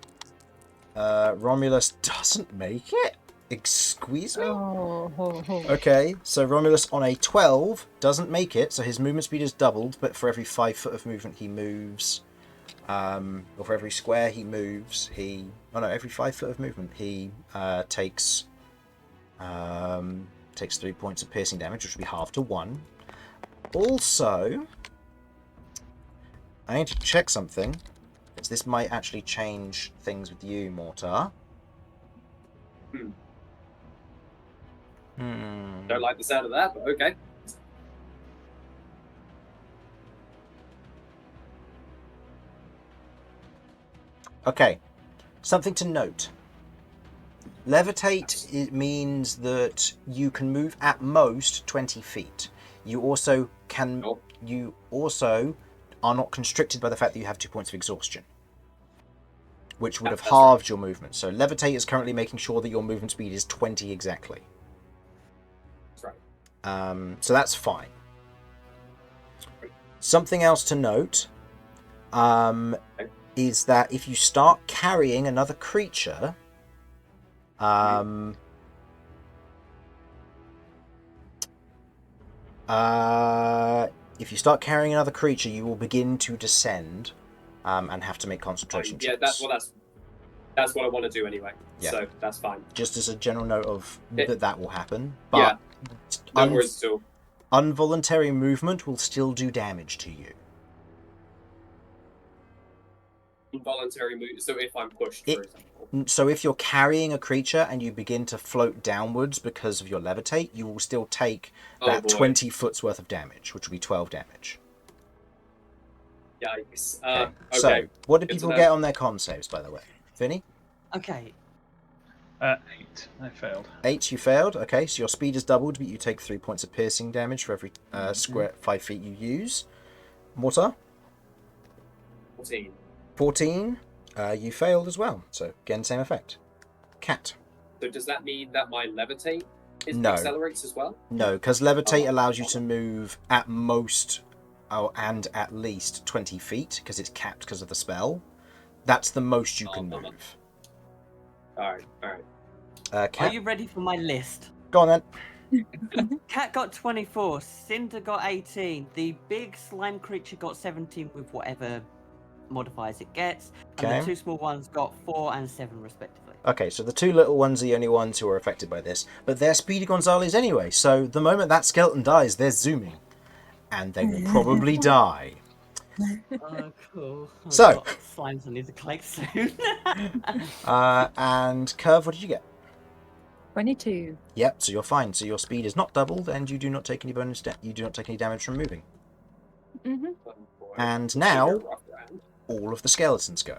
Romulus doesn't make it. Excuse me?
Oh.
Okay, so Romulus on a 12 doesn't make it, so his movement speed is doubled, but for every 5 foot of movement he moves, or for every square he moves, every 5 foot of movement he takes 3 points of piercing damage, which will be halved to 1. Also, I need to check something, because this might actually change things with you, Mortar.
Don't like the sound of that, but okay.
Okay, something to note. Levitate, it means that you can move at most 20 feet. You also are not constricted by the fact that you have 2 points of exhaustion, which would have halved your movement. So Levitate is currently making sure that your movement speed is 20 exactly.
That's right.
So that's fine. Something else to note is that if you start carrying another creature, you will begin to descend and have to make concentration checks.
That's what I want to do anyway. Yeah. So that's fine.
Just as a general note of that will happen. But
no worries at all.
Involuntary movement will still do damage to you.
Involuntary movement. So if I'm pushed, for example.
So if you're carrying a creature and you begin to float downwards because of your levitate, you will still take that 20 foot's worth of damage, which will be 12 damage.
Yikes.
Okay.
Okay.
So, what did people get on their con saves, by the way? Vinny?
Okay.
8. I failed.
8, you failed. Okay, so your speed is doubled, but you take 3 points of piercing damage for every square 5 feet you use. Mortar?
14.
14. You failed as well. So, again, same effect. Cat.
So does that mean that my levitate accelerates as well?
No, because levitate allows you to move at most and at least 20 feet, because it's capped because of the spell. That's the most you can move.
Alright.
Cat?
Are you ready for my list?
Go on then.
Cat got 24, Cinder got 18, the big slime creature got 17 with whatever modifiers it gets, and the 2 small ones got 4 and 7 respectively.
Okay, so the 2 little ones are the only ones who are affected by this, but they're Speedy Gonzales anyway, so the moment that skeleton dies, they're zooming, and they will probably die.
Oh, cool.
So,
slimes I need to collect soon.
and Kirv, what did you get?
22.
Yep, so you're fine. So your speed is not doubled, and you do not take any you do not take any damage from moving.
Mm-hmm.
And now, all of the skeletons go.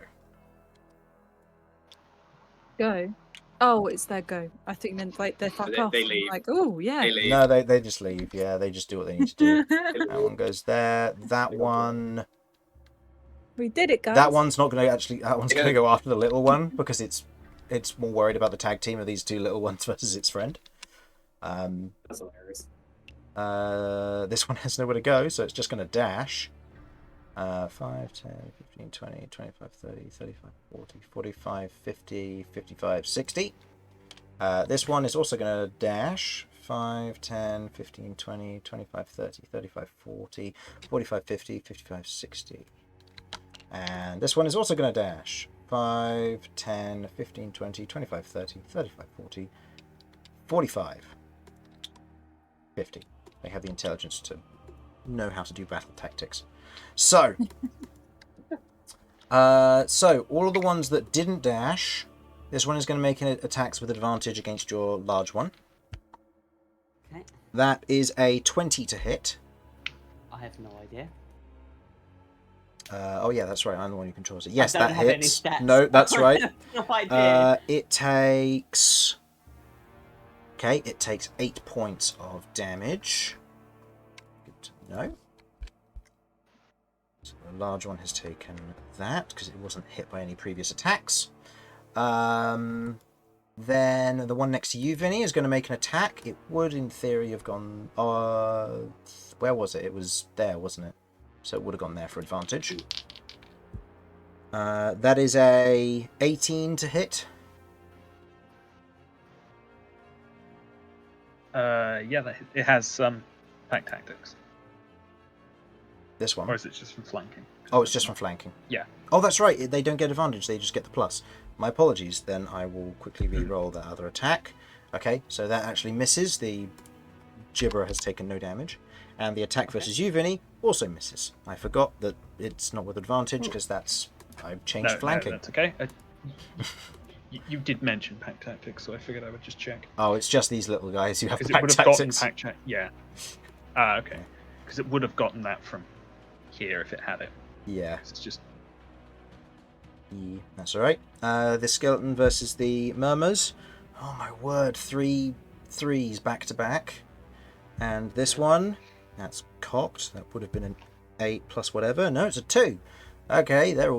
Go. Oh, it's their go. I think then they fuck off.
They leave.
Like, oh yeah.
They leave.
No, they just leave. Yeah, they just do what they need to do. That one goes there. That one.
We did it, guys.
That one's not going to actually. That one's going to go after the little one because it's more worried about the tag team of these 2 little ones versus its friend.
That's hilarious.
This one has nowhere to go, so it's just going to dash. 5, 10, 15, 20, 25, 30, 35, 40, 45, 50, 55, 60. This one is also going to dash. 5, 10, 15, 20, 25, 30, 35, 40, 45, 50, 55, 60. And this one is also going to dash. 5, 10, 15, 20, 25, 30, 35, 40, 45, 50. They have the intelligence to know how to do battle tactics. So, all of the ones that didn't dash, this one is going to make attacks with advantage against your large one.
Okay.
That is a 20 to hit.
I have no idea.
Oh yeah, that's right. I'm the one who controls it. Yes,
I don't
that
have
hits.
any stats.
No, that's right.
No idea.
It takes. Okay, it takes 8 points of damage. Good to know. So the large one has taken that because it wasn't hit by any previous attacks. Then the one next to you, Vinny, is going to make an attack. It would, in theory, have gone. Where was it? It was there, wasn't it? So it would have gone there for advantage. That is a 18 to hit.
It has pack tactics.
This one.
Or is it just from flanking?
Oh, it's just from flanking.
Yeah.
Oh, that's right. They don't get advantage. They just get the plus. My apologies. Then I will quickly re-roll that other attack. Okay, so that actually misses. The gibber has taken no damage. And the attack versus you, Vinny, also misses. I forgot that it's not with advantage because I've changed flanking.
No, that's okay. You did mention pack tactics, so I figured I would just check.
Oh, it's just these little guys who have
Because
pack
it would have
tactics.
gotten pack check. Yeah. Ah, okay. Because it would have gotten that from here if it had it.
Yeah.
It's just.
That's alright. The skeleton versus the murmurs. Oh my word, 3 3s back to back. And this one, that's cocked. That would have been an 8 plus whatever. No, it's a 2. Okay, they're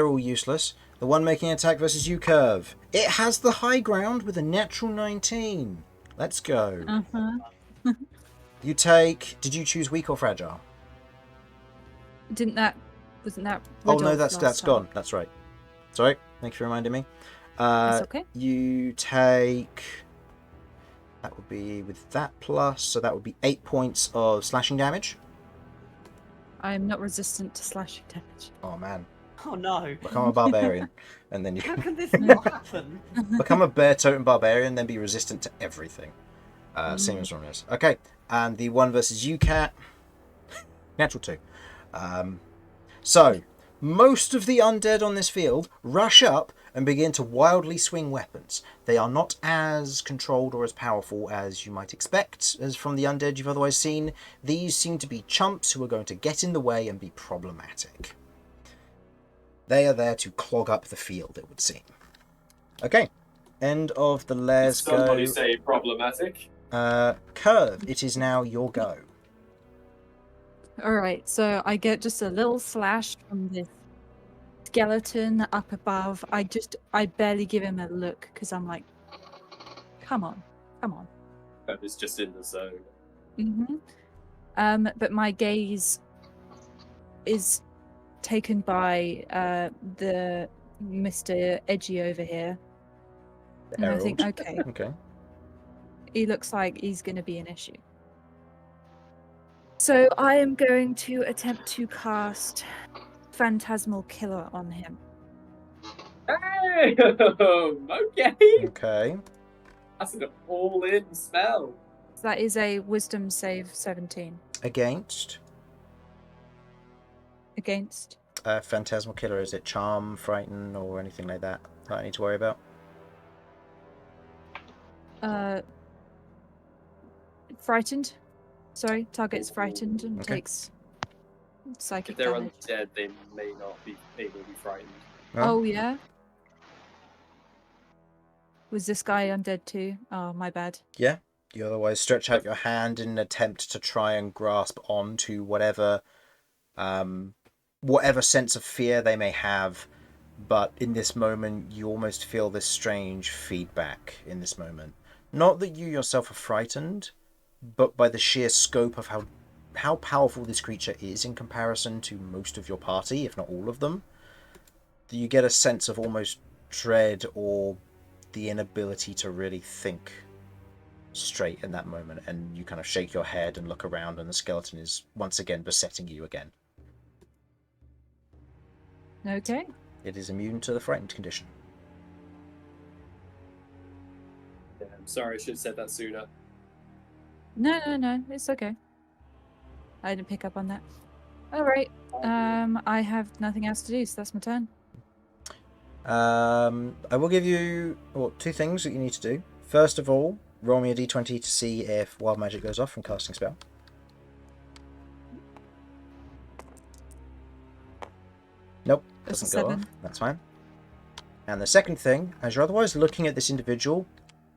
all useless. The one making an attack versus you, Kirv. It has the high ground with a natural 19. Let's go.
Uh-huh.
You take. Did you choose weak or fragile?
Wasn't that?
Oh no,
Rudolph
that's
last time?
gone. That's right. Sorry, thank you for reminding me.
That's okay.
You take. That would be with that plus, so that would be 8 points of slashing damage.
I am not resistant to slashing damage.
Oh man,
Oh no.
become a barbarian, and then you
How
can
can this not happen?
become a bear totem barbarian, then be resistant to everything. Same as Romulus. Okay, and the one versus you, cat. Natural 2. So, most of the undead on this field rush up and begin to wildly swing weapons. They are not as controlled or as powerful as you might expect as from the undead you've otherwise seen. These seem to be chumps who are going to get in the way and be problematic. They are there to clog up the field, it would seem. Okay, end of the Let's Go.
Somebody say problematic.
Kirv, it is now your go.
Alright, so I get just a little slash from this skeleton up above. I barely give him a look because I'm like, come on.
That is just in the zone.
But my gaze is taken by the Mr. Edgy over here. And I think, okay,
Okay.
he looks like he's going to be an issue. So I am going to attempt to cast Phantasmal Killer on him.
Hey! Okay!
Okay.
That's an all-in spell.
So that is a Wisdom save 17
Against?
against.
Phantasmal Killer, is it Charm, Frighten, or anything like that I need to worry about?
Frightened. Sorry, target's frightened and
Okay.
takes psychic
If they're
damage.
undead, they may not be able to be frightened.
Oh, yeah? Was this guy undead too? Oh, my bad.
Yeah. You otherwise stretch out your hand in an attempt to try and grasp onto whatever sense of fear they may have, but in this moment you almost feel this strange feedback in this moment. Not that you yourself are frightened, but by the sheer scope of how powerful this creature is in comparison to most of your party, if not all of them. You get a sense of almost dread or the inability to really think straight in that moment, and you kind of shake your head and look around, and the skeleton is once again besetting you again.
Okay.
It is immune to the frightened condition.
Yeah, I'm sorry, I should have said that sooner.
No, it's okay. I didn't pick up on that. Alright. I have nothing else to do, so that's my turn.
I will give you 2 things that you need to do. First of all, roll me a d20 to see if wild magic goes off from casting spell. Nope,
That's
doesn't
a
go
7.
off. That's fine. And the second thing, as you're otherwise looking at this individual,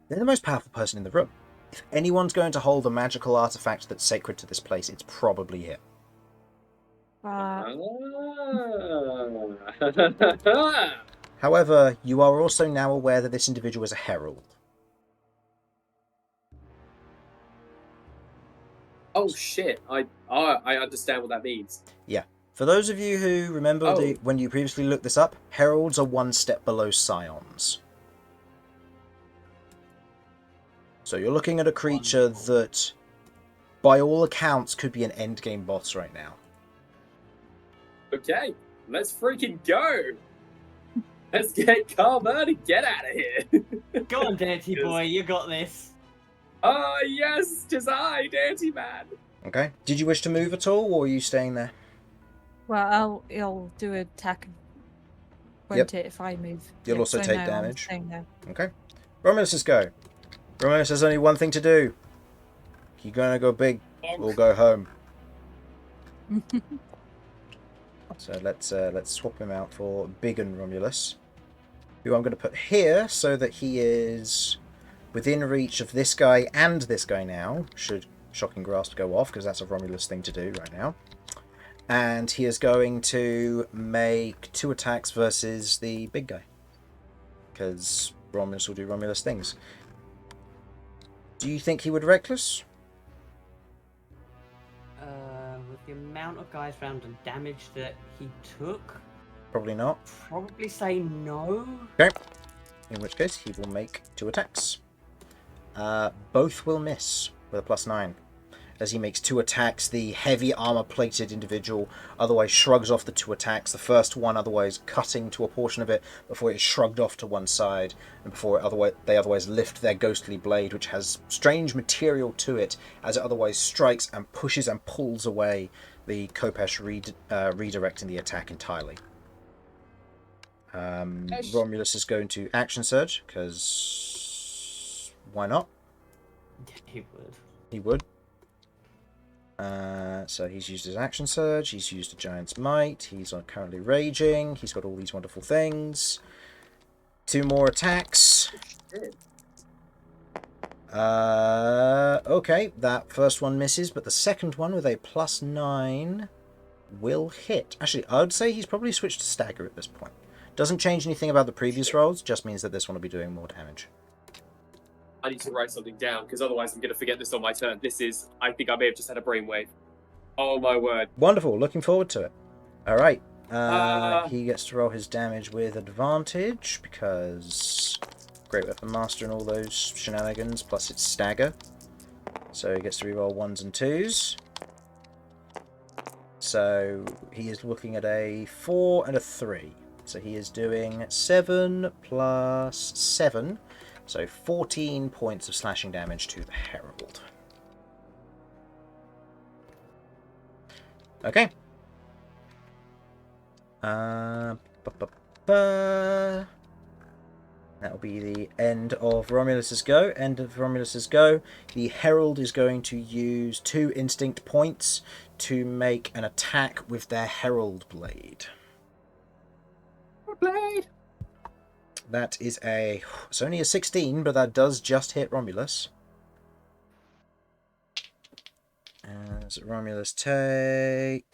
they're the most powerful person in the room. If anyone's going to hold a magical artifact that's sacred to this place, it's probably him. However, you are also now aware that this individual is a herald.
Oh shit! I understand what that means.
Yeah. For those of you who remember when you previously looked this up, heralds are 1 step below scions. So you're looking at a creature that, by all accounts, could be an endgame boss right now.
Okay, let's freaking go. Let's get Carver to get out of here.
Go on, dirty boy, you got this.
Ah, yes, 'tis I, Dirty Man.
Okay. Did you wish to move at all, or are you staying there?
Well, I'll do an attack, won't it, if I move?
You'll
Yeah,
also
so
take
no, I'm
damage.
staying there.
Okay. Romulus, is go. Romulus has only one thing to do. You're gonna go big, or go home. So let's swap him out for Big and Romulus, who I'm going to put here so that he is within reach of this guy and this guy now, should Shocking Grasp go off, because that's a Romulus thing to do right now. And he is going to make 2 attacks versus the big guy, because Romulus will do Romulus things. Do you think he would Reckless?
With the amount of guys round and damage that he took,
Probably not.
probably say no.
Okay. In which case, he will make 2 attacks. Both will miss with a +9. As he makes 2 attacks, the heavy armor-plated individual otherwise shrugs off the 2 attacks. The first one otherwise cutting to a portion of it before it is shrugged off to one side, and before they otherwise lift their ghostly blade, which has strange material to it, as it otherwise strikes and pushes and pulls away the Kopesh, redirecting the attack entirely. Romulus is going to action surge, because why not?
He would.
He would. So he's used his action surge, he's used a giant's might, he's currently raging, he's got all these wonderful things. 2 more attacks. Okay, that first one misses, but the second one with a +9 will hit. Actually, I would say he's probably switched to stagger at this point. Doesn't change anything about the previous rolls, just means that this one will be doing more damage.
I need to write something down, because otherwise I'm going to forget this on my turn. I think I may have just had a brainwave. Oh my word.
Wonderful, looking forward to it. Alright, he gets to roll his damage with advantage, because Great Weapon Master and all those shenanigans, plus it's stagger. So he gets to reroll 1s and 2s. So he is looking at a 4 and a 3. So he is doing 7 plus 7. So 14 points of slashing damage to the Herald. Okay. That'll be the end of Romulus's go. End of Romulus's go. The Herald is going to use 2 instinct points to make an attack with their Herald Blade.
Blade!
That is it's only a 16, but that does just hit Romulus. As Romulus takes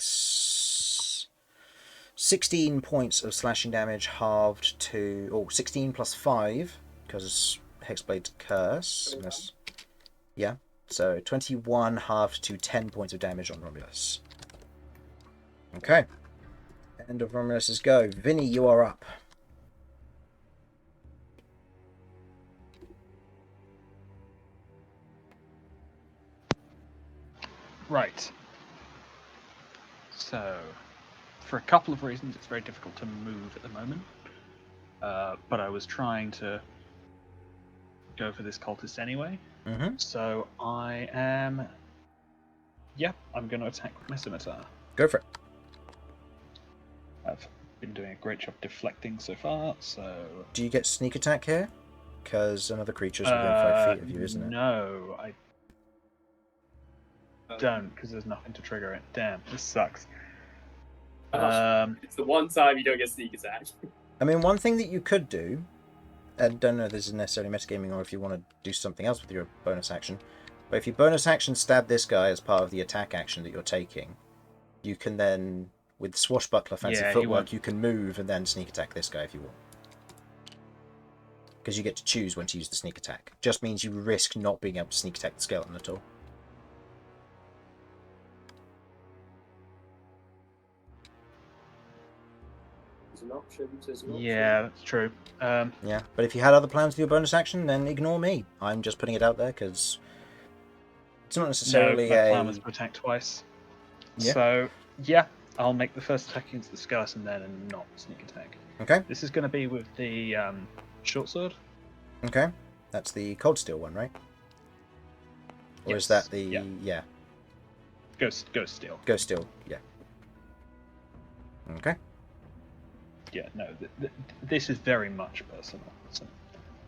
16 points of slashing damage, halved to 16 plus 5, because Hexblade's curse. Yeah, so 21 halved to 10 points of damage on Romulus. Okay. End of Romulus's go. Vinny, you are up.
Right. So, for a couple of reasons, it's very difficult to move at the moment. But I was trying to go for this cultist anyway.
Mm-hmm.
So I am... Yeah, I'm going to attack with my scimitar.
Go for it.
I've been doing a great job deflecting so far, so...
Do you get sneak attack here? Because another creature's within 5 feet of you, isn't it?
No, I don't, because there's nothing to trigger it. Damn, this sucks.
It's the one time you don't get sneak attack.
I mean, one thing that you could do, and don't know if this is necessarily metagaming or if you want to do something else with your bonus action, but if you bonus action stab this guy as part of the attack action that you're taking, you can then, with swashbuckler fancy footwork, you can move and then sneak attack this guy if you want. Because you get to choose when to use the sneak attack. Just means you risk not being able to sneak attack the skeleton at all.
There's an option.
Yeah, that's true.
Yeah, but if you had other plans for your bonus action, then ignore me. I'm just putting it out there because it's not necessarily
my plan was to attack twice.
Yeah.
So, yeah, I'll make the first attack against the skeleton then and not sneak attack.
Okay.
This is going to be with the short sword.
Okay. That's the cold steel one, right? Or
Yes.
is that the...
Yeah. Ghost steel.
Ghost steel, yeah. Okay.
Yeah, no, this is very much personal. So,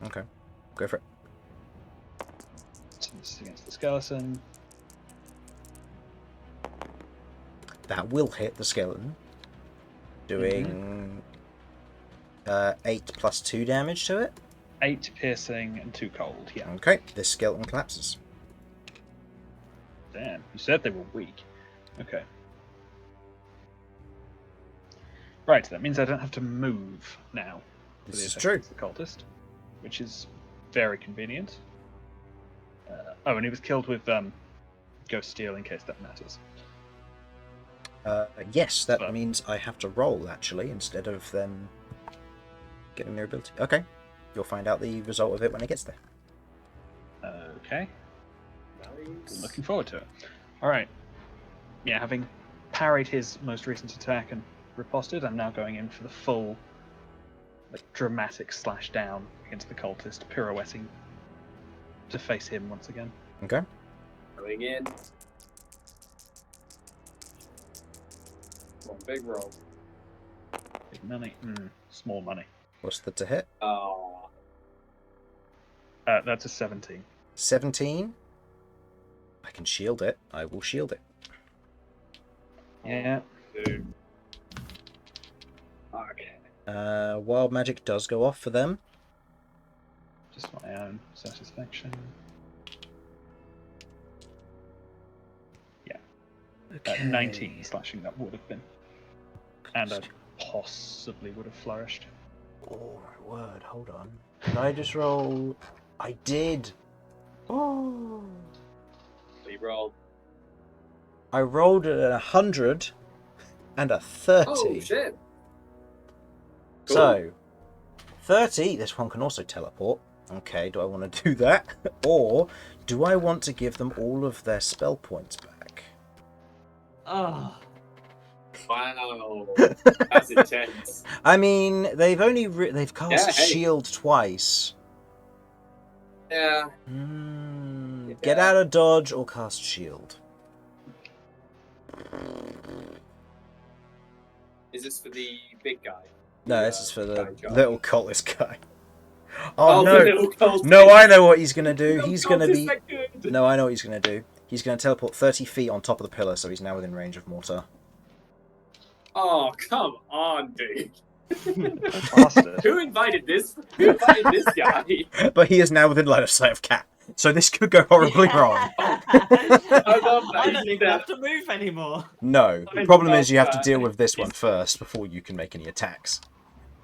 Okay. Go for it.
so this is against the skeleton.
That will hit the skeleton. Doing 8 plus 2 damage to it.
8 piercing and 2 cold, yeah.
Okay. This skeleton collapses.
Damn, you said they were weak. Okay. Right, that means I don't have to move now. for
This
the
is
attack
true.
against the cultist, which is very convenient. Oh, and he was killed with Ghost Steel in case that matters.
Yes, that
But-
means I have to roll, actually, instead of them getting their ability. Okay. You'll find out the result of it when it gets there.
Okay,
Nice.
looking forward to it. Alright. Yeah, having parried his most recent attack and riposted, I'm now going in for the full dramatic slash down against the cultist, pirouetting to face him once again.
Okay.
Going in. One big roll.
Big money. Small money.
What's the to hit?
Oh.
That's a 17.
17. I can shield it. I will shield it.
Yeah.
Dude. Okay.
Wild magic does go off for them.
Just for my own satisfaction. Yeah. 19 slashing that would have been. And I possibly would have flourished.
Oh my word, hold on. Did I just roll? I did! Oh!
Reroll.
I rolled a 100 and a 30.
Oh shit. Cool.
So, 30, this one can also teleport. Okay, do I want to do that? Or do I want to give them all of their spell points back?
Oh,
Wow. That's intense.
I mean, they've only they've cast
Yeah, hey.
shield twice.
Yeah.
Get
Yeah.
out of dodge or cast shield.
Is this for the big guy?
No,
The,
this is for the
guy guy?
little cultist guy. Oh,
the
no!
little cultist.
No, I know what he's gonna do.
Little
He's gonna
cultist
be.
that good.
No, I know what he's gonna do. He's gonna teleport 30 feet on top of the pillar, so he's now within range of Mortar.
Oh, come on, dude.
Bastard.
Who invited this? Who invited this guy?
But he is now within line of sight of Cat, so this could go horribly wrong.
I love that.
I don't even
Yeah.
have to move anymore.
No,
I
the problem
love
is you have to
that.
deal with this one first before you can make any attacks.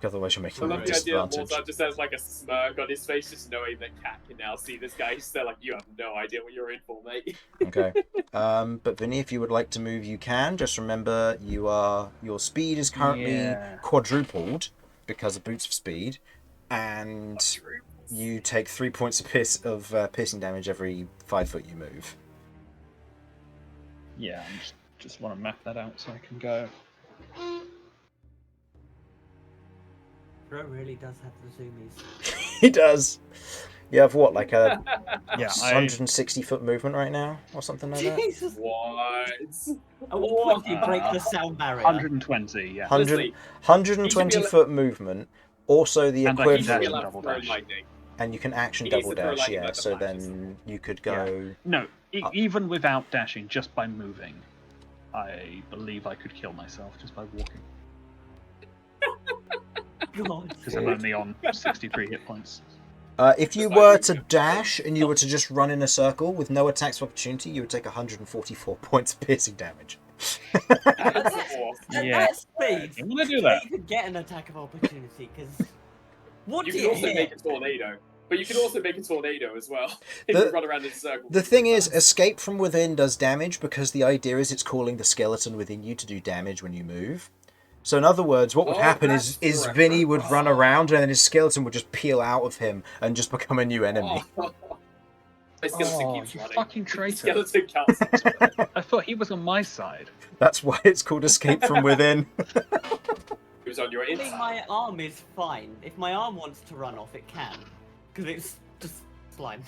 Otherwise, you're
I
making them
love
at a
the idea that
disadvantage.
Mortar just has like a smirk on his face, just knowing that Cat can now see this guy. He's still like, you have no idea what you're in for, mate.
Okay. But Vinny, if you would like to move, you can. Just remember, your speed is currently
Yeah.
quadrupled because of Boots of Speed, and you take 3 points of piercing damage every 5 foot you move.
Yeah, I just want to map that out so I can go.
Bro really does have the zoomies.
He does. You have what, like a
Yeah,
160 foot movement right now, or something like that?
Jesus!
What?
At what point do you break the sound barrier?
120, yeah.
100,
Honestly,
120
able-
foot movement. Also the
And I can
He
equivalent,
should be
dash.
allowed
Double
to throw
dash.
lightning.
and you can action
He needs
double
to throw
dash.
lightning
Yeah,
like a
so
flash.
then you could go.
No, even without dashing, just by moving, I believe I could kill myself just by walking.
God.
Because I'm only on 63 hit points.
If you
Just
were
like
to
you.
dash and you were to just run in a circle with no attacks of opportunity, you would take 144 points of piercing damage.
That's
At
awesome.
Yeah.
that speed,
I'm gonna do that.
you could get an attack of opportunity, because... What
You
do
can
you
also make
hit?
a tornado. But you can also make a tornado as well. If
The-
you run around in a circle.
The thing is, escape from within does damage because the idea is it's calling the skeleton within you to do damage when you move. So in other words, what would
Oh,
happen
that's
is
right.
Vinny would run around and then his skeleton would just peel out of him and just become a new enemy.
Oh. My skeleton
Oh,
keeps
you
running.
fucking traitor.
Skeleton counts.
I thought he was on my side.
That's why it's called Escape from Within.
Who's on your
I think
inside?
my arm is fine. If my arm wants to run off, it can. Because it's just slime.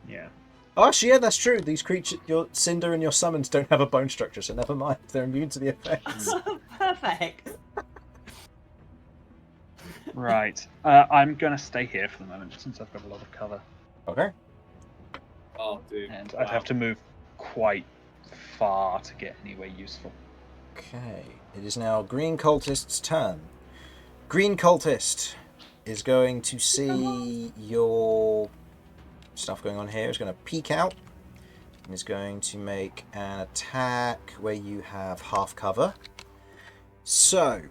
Yeah.
Oh, actually, yeah, that's true. These creatures, your Cinder and your summons don't have a bone structure, so never mind. They're immune to the effects.
Perfect.
Right. I'm going to stay here for the moment, since I've got a lot of cover.
Okay.
Oh, dude.
And
Wow.
I'd have to move quite far to get anywhere useful.
Okay. It is now Green Cultist's turn. Green Cultist is going to see your stuff going on here. It's going to peek out and is going to make an attack where you have half cover. So,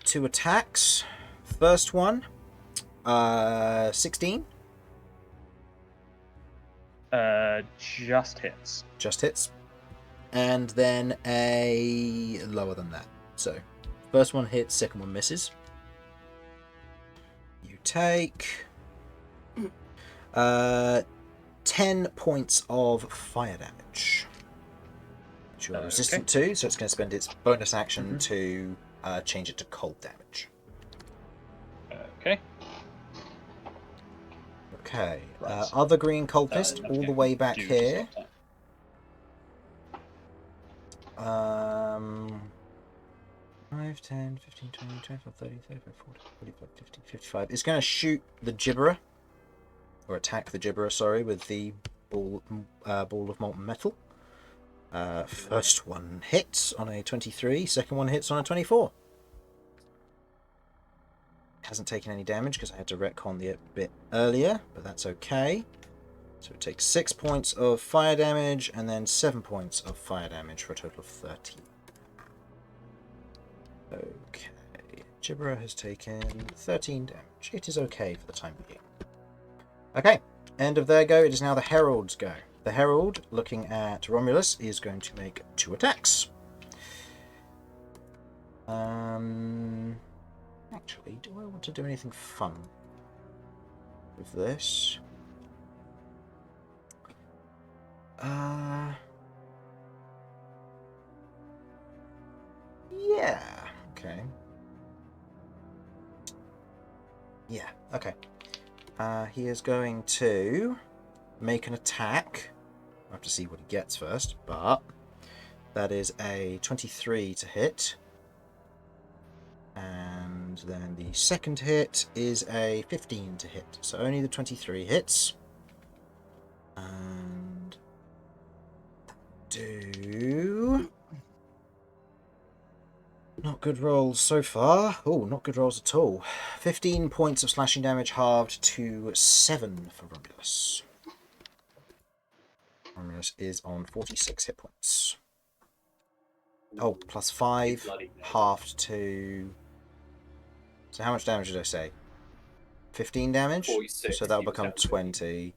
two attacks. First one, 16.
Just hits.
Just hits. And then a lower than that. So, first one hits, second one misses. You take 10 points of fire damage. Which you're resistant to, so it's going to spend its bonus action to change it to cold damage.
Okay.
Okay.
Right.
Other green cultist, all the way back here. 5, 10, 15, 20, 25, 30, 35, 40, 45, 50, 55. It's going to shoot the Gibberer, or attack the Gibberer, sorry, with the ball of molten metal. First one hits on a 23, second one hits on a 24. Hasn't taken any damage because I had to retcon the bit earlier, but that's okay. So it takes 6 points of fire damage and then 7 points of fire damage for a total of 13. Okay, Gibberer has taken 13 damage. It is okay for the time being. Okay, end of their go. It is now the Herald's go. The Herald, looking at Romulus, is going to make 2 attacks. Actually, do I want to do anything fun with this? Yeah, okay. Yeah, okay. He is going to make an attack. I have to see what he gets first, but that is a 23 to hit. And then the second hit is a 15 to hit. So only the 23 hits. And do... Not good rolls so far. Oh, not good rolls at all. 15 points of slashing damage halved to 7 for Romulus. Romulus is on 46 hit points. Oh, plus 5, halved to... So how much damage did I say? 15 damage?
46,
so that'll
he was
become
down to
20.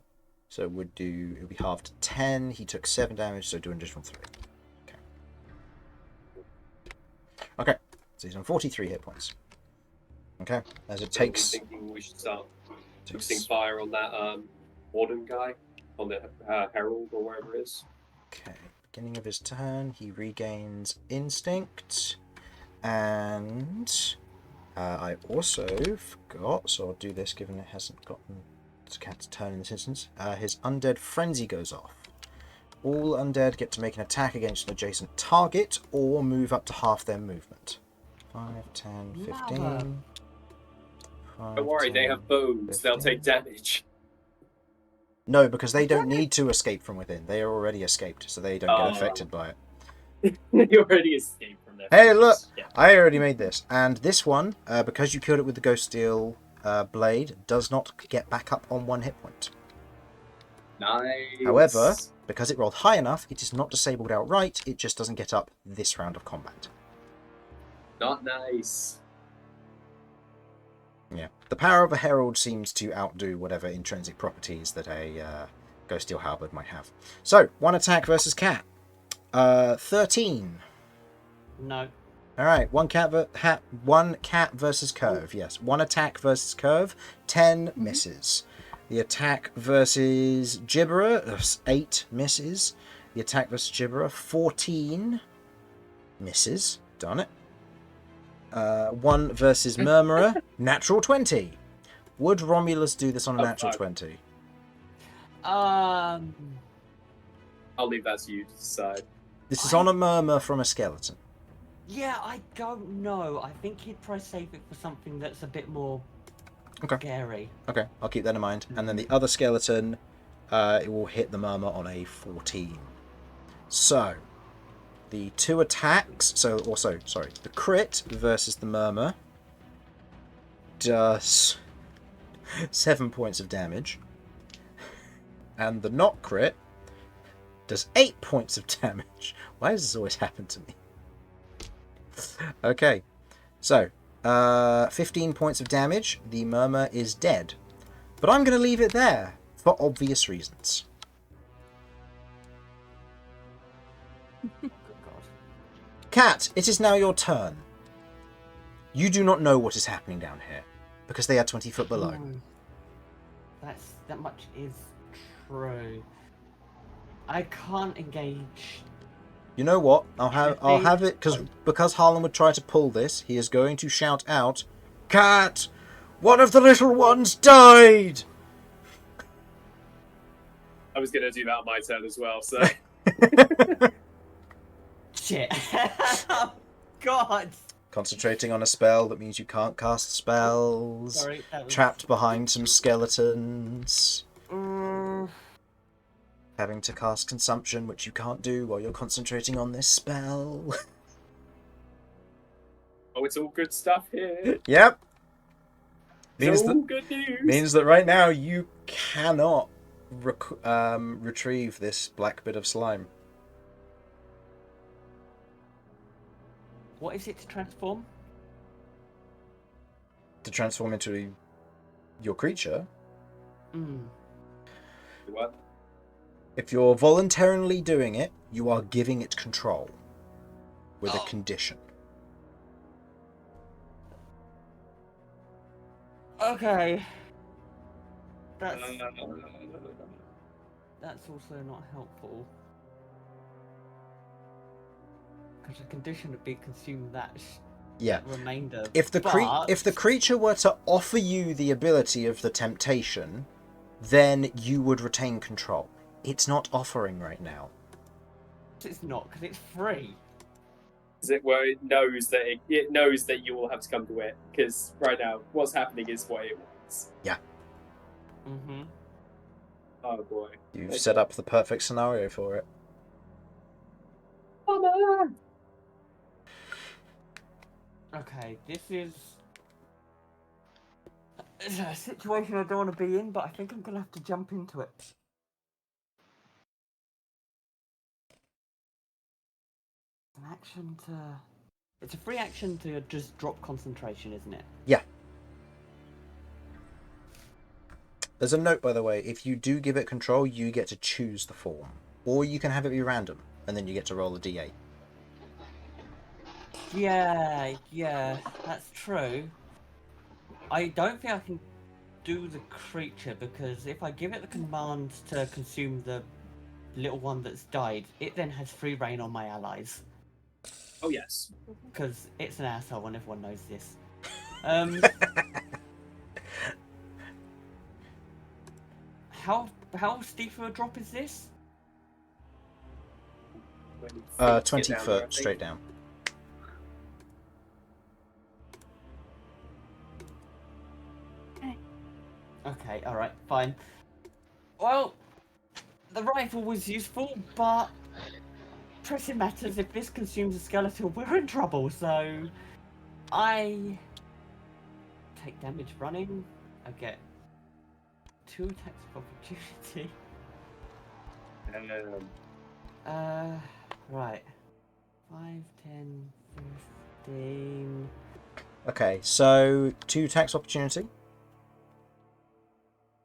So it would be halved to 10. He took 7 damage, so do an additional 3. Okay, so he's on 43 hit points. Okay, as it takes...
I'm thinking we should start boosting fire on that Warden guy, on the Herald or wherever it is.
Okay, beginning of his turn, he regains instinct, and I also forgot, so I'll do this given it hasn't gotten to Cat's turn in this instance. His Undead Frenzy goes off. All undead get to make an attack against an adjacent target or move up to half their movement. 5, 10, 15.
Don't worry,
10,
they have bones.
15.
They'll take damage.
No, because they don't need to escape from within. They are already escaped, so they don't get affected by it.
You already escaped from there.
Hey, look!
Yeah.
I already made this. And this one, because you killed it with the Ghost Steel blade, does not get back up on 1 hit point.
Nice.
However, because it rolled high enough, it is not disabled outright, it just doesn't get up this round of combat.
Not nice.
Yeah. The power of a Herald seems to outdo whatever intrinsic properties that a Ghost Steel Halberd might have. So, 1 attack versus Cat. 13.
No.
All right, one cat versus Kirv. Yes, one attack versus Kirv. 10 misses. The attack versus Gibberer, 8 misses. The attack versus Gibberer, 14 misses. Darn it. 1 versus Murmurer, natural 20. Would Romulus do this on a natural 20?
I'll leave that to you to decide.
This is on a murmur from a skeleton.
Yeah, I don't know. I think he'd probably save it for something that's a bit more scary.
Okay, I'll keep that in mind. And then the other skeleton, it will hit the murmur on a 14. So, the 2 attacks, the crit versus the murmur does 7 points of damage. And the not crit does 8 points of damage. Why does this always happen to me? Okay, so 15 points of damage. The murmur is dead. But I'm going to leave it there for obvious reasons. Cat, it is now your turn. You do not know what is happening down here because they are 20 foot below.
That much is true. I can't engage.
You know what? I'll have it because Harlan would try to pull this. He is going to shout out, "Cat, one of the little ones died."
I was going to do that on my turn as well, so...
Shit. Oh, God.
Concentrating on a spell, that means you can't cast spells.
Sorry, that was...
Trapped behind some skeletons. Having to cast consumption, which you can't do while you're concentrating on this spell.
Oh, it's all good stuff here.
Yep.
It's all good news.
Means that right now you cannot retrieve this black bit of slime.
What is it to transform?
To transform into your creature?
What?
If you're voluntarily doing it, you are giving it control. With a condition.
Okay. That's also not helpful. Because the condition would be consume that remainder.
If the creature were to offer you the ability of the temptation, then you would retain control. It's not offering right now.
It's not, because it's free.
Is it where it knows that you will have to come to it? Because right now, what's happening is what it wants.
Yeah.
Mm-hmm.
Oh boy.
You've set up the perfect scenario for it.
Okay, this is a situation I don't want to be in, but I think I'm going to have to jump into it. An action to... It's a free action to just drop concentration, isn't it?
Yeah. There's a note, by the way. If you do give it control, you get to choose the form. Or you can have it be random, and then you get to roll a d8.
Yeah, that's true. I don't think I can do the creature, because if I give it the command to consume the little one that's died, it then has free reign on my allies.
Oh yes.
Because it's an asshole and everyone knows this. How steep of a drop is this?
20 foot straight down.
Okay, alright, fine. Well, the rifle was useful, but pressing matters, if this consumes a skeleton, we're in trouble, so I take damage running. I get 2 attacks of opportunity. Right. 5, 10, 15...
Okay, so 2 attacks opportunity.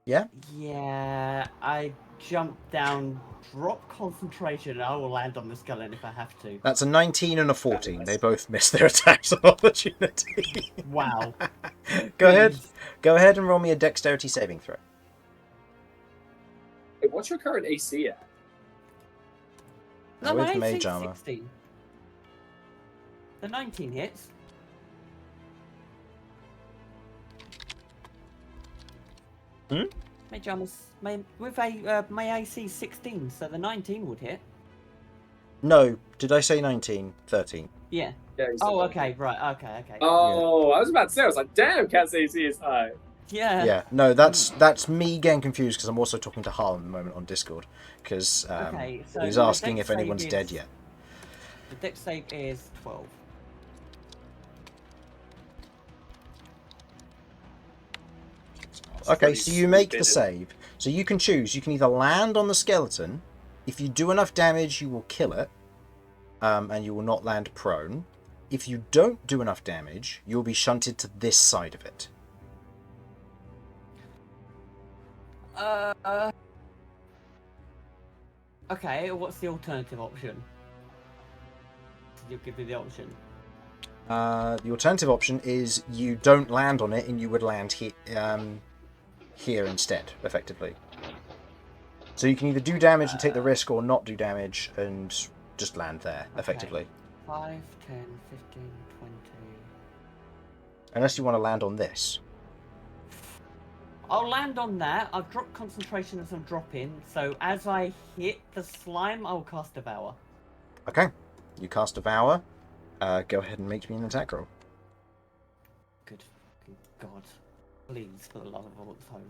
Yeah?
Yeah, I jump down, drop concentration, and I will land on the skeleton if I have to.
That's a 19 and a 14. They both miss their attacks of opportunity.
Wow.
Go ahead.
Please.
Go ahead and roll me a dexterity saving throw.
Wait, what's your current AC at?
No,
With
my
mage
AC's
armor.
16. The 19 hits. Mage armor's my AC 16, so the 19 would hit.
No, did I say 19? 13.
Yeah.
Yeah, you said
Oh,
that.
okay, right, okay.
Oh, I was about to say, I was like, damn, Cat's AC is high.
Yeah.
Yeah, no, that's me getting confused because I'm also talking to Harlan at the moment on Discord because
Okay, so
he's
my
asking
dex
if anyone's
save
dead
is-
yet.
The dex save is 12.
Okay, so you make the save. So you can choose. You can either land on the skeleton. If you do enough damage, you will kill it, and you will not land prone. If you don't do enough damage, you'll be shunted to this side of it.
Okay, what's the alternative option? You'll give me the option.
The alternative option is you don't land on it, and you would land here instead, effectively. So you can either do damage and take the risk, or not do damage and just land there, effectively.
5, 10, 15, 20.
Unless you want to land on this.
I'll land on that. I've dropped concentration as I'm dropping, so as I hit the slime, I'll cast Devour.
Okay, you cast Devour. Go ahead and make me an attack roll.
Good fucking God. Please, for the love of all that's holy.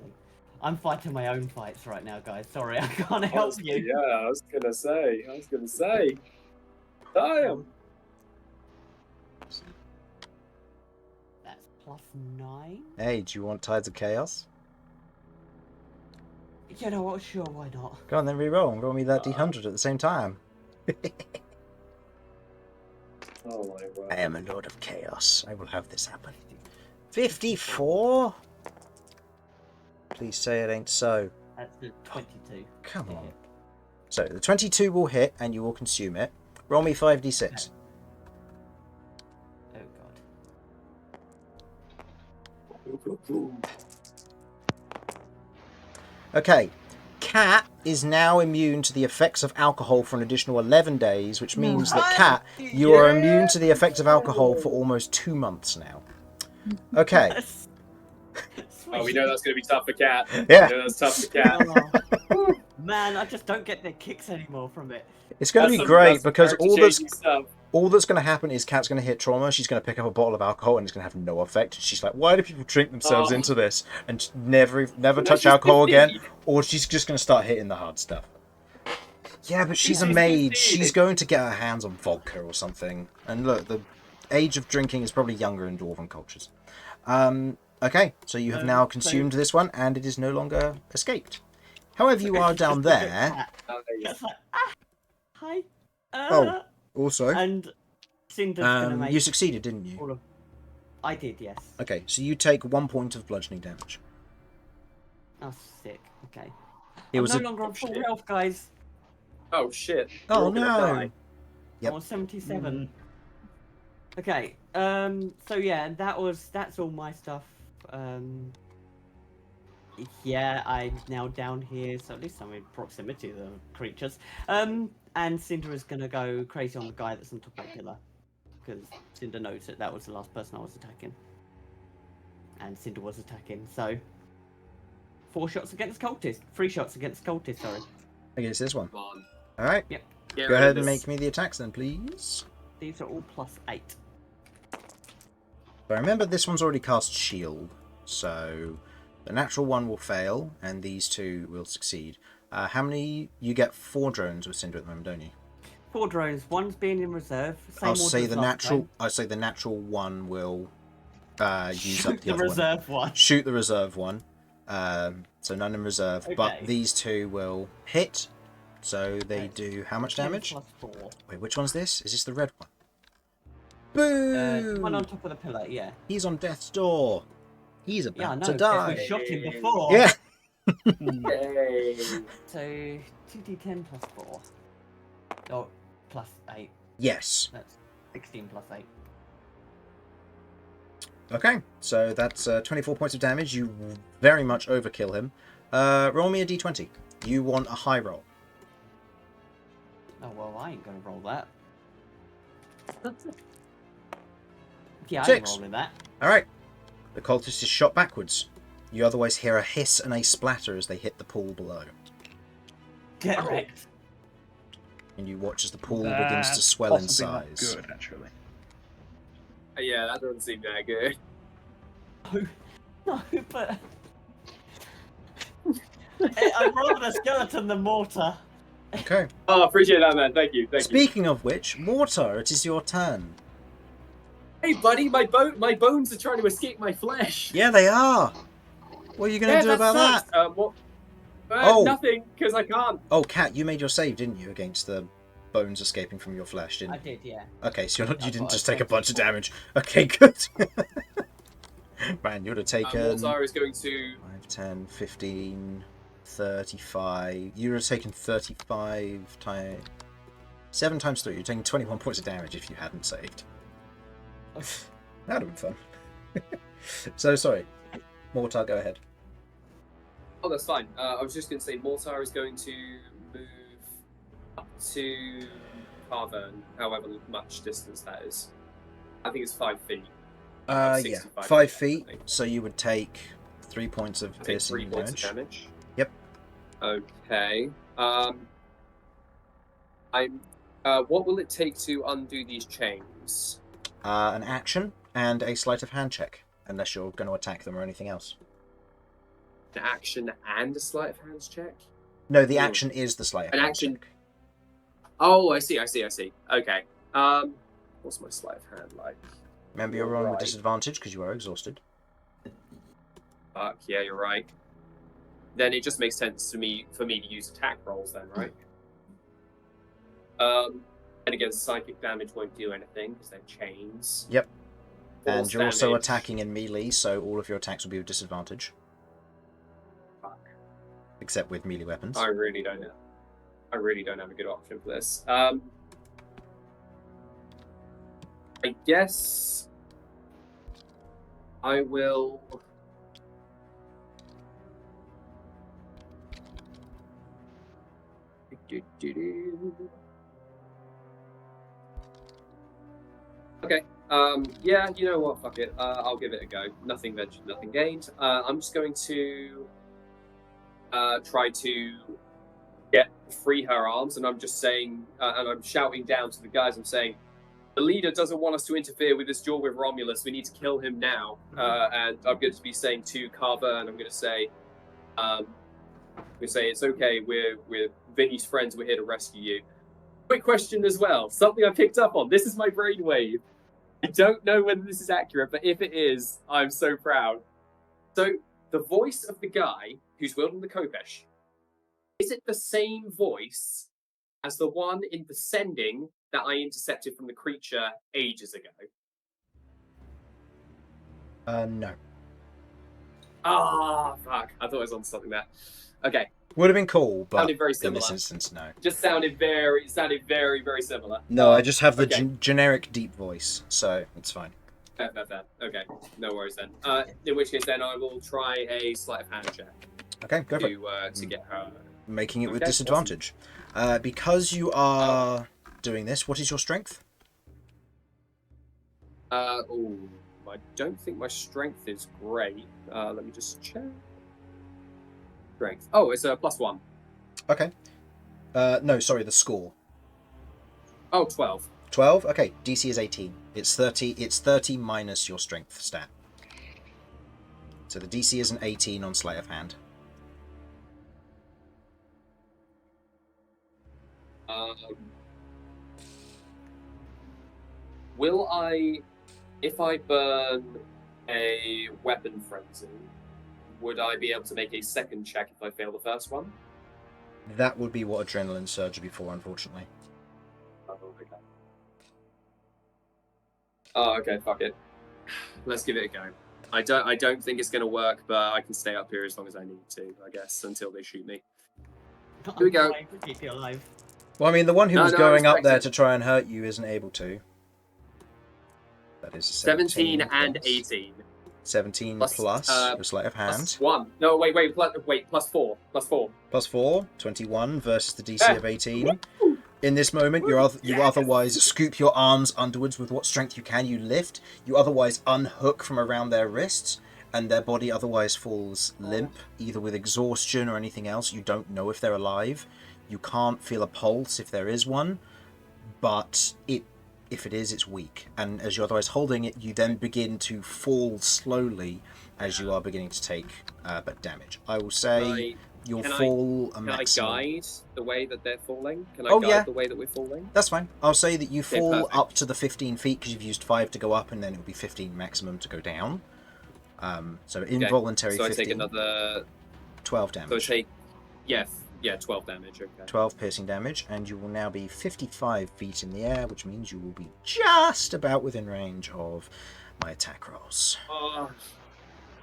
I'm fighting my own fights right now, guys. Sorry, I can't help you.
Yeah, I was gonna say. Damn.
That's +9.
Hey, do you want Tides of Chaos?
You know what? Sure, why not?
Go on then, re-roll and roll me that D100 at the same time.
Oh my word.
I am a Lord of Chaos. I will have this happen. 54? Please say it ain't so.
That's the 22.
Come
Yeah.
on. So the 22 will hit and you will consume it. Roll me 5d6.
Oh God.
Okay. Cat is now immune to the effects of alcohol for an additional 11 days, which means that Cat, you are immune to the effects of alcohol for almost 2 months now. Okay.
Oh, we know that's gonna be tough for Cat.
Yeah.
We know that's tough for Cat.
Oh, man, I just don't get the kicks anymore from it.
It's going to
That's
be
some-
great
that's some
because
character-changing stuff.
all that's going to happen is Cat's going to hit trauma. She's going to pick up a bottle of alcohol and it's going to have no effect. And she's like, "Why do people drink themselves
Oh.
into this?" And never
No,
touch
she's
alcohol
15.
again. Or she's just going to start hitting the hard stuff. Yeah, but she's a
She's
maid.
15.
She's going to get her hands on vodka or something. And look, the age of drinking is probably younger in dwarven cultures. Okay, so you have now consumed this one, and it is no longer escaped. However, you are down there.
It's like, hi.
Oh, also,
And Cinder's gonna make
you succeeded, didn't you?
all of. I did, yes.
Okay, so you take 1 point of bludgeoning damage.
Oh, sick. Okay.
It
I'm
was
no
a...
longer on full
shit.
health, guys.
Oh shit.
Oh
We're all gonna
no!
die.
Yep.
I'm on 77. Okay. So yeah, that's all my stuff. Yeah, I'm now down here, so at least I'm in proximity to the creatures. And Cinder is gonna go crazy on the guy that's on top of the pillar, because Cinder knows that was the last person I was attacking, and Cinder was attacking. So 4 shots against cultists, 3 shots against cultists. Sorry.
Against this one.
Come on.
Alright,
Get
go
rid
ahead
of
and
this.
make me the attacks then, please.
These are all +8.
But remember, this one's already cast shield, so the natural one will fail, and these 2 will succeed. How many? You get 4 drones with Cinder at the moment, don't you?
4 drones. One's being in reserve. Same
I'll
order
say
as
the
last
natural.
time.
I say the natural one will use up
Shoot
the
the
other one.
reserve one.
Shoot the reserve one. So none in reserve, but
Okay.
these 2 will hit. So they
Okay.
do how much
10
damage?
+4.
Wait, which one's this? Is this the red one? Boo!
One on top of the pillar, yeah.
He's on death's door. He's
Yeah, I
about
know,
to
'cause
die.
we shot him before.
Yeah.
Yay.
So 2d10 plus 4. Oh, plus 8.
Yes.
That's 16 plus 8.
Okay, so that's 24 points of damage. You very much overkill him. Roll me a d20. You want a high roll.
Oh, well, I ain't gonna roll that. Yeah, I
6.
ain't rolling that.
Alright. The cultist is shot backwards. You otherwise hear a hiss and a splatter as they hit the pool below.
Get wrecked.
And you watch as the pool begins to swell in
Possibly not
size.
good, actually.
Yeah, that doesn't seem that good.
No, but... I'd rather a skeleton than mortar.
Okay.
Oh, appreciate that, man. Thank you. Thank you.
Speaking of which, Mortar, it is your turn.
Hey, buddy, my bones are trying to escape my flesh.
Yeah, they are. What are you going to do about
sucks.
that?
What?
Oh.
Nothing, because I can't.
Oh, Kat, you made your save, didn't you, against the bones escaping from your flesh, didn't
I
you?
did, yeah.
Okay, so you didn't
thought
just
I
take a
said
bunch of
before.
damage. Okay, good. Man, you would have taken
Mortar is going to...
5, 10, 15, 35. You would have taken 35 times... 7 times 3. You're taking 21 points of damage if you hadn't saved. That would have been fun. So, sorry. Mortar, go ahead.
Oh, that's fine. I was just going to say Mortar is going to move up to Carvern, however much distance that is. I think it's 5 feet.
Yeah,
65
5
feet,
feet.
I think.
So you would take 3 points of
I take
piercing
3 points of
damage.
damage.
Yep.
Okay. What will it take to undo these chains?
An action and a sleight of hand check, unless you're going to attack them or anything else.
An action and a sleight of hands check?
No, the action is the sleight of
An
hand
action.
check.
Oh, I see. Okay. What's my sleight of hand like?
Remember, you're rolling with
Right.
disadvantage because you are exhausted.
Fuck, yeah, you're right. Then it just makes sense to me to use attack rolls then, right? And again, psychic damage won't do anything because they're chains.
Yep.
Force
And you're also
damage.
attacking in melee, so all of your attacks will be with disadvantage.
Fuck.
Except with melee weapons.
I really don't have a good option for this. I guess I will. Okay. Yeah, you know what? Fuck it. I'll give it a go. Nothing ventured, nothing gained. I'm just going to try to free her arms, and I'm just saying, and I'm shouting down to the guys. I'm saying, the leader doesn't want us to interfere with this duel with Romulus. We need to kill him now. And I'm going to be saying to Carver, and I'm going to say, it's okay. We're Vinny's friends. We're here to rescue you. Quick question as well. Something I picked up on. This is my brainwave. I don't know whether this is accurate, but if it is, I'm so proud. So the voice of the guy who's wielding the Kopesh, is it the same voice as the one in the sending that I intercepted from the creature ages ago?
No.
Ah, fuck. I thought I was on something there. Okay.
Would have been cool, but
Sounded very
in
similar.
this instance, no.
Just sounded very, very similar.
No, I just have the
okay.
generic deep voice, so it's fine.
Fair. Okay, no worries then. In which case, then I will try a sleight of hand check
Okay, go for it.
to get her.
Making it with
Okay,
disadvantage. Because you are doing this, what is your strength?
I don't think my strength is great. Let me just check. Strength. Oh, it's a +1.
Okay. No, sorry, the score.
Oh, 12.
12? Okay, DC is 18. It's 30. It's 30 minus your strength stat. So the DC is an 18 on sleight of hand.
Will I, if I burn a weapon frenzy, would I be able to make a second check if I fail the first one?
That would be what Adrenaline Surge would be for, unfortunately.
Oh, okay, fuck it. Let's give it a go. I don't think it's going to work, but I can stay up here as long as I need to, I guess, until they shoot me. Here we go.
Trying to keep you alive.
Well, I mean, the one who
No,
was
no,
going up
respect
there
it.
to try and hurt you isn't able to. That is
17 and
plus.
18.
17
Plus,
plus your sleight of hand.
Plus 1. No, wait, plus 4. Plus 4.
Plus 4, 21 versus the DC of 18. In this moment, you otherwise scoop your arms underwards with what strength you can. You lift. You otherwise unhook from around their wrists, and their body otherwise falls limp, either with exhaustion or anything else. You don't know if they're alive. You can't feel a pulse if there is one, but if it is, it's weak. And as you're otherwise holding it, you then begin to fall slowly as you are beginning to take damage. I will say you'll fall a maximum.
Can I guide the way that they're falling? Can I
Oh,
guide
yeah.
the way that we're falling?
That's fine. I'll say that you
Okay,
fall
perfect.
up to the 15 feet because you've used 5 to go up, and then it'll be 15 maximum to go down. So involuntary
So I
15.
take another...
12
So I
damage.
take... Yeah, 12 damage, okay.
12 piercing damage, and you will now be 55 feet in the air, which means you will be just about within range of my attack rolls.
Oh,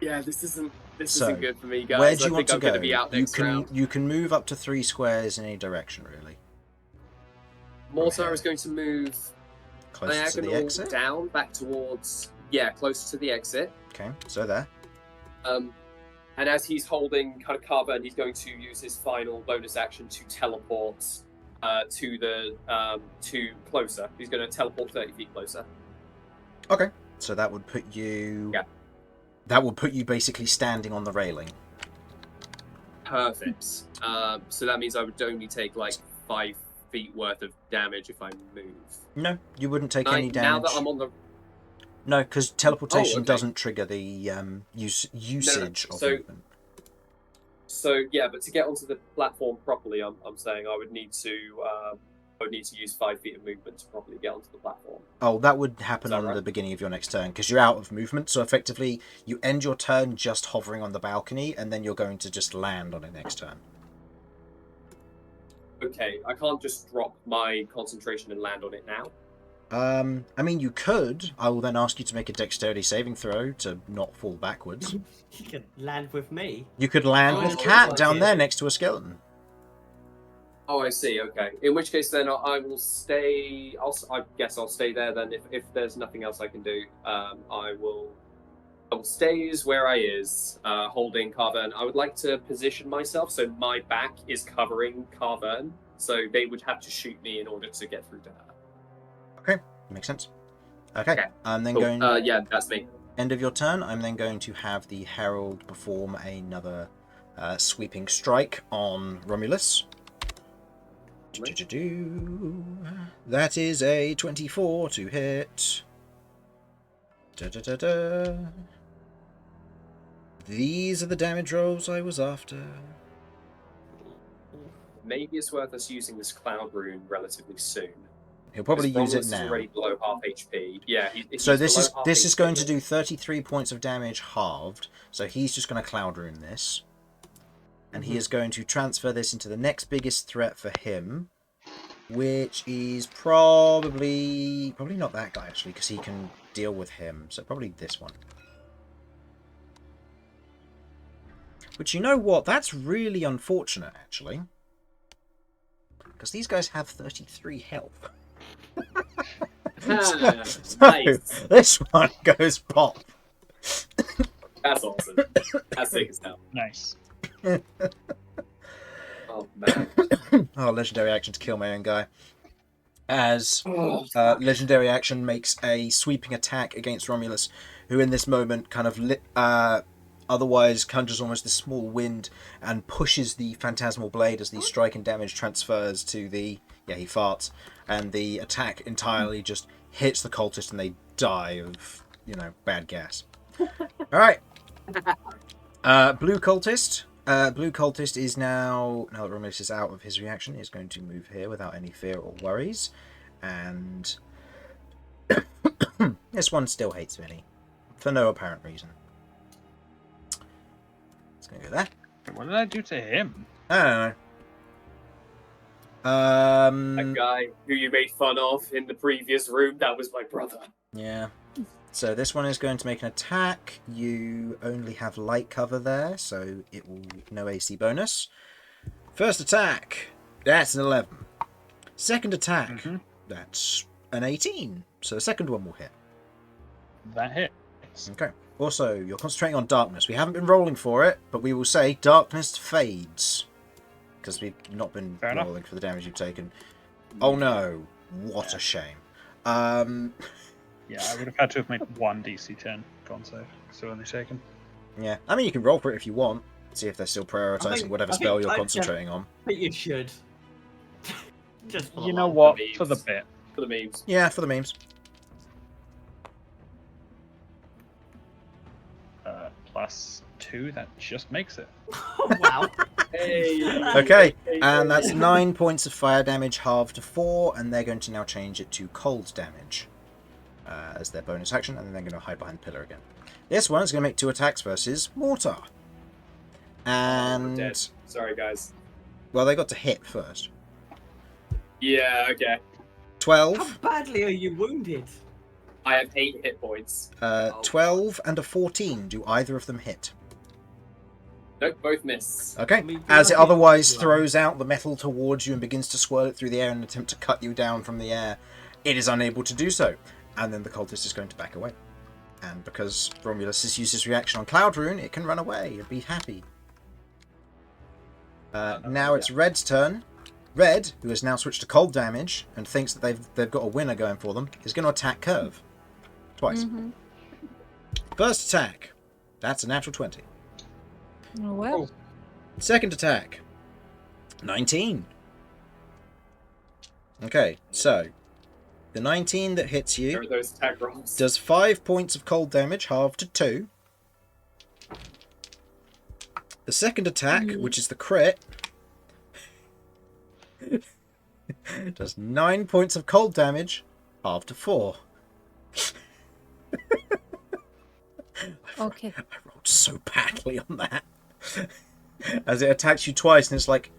yeah, this isn't
So,
good for me, guys.
where do you
I
want
think
to
I'm
go?
going to be out
You
next round.
can move up to 3 squares in any direction, really.
Mortar is going to move
Close to the
diagonal
exit.
down, back towards... Yeah, closer to the exit.
Okay, so there.
And as he's holding kind of cover, and he's going to use his final bonus action to teleport to closer. He's going to teleport 30 feet closer.
Okay, so that would put you.
Yeah.
That would put you basically standing on the railing.
Perfect. So that means I would only take like 5 feet worth of damage if I move.
No, you wouldn't take any damage.
Now that I'm on the...
No, because teleportation
okay.
doesn't trigger the usage of
So-
movement.
So yeah, but to get onto the platform properly, I'm saying I would need to use 5 feet of movement to properly get onto the platform.
Oh, that would happen
Is that
on
right?
the beginning of your next turn, because you're out of movement, so effectively you end your turn just hovering on the balcony, and then you're going to just land on it next turn.
Okay, I can't just drop my concentration and land on it now.
I mean, you could. I will then ask you to make a dexterity saving throw to not fall backwards.
You can land with me.
You could land with
Oh,
Cat
okay.
down there next to a skeleton.
Oh, I see. Okay. In which case, then I will stay. I guess I'll stay there. Then, if there's nothing else I can do, I will stay as where I is, holding Carvern. I would like to position myself so my back is covering Carvern, so they would have to shoot me in order to get through to her.
Okay, makes sense. Okay, I'm then
Cool.
going.
Yeah, that's me.
End of your turn. I'm then going to have the Herald perform another sweeping strike on Romulus. That is a 24 to hit. These are the damage rolls I was after.
Maybe it's worth us using this cloud rune relatively soon.
He'll probably
Because
use it
Romulus
now.
is already below half HP. Yeah.
So this is going to do 33 points of damage halved. So he's just going to cloud rune this. And he is going to transfer this into the next biggest threat for him, which is probably not that guy actually, because he can deal with him. So probably this one. Which, you know what? That's really unfortunate actually, because these guys have 33 health.
Nice.
This one goes pop.
That's awesome. That's sick as hell.
Nice.
Oh man.
Oh, legendary action to kill my own guy. As
Oh,
legendary action makes a sweeping attack against Romulus, who in this moment kind of otherwise conjures almost this small wind and pushes the phantasmal blade as the strike and damage transfers to the... Yeah, he farts. And the attack entirely just hits the cultist and they die of, bad gas. Alright. Blue cultist. Blue cultist is now that Romulus is out of his reaction, is going to move here without any fear or worries. And this one still hates Vinny. For no apparent reason. It's going to go there.
What did I do to him?
I don't know.
that guy who you made fun of in the previous room, that was my brother.
Yeah. So this one is going to make an attack. You only have light cover there, so it will no AC bonus. First attack, that's an 11. Second attack, that's an 18. So the second one will hit.
That hits.
Okay. Also, you're concentrating on darkness. We haven't been rolling for it, but we will say darkness fades. Because we've not been rolling for the damage you've taken. Oh no. What a shame.
Yeah, I would have had to have made one DC 10 con save. So only taken.
Yeah. I mean, you can roll for it if you want. See if they're still prioritizing whatever spell you're concentrating on.
But you should. Just for
you know what? For the bit.
For the memes.
Yeah, for the memes.
+2, that just makes it.
Oh, wow.
Hey.
Okay, and that's 9 points of fire damage halved to 4, and they're going to now change it to cold damage as their bonus action, and then they're going to hide behind the pillar again. This one is going to make 2 attacks versus Mortar. And...
Dead. Sorry, guys.
Well, they got to hit first.
Yeah, okay.
12.
How badly are you wounded?
I have 8 hit points.
12 and a 14. Do either of them hit?
Nope, both miss.
Okay.
I mean,
As it
lucky
otherwise
you are.
throws out the metal towards you and begins to swirl it through the air in an attempt to cut you down from the air, it is unable to do so. And then the cultist is going to back away. And because Romulus has used his reaction on Cloud Rune, it can run away and be happy. Now it's Red's turn. Red, who has now switched to cold damage and thinks that they've got a winner going for them, is going to attack Kirv. Twice. First attack. That's a natural 20.
Oh, well.
Second attack. 19. Okay, so the 19 that hits
There
you
are those attack rolls.
does 5 points of cold damage, halved to 2. The second attack, which is the crit, does 9 points of cold damage, halved to 4.
Okay.
I rolled so badly on that. As it attacks you twice, and it's like,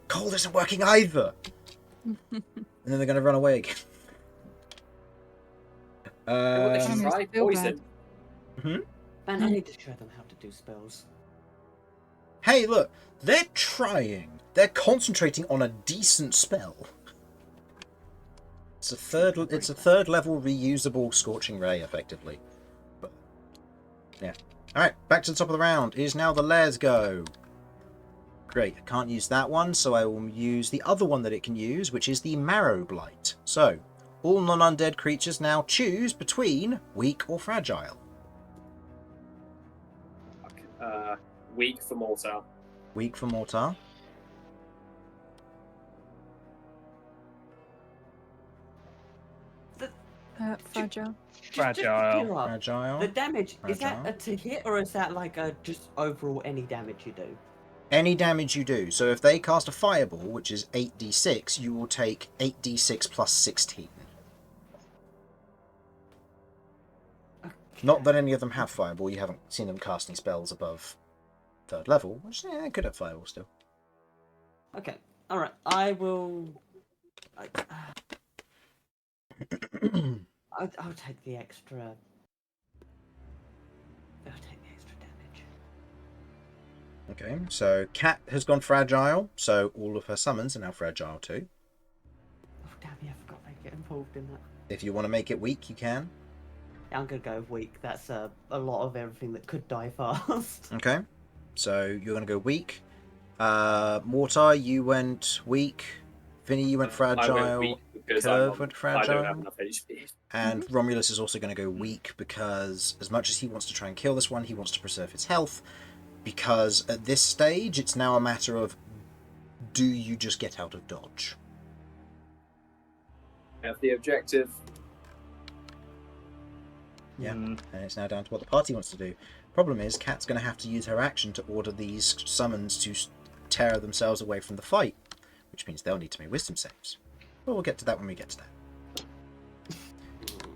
cold isn't working either. And then they're going to run away again.
They should
Um,
try
feel
poison.
Man, I need to show them how to do spells.
Hey, look, they're trying. They're concentrating on a decent spell. It's a third level reusable Scorching Ray, effectively. But, yeah. Alright, back to the top of the round. It is now the Lair's go. Great, I can't use that one, so I will use the other one that it can use, which is the Marrow Blight. So, all non-undead creatures now choose between weak or fragile.
Weak for Mortar.
Weak for Mortar.
Fragile.
Fragile.
Fragile.
The damage, is that
Fragile.
a to hit or is that like a just overall any damage you do?
Any damage you do. So if they cast a fireball, which is 8d6, you will take 8d6 plus 16. Not that any of them have fireball. You haven't seen them casting spells above 3rd level, which they could have fireball still.
Okay, alright, I will... I'll take the extra... I'll take the extra damage.
Okay, so Cat has gone fragile, so all of her summons are now fragile too.
Oh damn, yeah, I forgot they get involved in that.
If you want to make it weak, you can.
Yeah, I'm gonna go with weak. That's a lot of everything that could die fast.
Okay, so you're going to go weak. Mortar, you went weak. Vinny, you went fragile.
I went weak because
Kirv went
I don't have
fragile.
enough HP.
And Romulus is also going to go weak because, as much as he wants to try and kill this one, he wants to preserve his health. Because at this stage, it's now a matter of, do you just get out of dodge?
Have the objective.
Yeah, and it's now down to what the party wants to do. Problem is, Cat's going to have to use her action to order these summons to tear themselves away from the fight, which means they'll need to make wisdom saves. But we'll get to that when we get to that.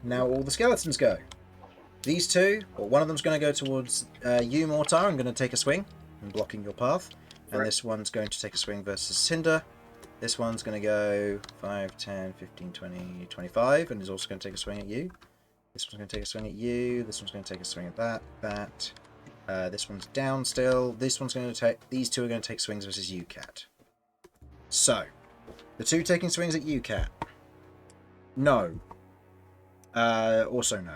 Now all the skeletons go. These two, well, one of them's going to go towards you, Mortar. I'm going to take a swing and blocking your path. And this one's going to take a swing versus Cinder. This one's going to go 5, 10, 15, 20, 25, and is also going to take a swing at you. This one's going to take a swing at you. This one's going to take a swing at that. This one's down still. This one's going to take... These two are going to take swings versus you, Cat. So, the two taking swings at you, Cat. No. Also no.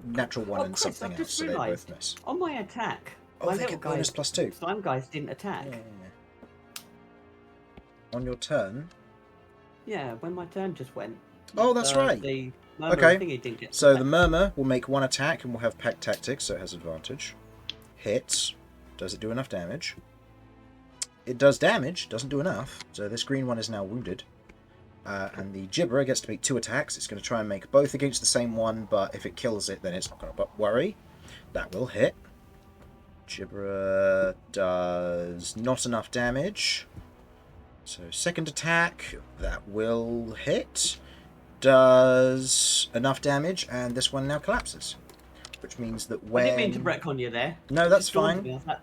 Natural one and
Chris,
something
I've
else,
just
so they
realised,
both miss.
on my attack,
Oh,
my
they
little
get bonus
guys,
+2.
slime guys didn't attack.
Yeah. On your turn.
Yeah, when my turn just went.
Oh, that's right.
The murmur
Okay.
thingy didn't get
So
to
the Murmur will make one attack and will have Pack Tactics, so it has advantage. Hits. Does it do enough damage? It does damage, doesn't do enough. So this green one is now wounded. And the Gibberer gets to make 2 attacks. It's going to try and make both against the same one, but if it kills it, then it's not going to worry. That will hit. Gibberer does not enough damage. So second attack, that will hit. Does enough damage, and this one now collapses. Which means that when...
I didn't mean to wreck on you there.
No, that's fine.
I was like,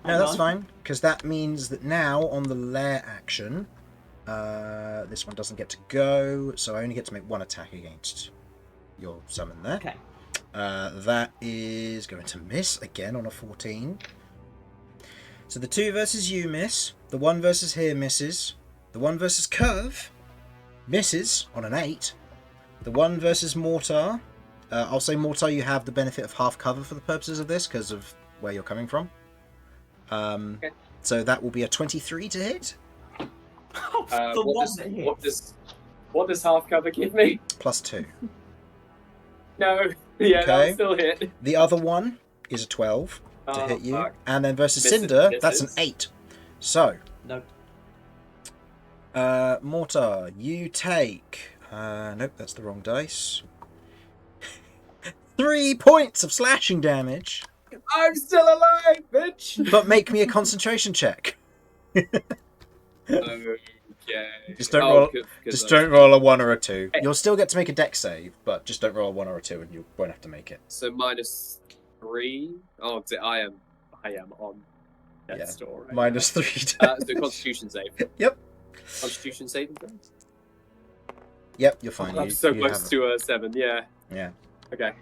No, that's fine, because that means that now on the lair action, this one doesn't get to go, so I only get to make 1 attack against your summon there.
Okay.
That is going to miss again on a 14. So the 2 versus you miss, the 1 versus here misses, the 1 versus Kirv misses on an 8, the 1 versus Mortar. I'll say Mortar, you have the benefit of half cover for the purposes of this because of where you're coming from.
Okay.
So that will be a 23 to hit.
What does half cover give me?
+2.
No. Yeah,
Okay.
that'll still hit.
The other one is a 12 to hit you.
Fuck.
And then versus
Misses-
Cinder, that's an
misses.
8. So,
No.
Mortar, you take... nope, that's the wrong dice. 3 points of slashing damage,
I'm still alive, bitch!
but make me a concentration check.
Okay.
Just don't roll.
'cause
Just
of-
don't roll a 1 or a 2. You'll still get to make a dex save, but just don't roll a 1 or a 2, and you won't have to make it.
So -3. Oh, I am on death's
Yeah.
door. Right
-3.
now. So Constitution save.
Yep.
Constitution saving throws.
Yep, you're fine.
I'm
you,
so
you
close
have
to a 7. Yeah.
Yeah.
Okay.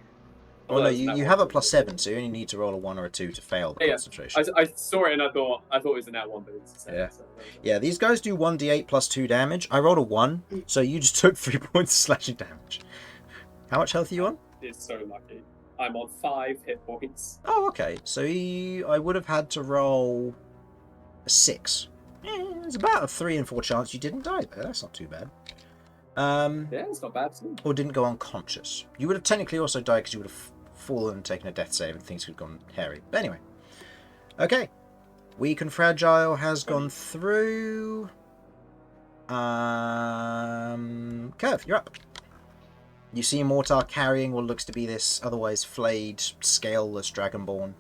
Well, no,
That was
you
that
have a
one.
+7, so you only need to roll a 1 or a 2 to fail the
Yeah.
concentration.
I saw it and I thought it was a nat 1, but it's a 7.
Yeah.
So,
Yeah, these guys do 1d8 plus 2 damage. I rolled a 1, so you just took 3 points of slashing damage. How much health are you on?
It's so lucky. I'm on 5 hit points.
Oh, okay. So I would have had to roll a 6. It's about a 3 in 4 chance you didn't die there. That's not too bad.
Yeah, it's not bad too.
Or didn't go unconscious. You would have technically also died because you would have fallen and taken a death save and things would have gone hairy. But anyway. Okay. Weak and Fragile has gone through. Kirv, you're up. You see Mortar carrying what looks to be this otherwise flayed, scaleless Dragonborn,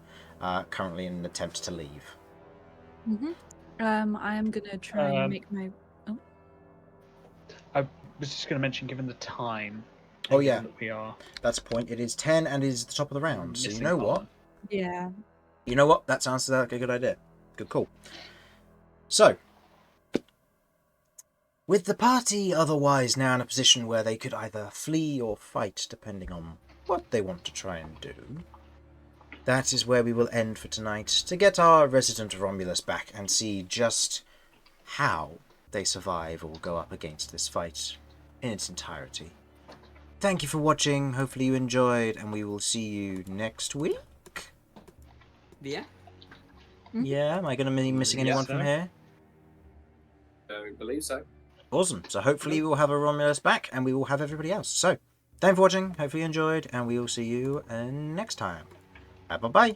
currently in an attempt to leave.
I am gonna try and make my.
I was just going to mention, given the time.
Oh, yeah.
that we are
That's a point. It is 10 and is the top of the round. So you
missing
know what?
Harlan.
Yeah.
You know what? That sounds like a good idea. Good call. So, with the party otherwise now in a position where they could either flee or fight, depending on what they want to try and do, that is where we will end for tonight, to get our resident Romulus back and see just how they survive or go up against this fight in its entirety. Thank you for watching. Hopefully you enjoyed, and we will see you next week.
Yeah.
Yeah, am I going to be missing anyone
so.
from here?
Don't believe so.
Awesome. So hopefully we will have a Romulus back, and we will have everybody else. So, thank you for watching. Hopefully you enjoyed, and we will see you next time. Bye-bye.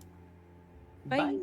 Bye.